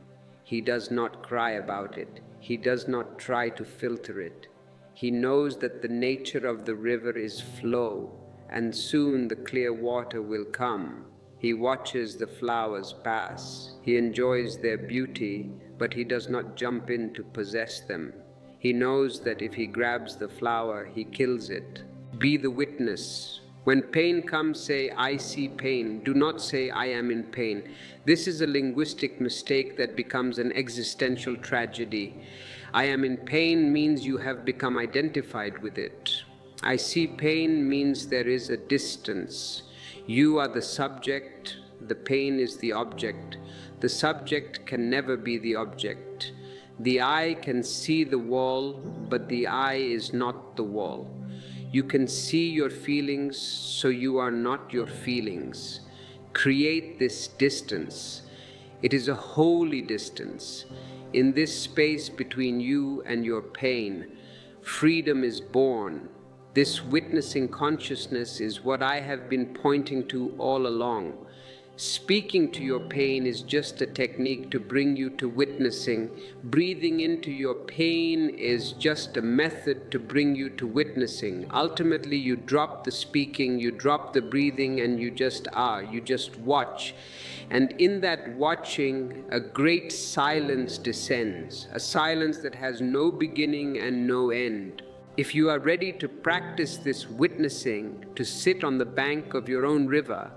He does not cry about it. He does not try to filter it. He knows that the nature of the river is flow, and soon the clear water will come. He watches the flowers pass. He enjoys their beauty, but he does not jump in to possess them. He knows that if he grabs the flower, he kills it. Be the witness. When pain comes, say, "I see pain." Do not say, "I am in pain." This is a linguistic mistake that becomes an existential tragedy. "I am in pain" means you have become identified with it. "I see pain" means there is a distance. You are the subject, the pain is the object. The subject can never be the object. The eye can see the wall, but the eye is not the wall. You can see your feelings, so you are not your feelings. Create this distance. It is a holy distance. In this space between you and your pain, freedom is born. This witnessing consciousness is what I have been pointing to all along. Speaking to your pain is just a technique to bring you to witnessing. Breathing into your pain is just a method to bring you to witnessing. Ultimately, you drop the speaking, you drop the breathing, and you just are. You just watch. And in that watching, a great silence descends, a silence that has no beginning and no end. If you are ready to practice this witnessing, to sit on the bank of your own river,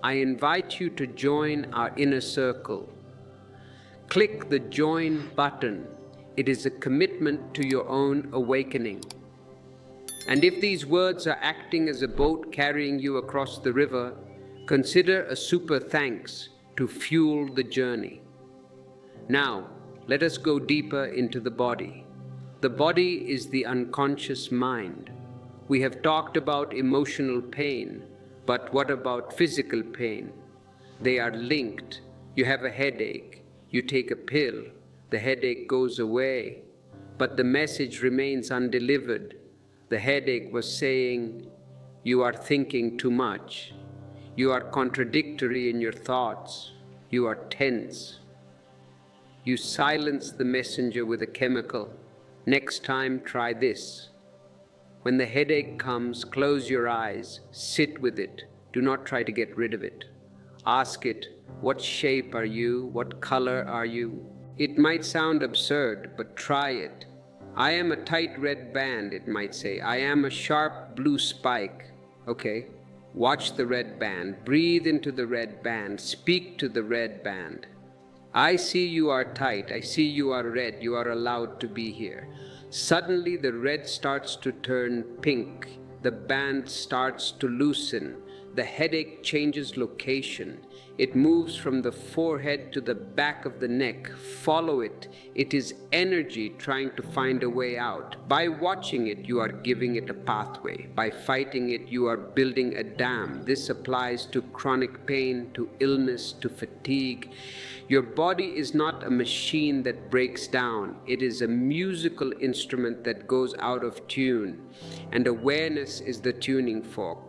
I invite you to join our inner circle. Click the join button. It is a commitment to your own awakening. And if these words are acting as a boat carrying you across the river, consider a super thanks to fuel the journey. Now, let us go deeper into the body. The body is the unconscious mind. We have talked about emotional pain, but what about physical pain? They are linked. You have a headache, you take a pill, the headache goes away, but the message remains undelivered. The headache was saying, you are thinking too much, you are contradictory in your thoughts, you are tense. You silence the messenger with a chemical. Next time, try this. When the headache comes, close your eyes, sit with it. Do not try to get rid of it. Ask it, what shape are you? What color are you? It might sound absurd, but try it. I am a tight red band, it might say. I am a sharp blue spike. Okay, watch the red band. Breathe into the red band. Speak to the red band. I see you are tight, I see you are red, you are allowed to be here. Suddenly the red starts to turn pink, the band starts to loosen, the headache changes location. It moves from the forehead to the back of the neck. Follow it. It is energy trying to find a way out. By watching it, you are giving it a pathway. By fighting it, you are building a dam. This applies to chronic pain, to illness, to fatigue. Your body is not a machine that breaks down. It is a musical instrument that goes out of tune. And awareness is the tuning fork.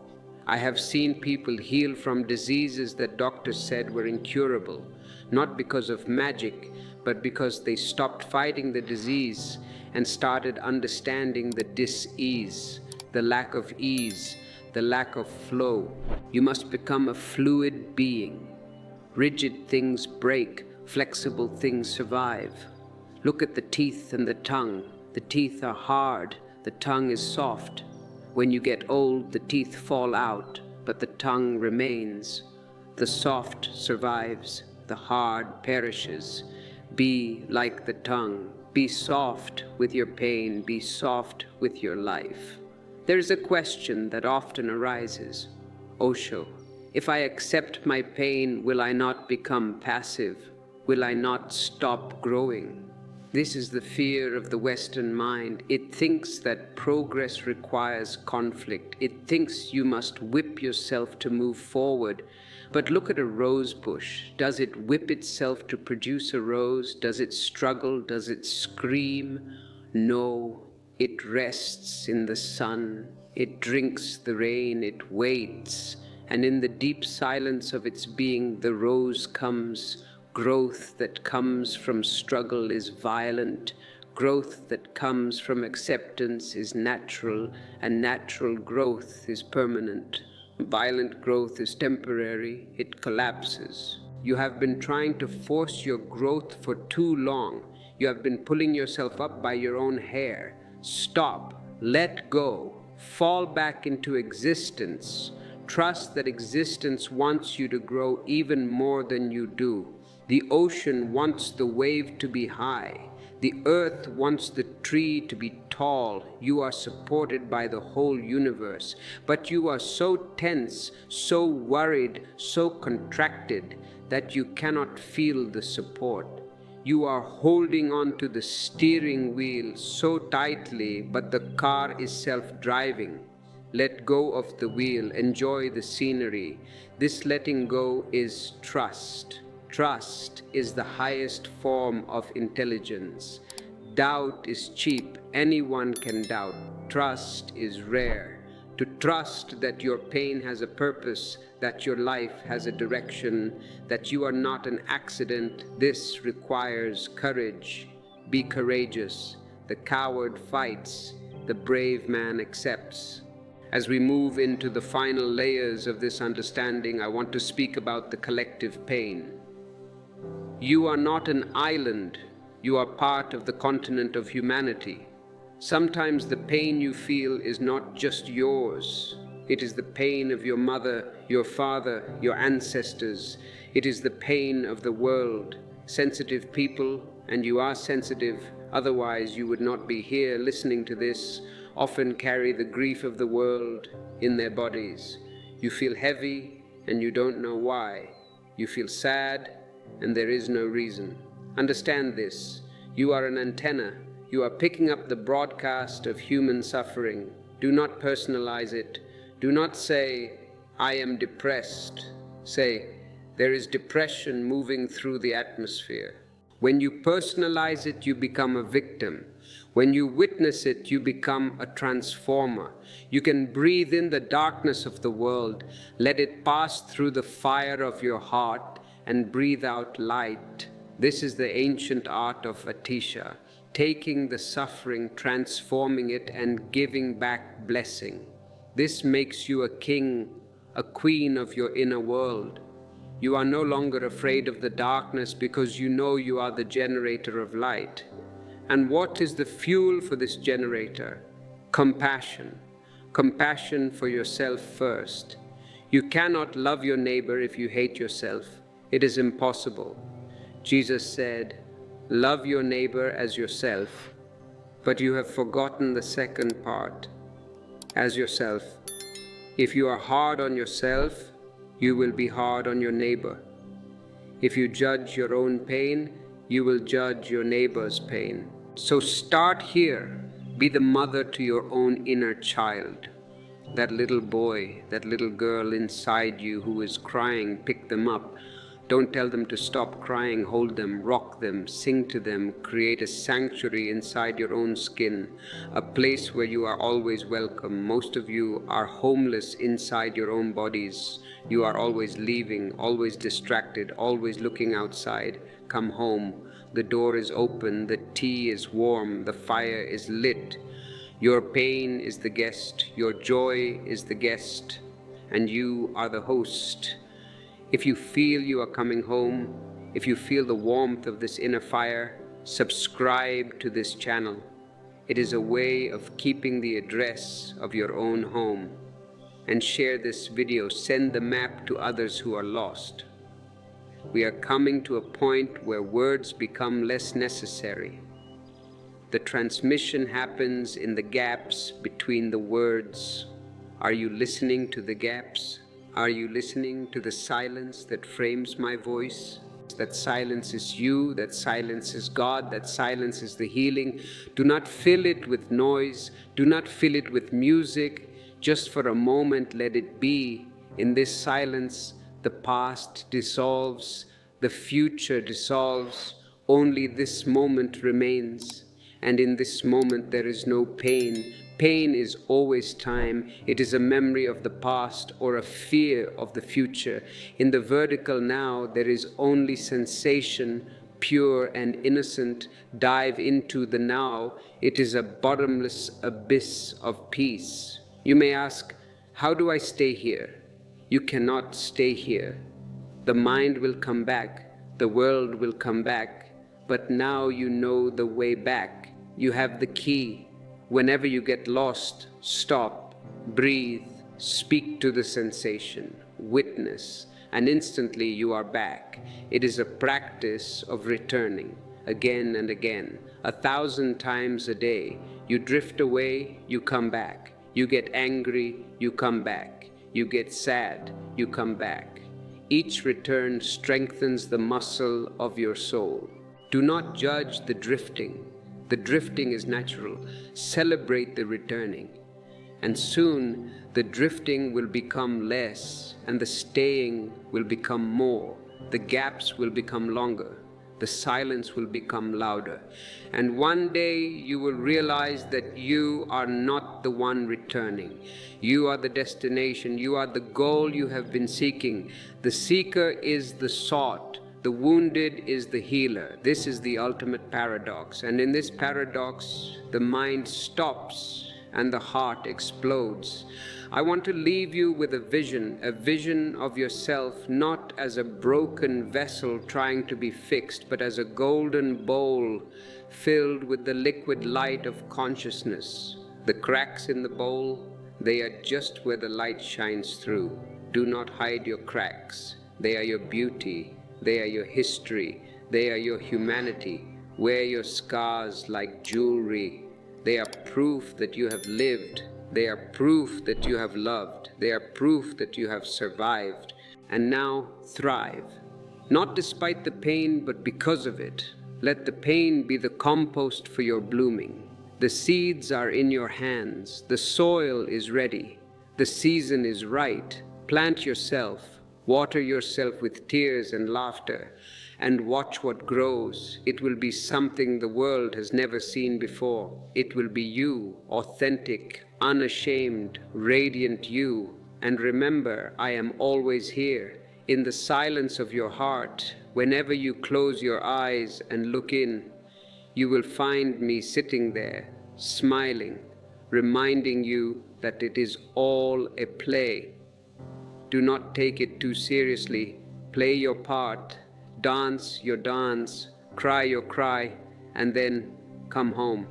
I have seen people heal from diseases that doctors said were incurable, not because of magic, but because they stopped fighting the disease and started understanding the dis-ease, the lack of ease, the lack of flow. You must become a fluid being. Rigid things break, flexible things survive. Look at the teeth and the tongue. The teeth are hard, the tongue is soft. When you get old, the teeth fall out, but the tongue remains. The soft survives, the hard perishes. Be like the tongue. Be soft with your pain. Be soft with your life. There is a question that often arises. Osho, if I accept my pain, will I not become passive? Will I not stop growing? This is the fear of the Western mind. It thinks that progress requires conflict. It thinks you must whip yourself to move forward. But look at a rose bush. Does it whip itself to produce a rose? Does it struggle? Does it scream? No. It rests in the sun. It drinks the rain. It waits. And in the deep silence of its being, the rose comes. Growth that comes from struggle is violent. Growth that comes from acceptance is natural, and natural growth is permanent. Violent growth is temporary, it collapses. You have been trying to force your growth for too long. You have been pulling yourself up by your own hair. Stop, let go, fall back into existence. Trust that existence wants you to grow even more than you do. The ocean wants the wave to be high. The earth wants the tree to be tall. You are supported by the whole universe. But you are so tense, so worried, so contracted that you cannot feel the support. You are holding on to the steering wheel so tightly, but the car is self-driving. Let go of the wheel. Enjoy the scenery. This letting go is trust. Trust is the highest form of intelligence. Doubt is cheap. Anyone can doubt. Trust is rare. To trust that your pain has a purpose, that your life has a direction, that you are not an accident, this requires courage. Be courageous. The coward fights. The brave man accepts. As we move into the final layers of this understanding, I want to speak about the collective pain. You are not an island. You are part of the continent of humanity. Sometimes the pain you feel is not just yours. It is the pain of your mother, your father, your ancestors. It is the pain of the world. Sensitive people, and you are sensitive, otherwise you would not be here listening to this, often carry the grief of the world in their bodies. You feel heavy, and you don't know why. You feel sad, and there is no reason. Understand this. You are an antenna. You are picking up the broadcast of human suffering. Do not personalize it. Do not say, I am depressed. Say, there is depression moving through the atmosphere. When you personalize it, you become a victim. When you witness it, you become a transformer. You can breathe in the darkness of the world, let it pass through the fire of your heart, and breathe out light. This is the ancient art of Atisha, taking the suffering, transforming it, and giving back blessing. This makes you a king, a queen of your inner world. You are no longer afraid of the darkness because you know you are the generator of light. And what is the fuel for this generator? Compassion. Compassion for yourself first. You cannot love your neighbor if you hate yourself. It is impossible. Jesus said, love your neighbor as yourself, but you have forgotten the second part, as yourself. If you are hard on yourself, you will be hard on your neighbor. If you judge your own pain, you will judge your neighbor's pain. So start here. Be the mother to your own inner child. That little boy, that little girl inside you who is crying, pick them up. Don't tell them to stop crying, hold them, rock them, sing to them, create a sanctuary inside your own skin, a place where you are always welcome. Most of you are homeless inside your own bodies. You are always leaving, always distracted, always looking outside. Come home. The door is open, the tea is warm, the fire is lit. Your pain is the guest, your joy is the guest, and you are the host. If you feel you are coming home, if you feel the warmth of this inner fire, subscribe to this channel. It is a way of keeping the address of your own home. And share this video, send the map to others who are lost. We are coming to a point where words become less necessary. The transmission happens in the gaps between the words. Are you listening to the gaps? Are you listening to the silence that frames my voice? That silence is you, that silence is God, that silence is the healing. Do not fill it with noise, do not fill it with music. Just for a moment let it be. In this silence, the past dissolves, the future dissolves, only this moment remains. And in this moment there is no pain. Pain is always time. It is a memory of the past or a fear of the future. In the vertical now, there is only sensation, pure and innocent. Dive into the now. It is a bottomless abyss of peace. You may ask, how do I stay here? You cannot stay here. The mind will come back. The world will come back. But now you know the way back. You have the key. Whenever you get lost, stop, breathe, speak to the sensation, witness, and instantly you are back. It is a practice of returning again and again, 1,000 times a day. You drift away, you come back. You get angry, you come back. You get sad, you come back. Each return strengthens the muscle of your soul. Do not judge the drifting. The drifting is natural. Celebrate the returning. And soon the drifting will become less and the staying will become more. The gaps will become longer. The silence will become louder. And one day you will realize that you are not the one returning. You are the destination. You are the goal you have been seeking. The seeker is the sought. The wounded is the healer. This is the ultimate paradox. And in this paradox, the mind stops and the heart explodes. I want to leave you with a vision of yourself not as a broken vessel trying to be fixed, but as a golden bowl filled with the liquid light of consciousness. The cracks in the bowl, they are just where the light shines through. Do not hide your cracks. They are your beauty. They are your history. They are your humanity. Wear your scars like jewelry. They are proof that you have lived. They are proof that you have loved. They are proof that you have survived. And now thrive. Not despite the pain, but because of it. Let the pain be the compost for your blooming. The seeds are in your hands. The soil is ready. The season is right. Plant yourself. Water yourself with tears and laughter, and watch what grows. It will be something the world has never seen before. It will be you, authentic, unashamed, radiant you. And remember, I am always here, in the silence of your heart. Whenever you close your eyes and look in, you will find me sitting there, smiling, reminding you that it is all a play. Do not take it too seriously. Play your part, dance your dance, cry your cry, and then come home.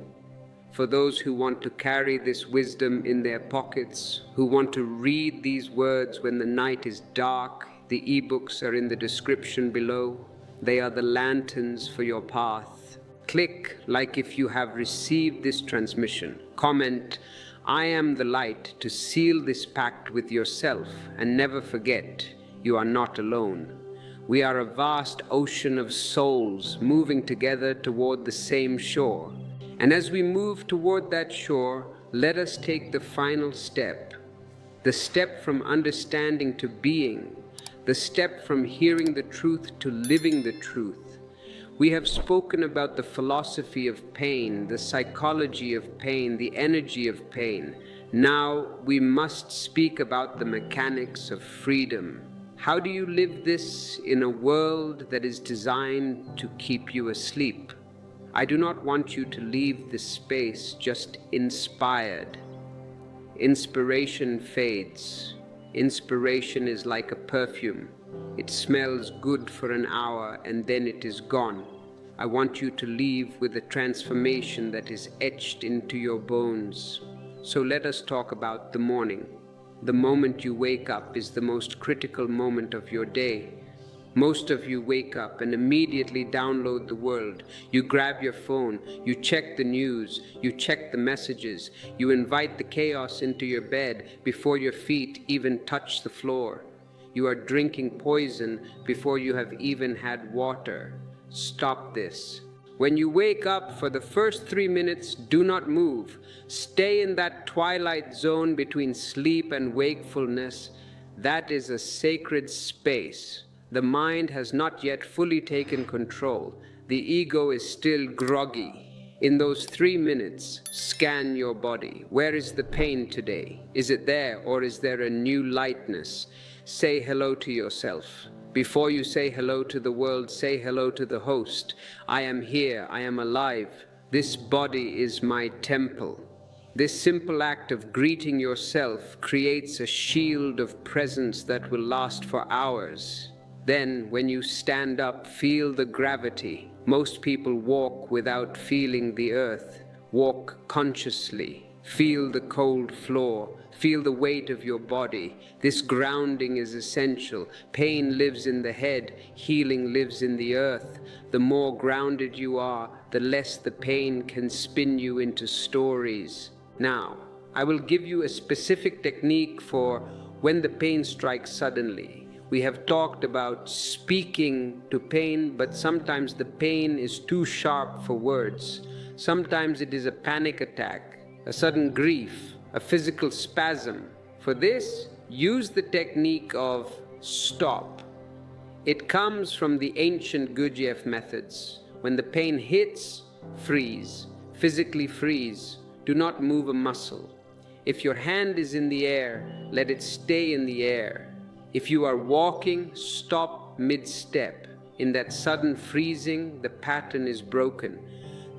For those who want to carry this wisdom in their pockets, who want to read these words when the night is dark, the ebooks are in the description below. They are the lanterns for your path. Click like if you have received this transmission. Comment, I am the light, to seal this pact with yourself, and never forget, you are not alone. We are a vast ocean of souls moving together toward the same shore. And as we move toward that shore, let us take the final step. The step from understanding to being. The step from hearing the truth to living the truth. We have spoken about the philosophy of pain, the psychology of pain, the energy of pain. Now we must speak about the mechanics of freedom. How do you live this in a world that is designed to keep you asleep? I do not want you to leave this space just inspired. Inspiration fades. Inspiration is like a perfume. It smells good for an hour and then it is gone. I want you to leave with a transformation that is etched into your bones. So let us talk about the morning. The moment you wake up is the most critical moment of your day. Most of you wake up and immediately download the world. You grab your phone, you check the news, you check the messages, you invite the chaos into your bed before your feet even touch the floor. You are drinking poison before you have even had water. Stop this. When you wake up, for the first 3 minutes, do not move. Stay in that twilight zone between sleep and wakefulness. That is a sacred space. The mind has not yet fully taken control. The ego is still groggy. In those 3 minutes, scan your body. Where is the pain today? Is it there, or is there a new lightness? Say hello to yourself. Before you say hello to the world, say hello to the host. I am here, I am alive. This body is my temple. This simple act of greeting yourself creates a shield of presence that will last for hours. Then, when you stand up, feel the gravity. Most people walk without feeling the earth. Walk consciously. Feel the cold floor. Feel the weight of your body. This grounding is essential. Pain lives in the head. Healing lives in the earth. The more grounded you are, the less the pain can spin you into stories. Now, I will give you a specific technique for when the pain strikes suddenly. We have talked about speaking to pain, but sometimes the pain is too sharp for words. Sometimes it is a panic attack, a sudden grief, a physical spasm. For this, use the technique of stop. It comes from the ancient Gurdjieff methods. When the pain hits, freeze. Physically freeze. Do not move a muscle. If your hand is in the air, let it stay in the air. If you are walking, stop mid-step. In that sudden freezing, the pattern is broken.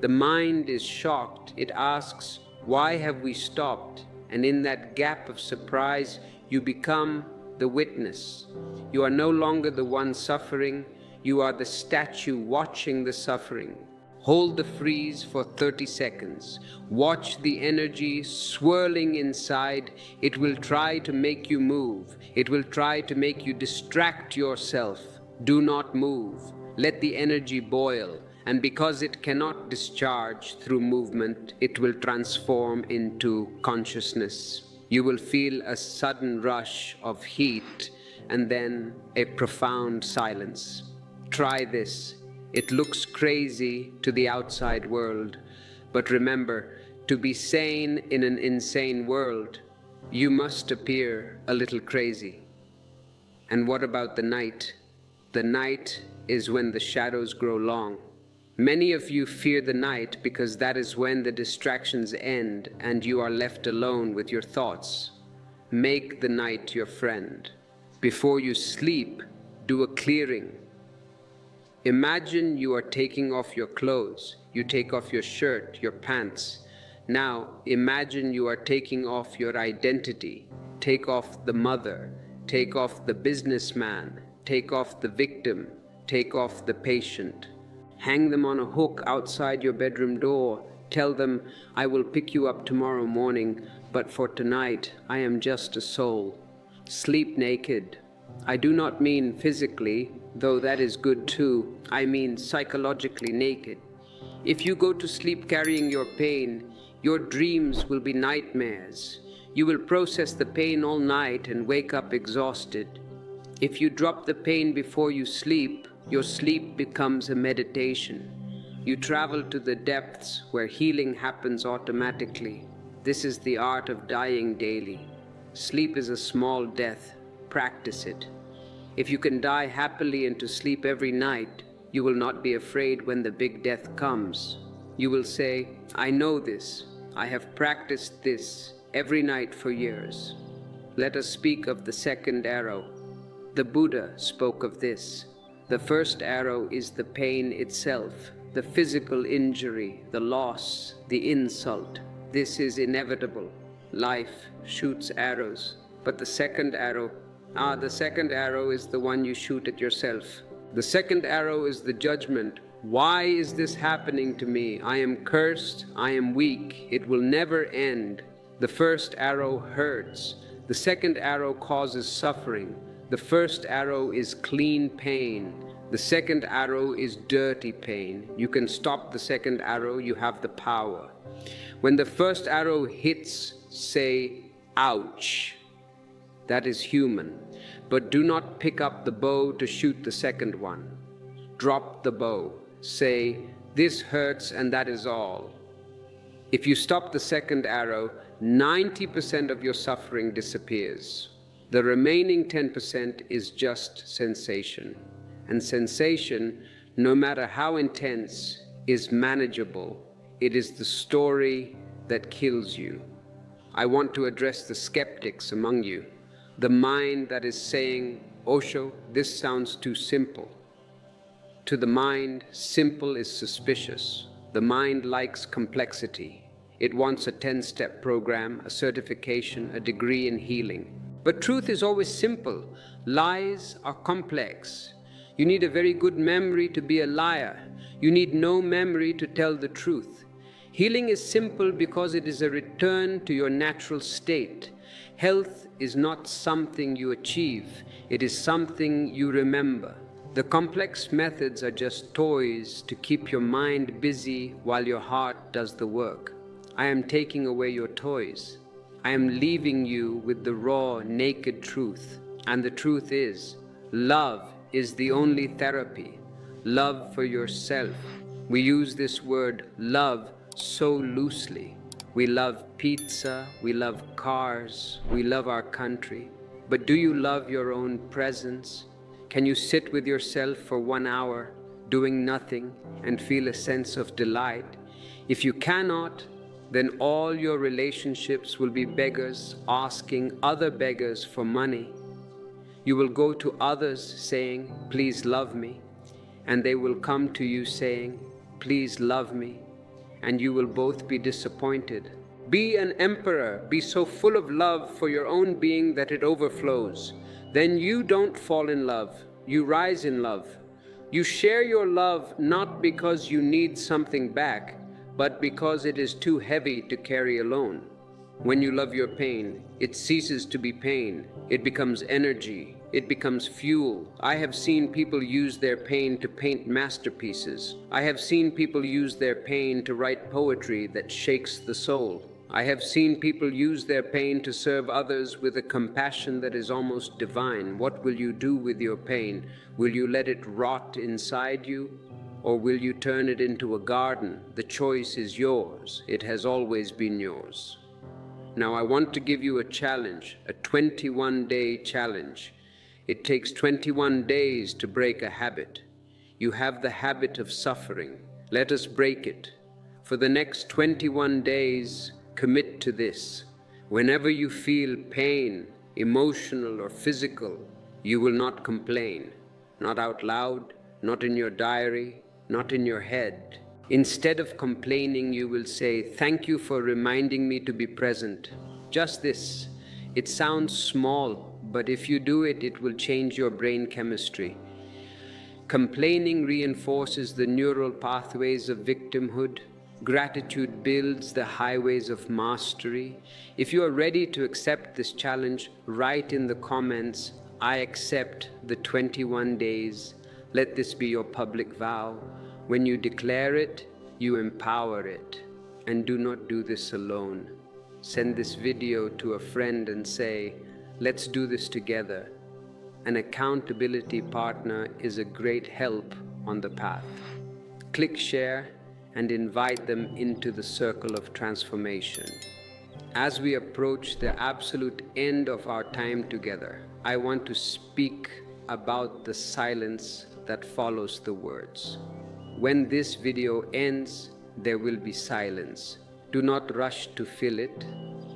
The mind is shocked. It asks, why have we stopped? and in that gap of surprise, you become the witness. You are no longer the one suffering, you are the statue watching the suffering. Hold the freeze for 30 seconds. Watch the energy swirling inside. It will try to make you move. It will try to make you distract yourself. Do not move. Let the energy boil. And because it cannot discharge through movement, it will transform into consciousness. You will feel a sudden rush of heat and then a profound silence. Try this. It looks crazy to the outside world, but remember, to be sane in an insane world, you must appear a little crazy. And what about the night? The night is when the shadows grow long. Many of you fear the night because that is when the distractions end and you are left alone with your thoughts. Make the night your friend. Before you sleep, do a clearing. Imagine you are taking off your clothes. You take off your shirt, your pants. Now imagine you are taking off your identity. Take off the mother, take off the businessman, take off the victim, take off the patient. Hang them on a hook outside your bedroom door. Tell them, I will pick you up tomorrow morning, but for tonight I am just a soul. Sleep naked. I do not mean physically, though that is good too. I mean psychologically naked. If you go to sleep carrying your pain, your dreams will be nightmares. You will process the pain all night and wake up exhausted. If you drop the pain before you sleep, your sleep becomes a meditation. You travel to the depths where healing happens automatically. This is the art of dying daily. Sleep is a small death. Practice it. If you can die happily into sleep every night, you will not be afraid when the big death comes. You will say, I know this. I have practiced this every night for years. Let us speak of the second arrow. The Buddha spoke of this. The first arrow is the pain itself, the physical injury, the loss, the insult. This is inevitable. Life shoots arrows. But the second arrow is the one you shoot at yourself. The second arrow is the judgment. Why is this happening to me? I am cursed. I am weak. It will never end. The first arrow hurts. The second arrow causes suffering. The first arrow is clean pain. The second arrow is dirty pain. You can stop the second arrow. You have the power. When the first arrow hits, say, ouch. That is human. But do not pick up the bow to shoot the second one. Drop the bow. Say, this hurts and that is all. If you stop the second arrow, 90% of your suffering disappears. The remaining 10% is just sensation. And sensation, no matter how intense, is manageable. It is the story that kills you. I want to address the skeptics among you. The mind that is saying, Osho, this sounds too simple. To the mind, simple is suspicious. The mind likes complexity. It wants a 10-step program, a certification, a degree in healing. But truth is always simple. Lies are complex. You need a very good memory to be a liar. You need no memory to tell the truth. Healing is simple because it is a return to your natural state. Health is not something you achieve. It is something you remember. The complex methods are just toys to keep your mind busy while your heart does the work. I am taking away your toys. I am leaving you with the raw, naked truth. And the truth is, love is the only therapy. Love for yourself. We use this word love so loosely. We love pizza, we love cars, we love our country. But do you love your own presence? Can you sit with yourself for 1 hour, doing nothing, and feel a sense of delight? If you cannot, then all your relationships will be beggars asking other beggars for money. You will go to others saying, please love me, and they will come to you saying, please love me, and you will both be disappointed. Be an emperor. Be so full of love for your own being that it overflows. Then you don't fall in love. You rise in love. You share your love not because you need something back, but because it is too heavy to carry alone. When you love your pain, it ceases to be pain. It becomes energy. It becomes fuel. I have seen people use their pain to paint masterpieces. I have seen people use their pain to write poetry that shakes the soul. I have seen people use their pain to serve others with a compassion that is almost divine. What will you do with your pain? Will you let it rot inside you? Or will you turn it into a garden? The choice is yours. It has always been yours. Now I want to give you a challenge, a 21-day challenge. It takes 21 days to break a habit. You have the habit of suffering. Let us break it. For the next 21 days, commit to this. Whenever you feel pain, emotional or physical, you will not complain. Not out loud, not in your diary, not in your head. Instead of complaining, you will say, "Thank you for reminding me to be present." Just this. It sounds small, but if you do it, it will change your brain chemistry. Complaining reinforces the neural pathways of victimhood. Gratitude builds the highways of mastery. If you are ready to accept this challenge, write in the comments, "I accept the 21 days." Let this be your public vow. When you declare it, you empower it. And do not do this alone. Send this video to a friend and say, "Let's do this together." An accountability partner is a great help on the path. Click share and invite them into the circle of transformation. As we approach the absolute end of our time together, I want to speak about the silence that follows the words. When this video ends, there will be silence. Do not rush to fill it.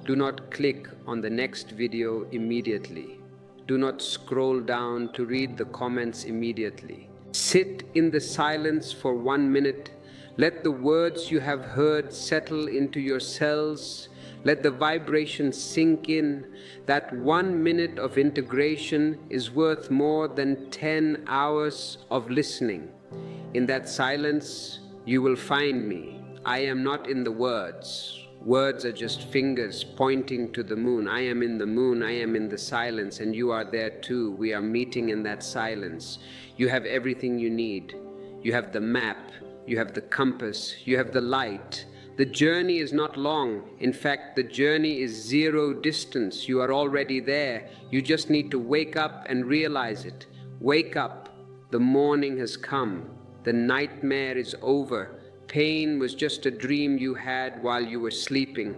Do not click on the next video immediately. Do not scroll down to read the comments immediately. Sit in the silence for 1 minute. Let the words you have heard settle into your cells. Let the vibration sink in. That 1 minute of integration is worth more than 10 hours of listening. In that silence, you will find me. I am not in the words. Words are just fingers pointing to the moon. I am in the moon, I am in the silence, and you are there too. We are meeting in that silence. You have everything you need. You have the map, you have the compass, you have the light. The journey is not long. In fact, the journey is zero distance. You are already there. You just need to wake up and realize it. Wake up. The morning has come. The nightmare is over. Pain was just a dream you had while you were sleeping.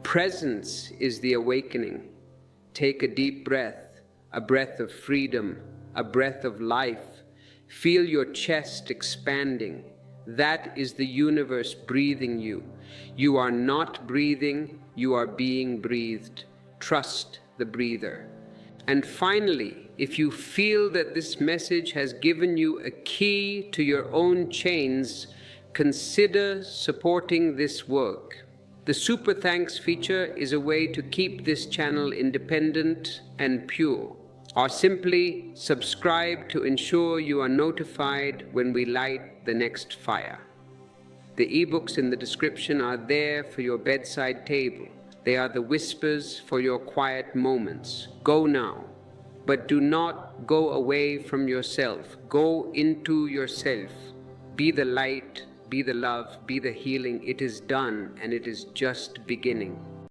Presence is the awakening. Take a deep breath, a breath of freedom, a breath of life. Feel your chest expanding. That is the universe breathing you. You are not breathing, you are being breathed. Trust the breather. And finally, if you feel that this message has given you a key to your own chains, consider supporting this work. The Super Thanks feature is a way to keep this channel independent and pure. Or simply subscribe to ensure you are notified when we light the next fire. The ebooks in the description are there for your bedside table. They are the whispers for your quiet moments. Go now, but do not go away from yourself. Go into yourself. Be the light, be the love, be the healing. It is done, and it is just beginning.